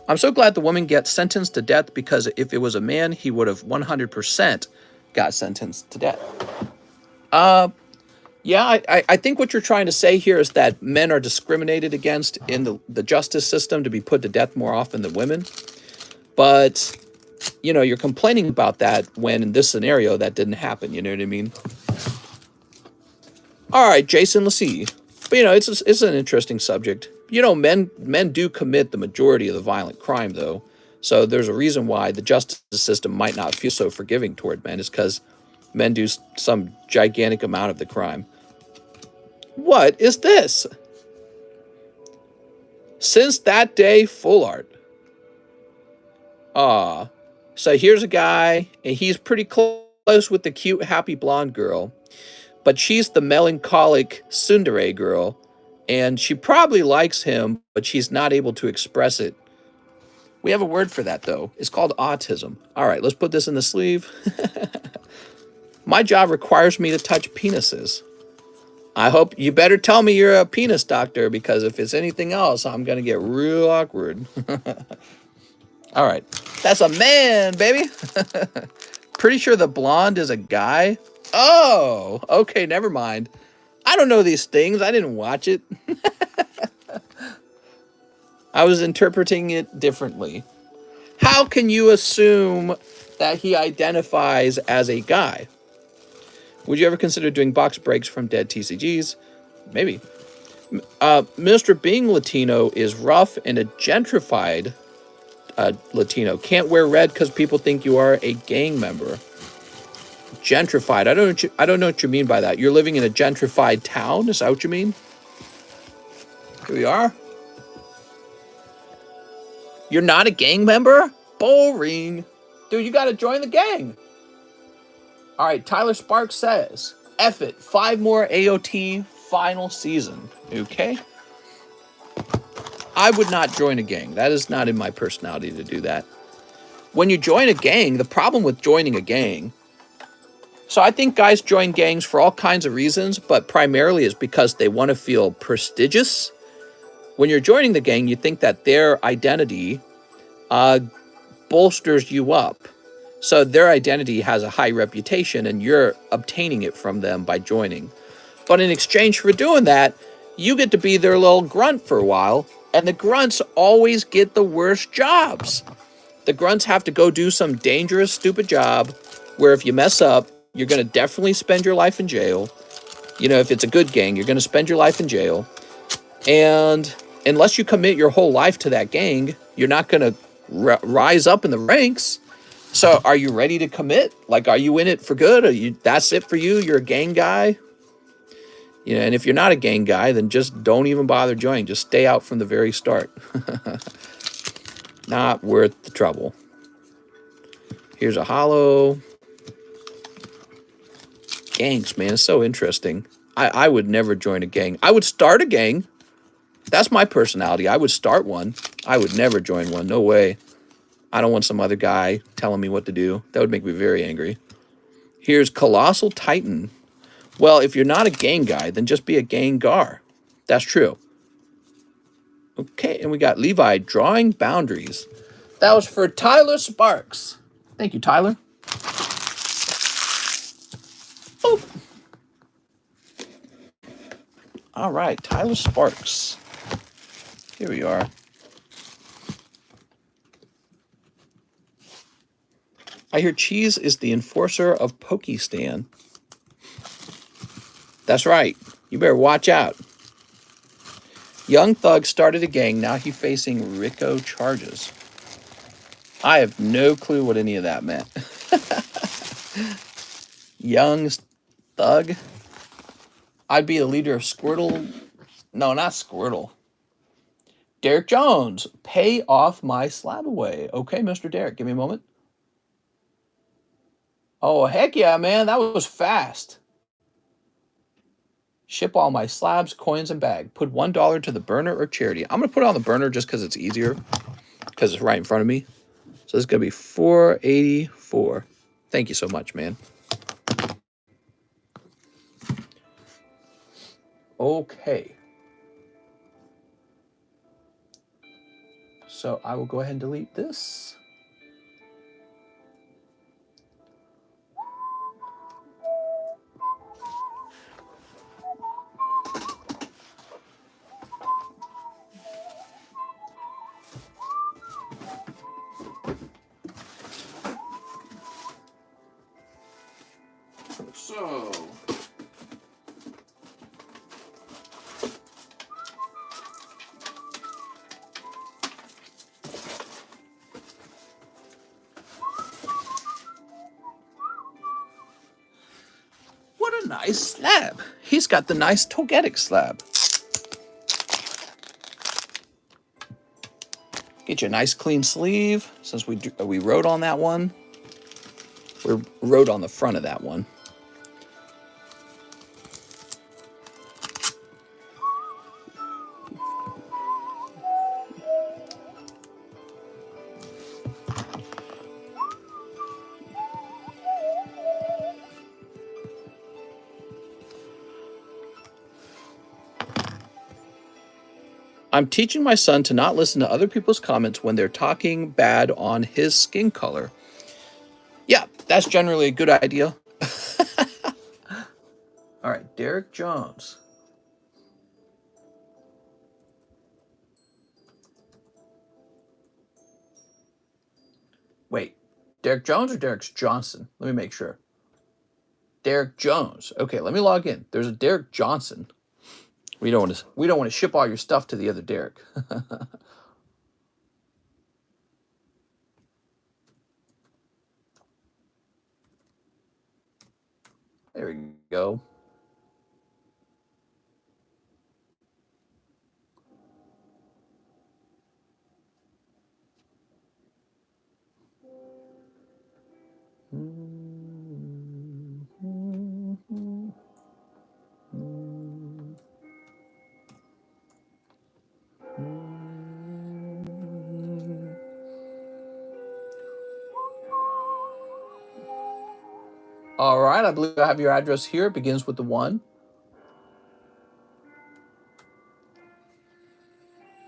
I'm so glad the woman gets sentenced to death because if it was a man, he would have 100% got sentenced to death. Yeah, I think what you're trying to say here is that men are discriminated against in the justice system to be put to death more often than women. But, you're complaining about that when in this scenario that didn't happen. You know what I mean? All right, Jason, let's see. But, it's an interesting subject. Men do commit the majority of the violent crime, though. So there's a reason why the justice system might not feel so forgiving toward men. Is because men do some gigantic amount of the crime. What is this? Since that day, full art. So here's a guy, and he's pretty close with the cute, happy blonde girl. But she's the melancholic tsundere girl. And she probably likes him, but she's not able to express it. We have a word for that, though. It's called autism. All right, let's put this in the sleeve. My job requires me to touch penises. I hope you better tell me you're a penis doctor, because if it's anything else, I'm going to get real awkward. All right. That's a man, baby. Pretty sure the blonde is a guy. Oh, okay, never mind. I don't know these things. I didn't watch it. I was interpreting it differently. How can you assume that he identifies as a guy? Would you ever consider doing box breaks from dead TCGs? Maybe. Mr. Being Latino is rough and a gentrified Latino. Can't wear red because people think you are a gang member. Gentrified. I don't know what you mean by that. You're living in a gentrified town? Is that what you mean? Here we are. You're not a gang member? Boring. Dude, you got to join the gang. All right, Tyler Sparks says, F it, 5 more AOT final season. Okay? I would not join a gang. That is not in my personality to do that. When you join a gang, the problem with joining a gang, so I think guys join gangs for all kinds of reasons, but primarily it's because they want to feel prestigious when you're joining the gang, you think that their identity bolsters you up. So their identity has a high reputation and you're obtaining it from them by joining. But in exchange for doing that, you get to be their little grunt for a while. And the grunts always get the worst jobs. The grunts have to go do some dangerous, stupid job where if you mess up, you're going to definitely spend your life in jail. You know, if it's a good gang, you're going to spend your life in jail. And unless you commit your whole life to that gang, you're not going to rise up in the ranks. So are you ready to commit? Like, are you in it for good? Are you, that's it for you? You're a gang guy? You know, and if you're not a gang guy, then just don't even bother joining. Just stay out from the very start. Not worth the trouble. Here's a hollow. Gangs, man, it's so interesting. I would never join a gang. I would start a gang. That's my personality. I would start one. I would never join one. No way. I don't want some other guy telling me what to do. That would make me very angry. Here's Colossal Titan. Well, if you're not a gang guy, then just be a gangar. That's true. Okay, and we got Levi drawing boundaries. That was for Tyler Sparks. Thank you, Tyler. Boop. All right, Tyler Sparks. Here we are. I hear Cheese is the enforcer of Pokestan. That's right. You better watch out. Young Thug started a gang. Now he's facing RICO charges. I have no clue what any of that meant. Young Thug? I'd be the leader of Squirtle. No, not Squirtle. Derek Jones, pay off my slab away. Okay, Mr. Derek, give me a moment. Oh, heck yeah, man. That was fast. Ship all my slabs, coins, and bag. Put $1 to the burner or charity. I'm going to put it on the burner just because it's easier. Because it's right in front of me. So this is going to be $4.84. Thank you so much, man. Okay. So I will go ahead and delete this. So, what a nice slab. He's got the nice togetic slab. Get you a nice clean sleeve since we wrote on that one. We wrote on the front of that one. I'm teaching my son to not listen to other people's comments when they're talking bad on his skin color. Yeah, that's generally a good idea. All right, Derek Jones. Wait, Derek Jones or Derek Johnson? Let me make sure. Derek Jones. Okay, let me log in. There's a Derek Johnson. We don't want to ship all your stuff to the other Derek. There we go. All right, I believe I have your address here. It begins with the 1.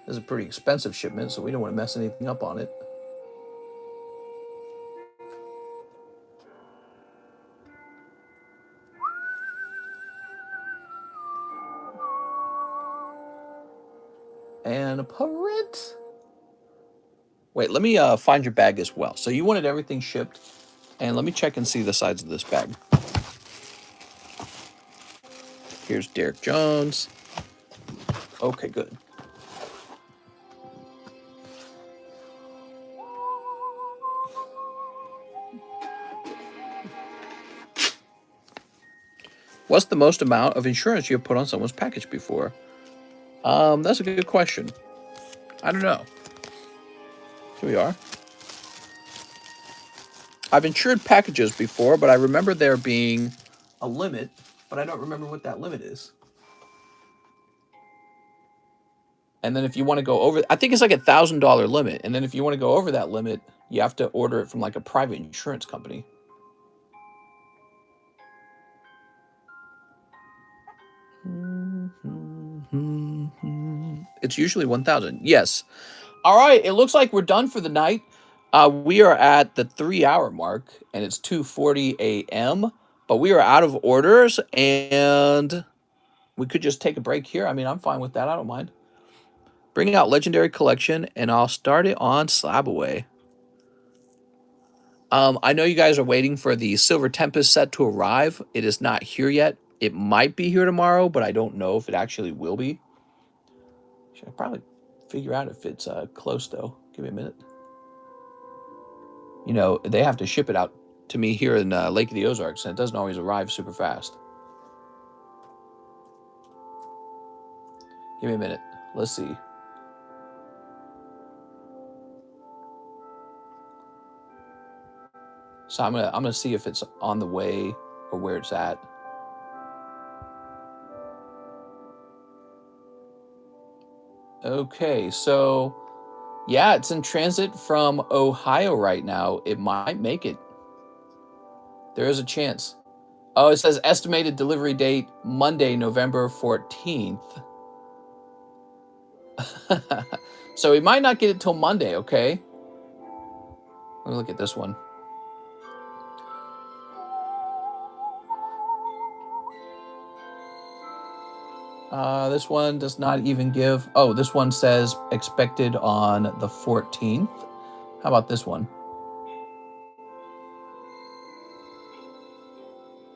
This is a pretty expensive shipment, so we don't want to mess anything up on it. And a parrot. Wait, let me find your bag as well. So you wanted everything shipped, and let me check and see the sides of this bag. Here's Derek Jones. Okay, good. What's the most amount of insurance you have put on someone's package before? That's a good question. I don't know. Here we are. I've insured packages before, but I remember there being a limit, but I don't remember what that limit is. And then if you want to go over, I think it's like $1,000 limit. And then if you want to go over that limit, you have to order it from like a private insurance company. It's usually 1,000. Yes. All right. It looks like we're done for the night. We are at the 3-hour mark, and it's 2:40 a.m. But we are out of orders, and we could just take a break here. I mean, I'm fine with that. I don't mind. Bringing out Legendary Collection, and I'll start it on Slab Away. I know you guys are waiting for the Silver Tempest set to arrive. It is not here yet. It might be here tomorrow, but I don't know if it actually will be. Should probably figure out if it's close, though. Give me a minute. You know, they have to ship it out to me here in Lake of the Ozarks, and it doesn't always arrive super fast. Give me a minute. Let's see. So I'm gonna see if it's on the way or where it's at. Okay, so yeah, it's in transit from Ohio right now. It might make it. There is a chance. Oh, it says estimated delivery date Monday, November 14th. So we might not get it till Monday, okay? Let me look at this one. This one does not even give... Oh, this one says expected on the 14th. How about this one?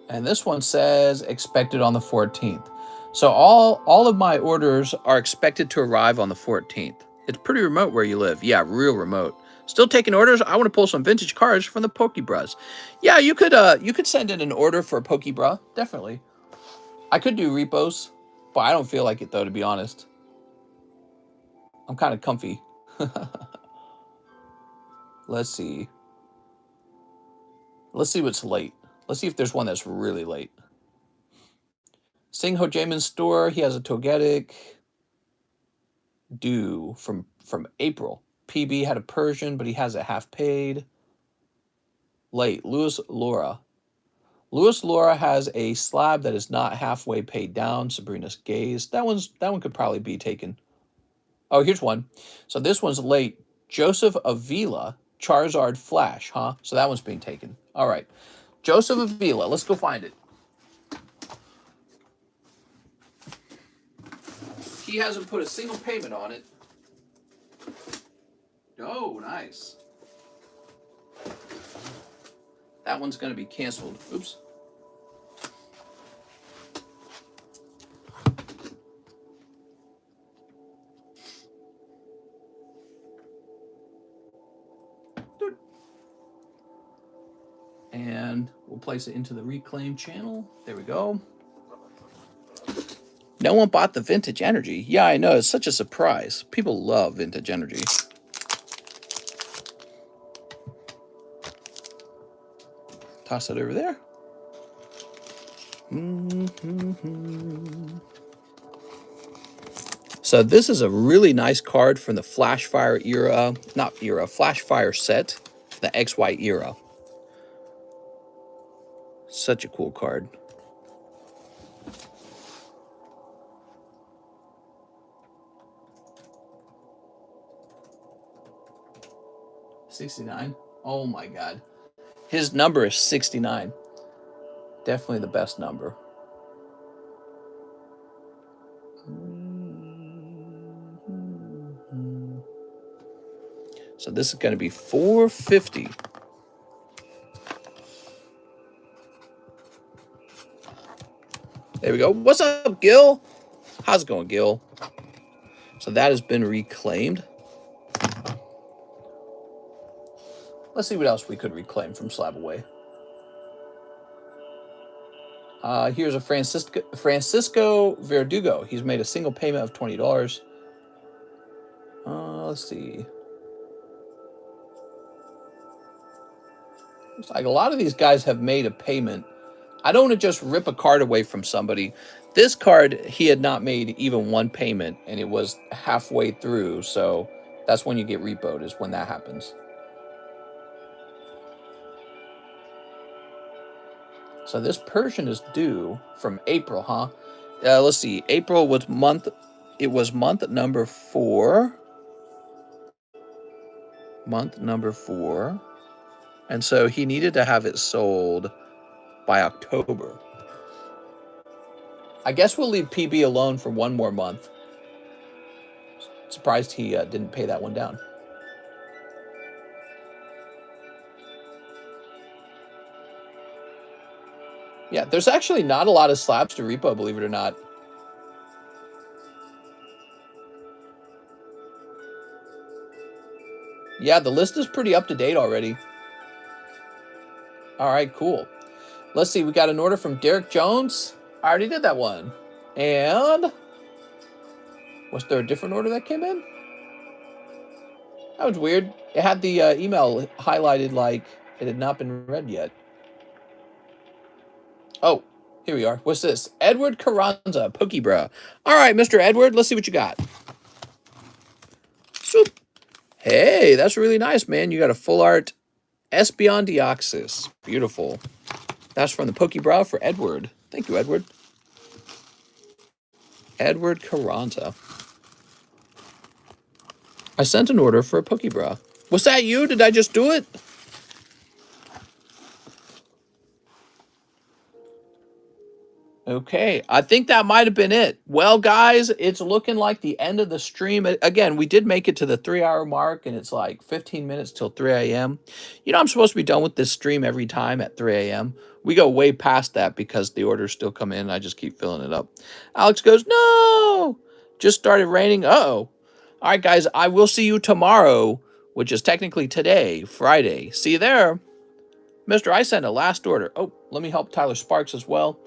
And this one says expected on the 14th. So all of my orders are expected to arrive on the 14th. It's pretty remote where you live. Yeah, real remote. Still taking orders. I want to pull some vintage cards from the Pokebras. Yeah, you could send in an order for a Pokebra. Definitely. I could do repos, but I don't feel like it though, to be honest. I'm kind of comfy. Let's see. Let's see what's late. Let's see if there's one that's really late. Sing Ho Jamin's store. He has a Togetic due from April. PB had a Persian, but he has it half paid. Late. Louis Laura. Louis Laura has a slab that is not halfway paid down. Sabrina's Gaze. That one could probably be taken. Oh, here's one. So this one's late. Joseph Avila, Charizard Flash, huh? So that one's being taken. All right. Joseph Avila. Let's go find it. He hasn't put a single payment on it. Oh, nice. That one's going to be canceled. Oops. And we'll place it into the reclaim channel. There we go. No one bought the vintage energy. Yeah, I know. It's such a surprise. People love vintage energy. Toss it over there. So this is a really nice card from the Flashfire era. Not era, Flashfire set. The XY era. Such a cool card. 69. Oh my God. His number is 69. Definitely the best number. So this is going to be 450. There we go. What's up, Gil? How's it going, Gil? So that has been reclaimed. Let's see what else we could reclaim from Slab Away. Here's a Francisco Verdugo. He's made a single payment of $20. Let's see. Looks like a lot of these guys have made a payment. I don't want to just rip a card away from somebody. This card, he had not made even one payment, and it was halfway through, so that's when you get repoed, is when that happens. So this Persian is due from April, huh? Let's see. April was month. It was month number 4. Month number 4. And so he needed to have it sold by October. I guess we'll leave PB alone for one more month. Surprised he didn't pay that one down. Yeah, there's actually not a lot of slabs to repo, believe it or not. Yeah, the list is pretty up to date already. All right, cool. Let's see. We got an order from Derek Jones. I already did that one. And was there a different order that came in? That was weird. It had the email highlighted like it had not been read yet. Oh, here we are. What's this? Edward Carranza, Pokebra. All right, Mr. Edward, let's see what you got. Swoop. Hey, that's really nice, man. You got a full art Espeon Deoxys. Beautiful. That's from the Pokebra for Edward. Thank you, Edward. Edward Carranza. I sent an order for a Pokebra. Was that you? Did I just do it? Okay, I think that might have been it. Well, guys, it's looking like the end of the stream. Again, we did make it to the 3-hour mark, and it's like 15 minutes till 3 a.m. You know, I'm supposed to be done with this stream every time at 3 a.m. We go way past that because the orders still come in, and I just keep filling it up. Alex goes, no! Just started raining. Uh-oh. All right, guys, I will see you tomorrow, which is technically today, Friday. See you there. Mr. I sent a last order. Oh, let me help Tyler Sparks as well.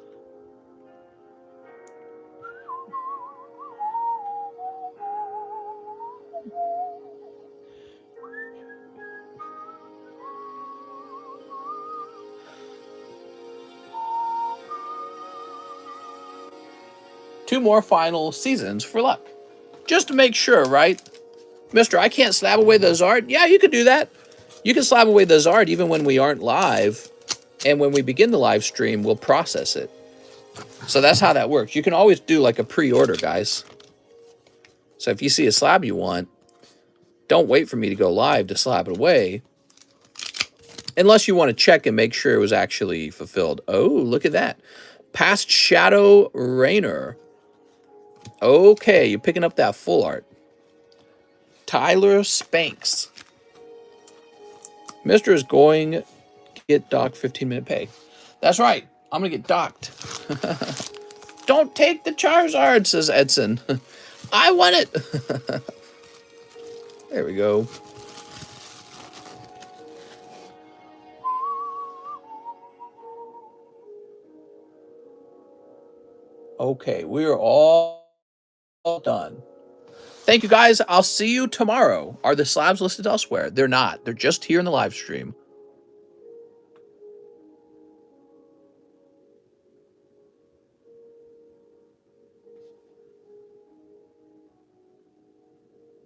Two more final seasons for luck. Just to make sure, right? Mister, I can't slab away the Zard. Yeah, you could do that. You can slab away the Zard even when we aren't live. And when we begin the live stream, we'll process it. So that's how that works. You can always do like a pre-order, guys. So if you see a slab you want, don't wait for me to go live to slab it away. Unless you want to check and make sure it was actually fulfilled. Oh, look at that. Past Shadow Rainer. Okay, you're picking up that full art. Tyler Spanks. Mister is going to get docked 15-minute pay. That's right. I'm going to get docked. Don't take the Charizard, says Edson. I want it. There we go. Okay, we are all done. Thank you, guys. I'll see you tomorrow. Are the slabs listed elsewhere? They're not. They're just here in the live stream.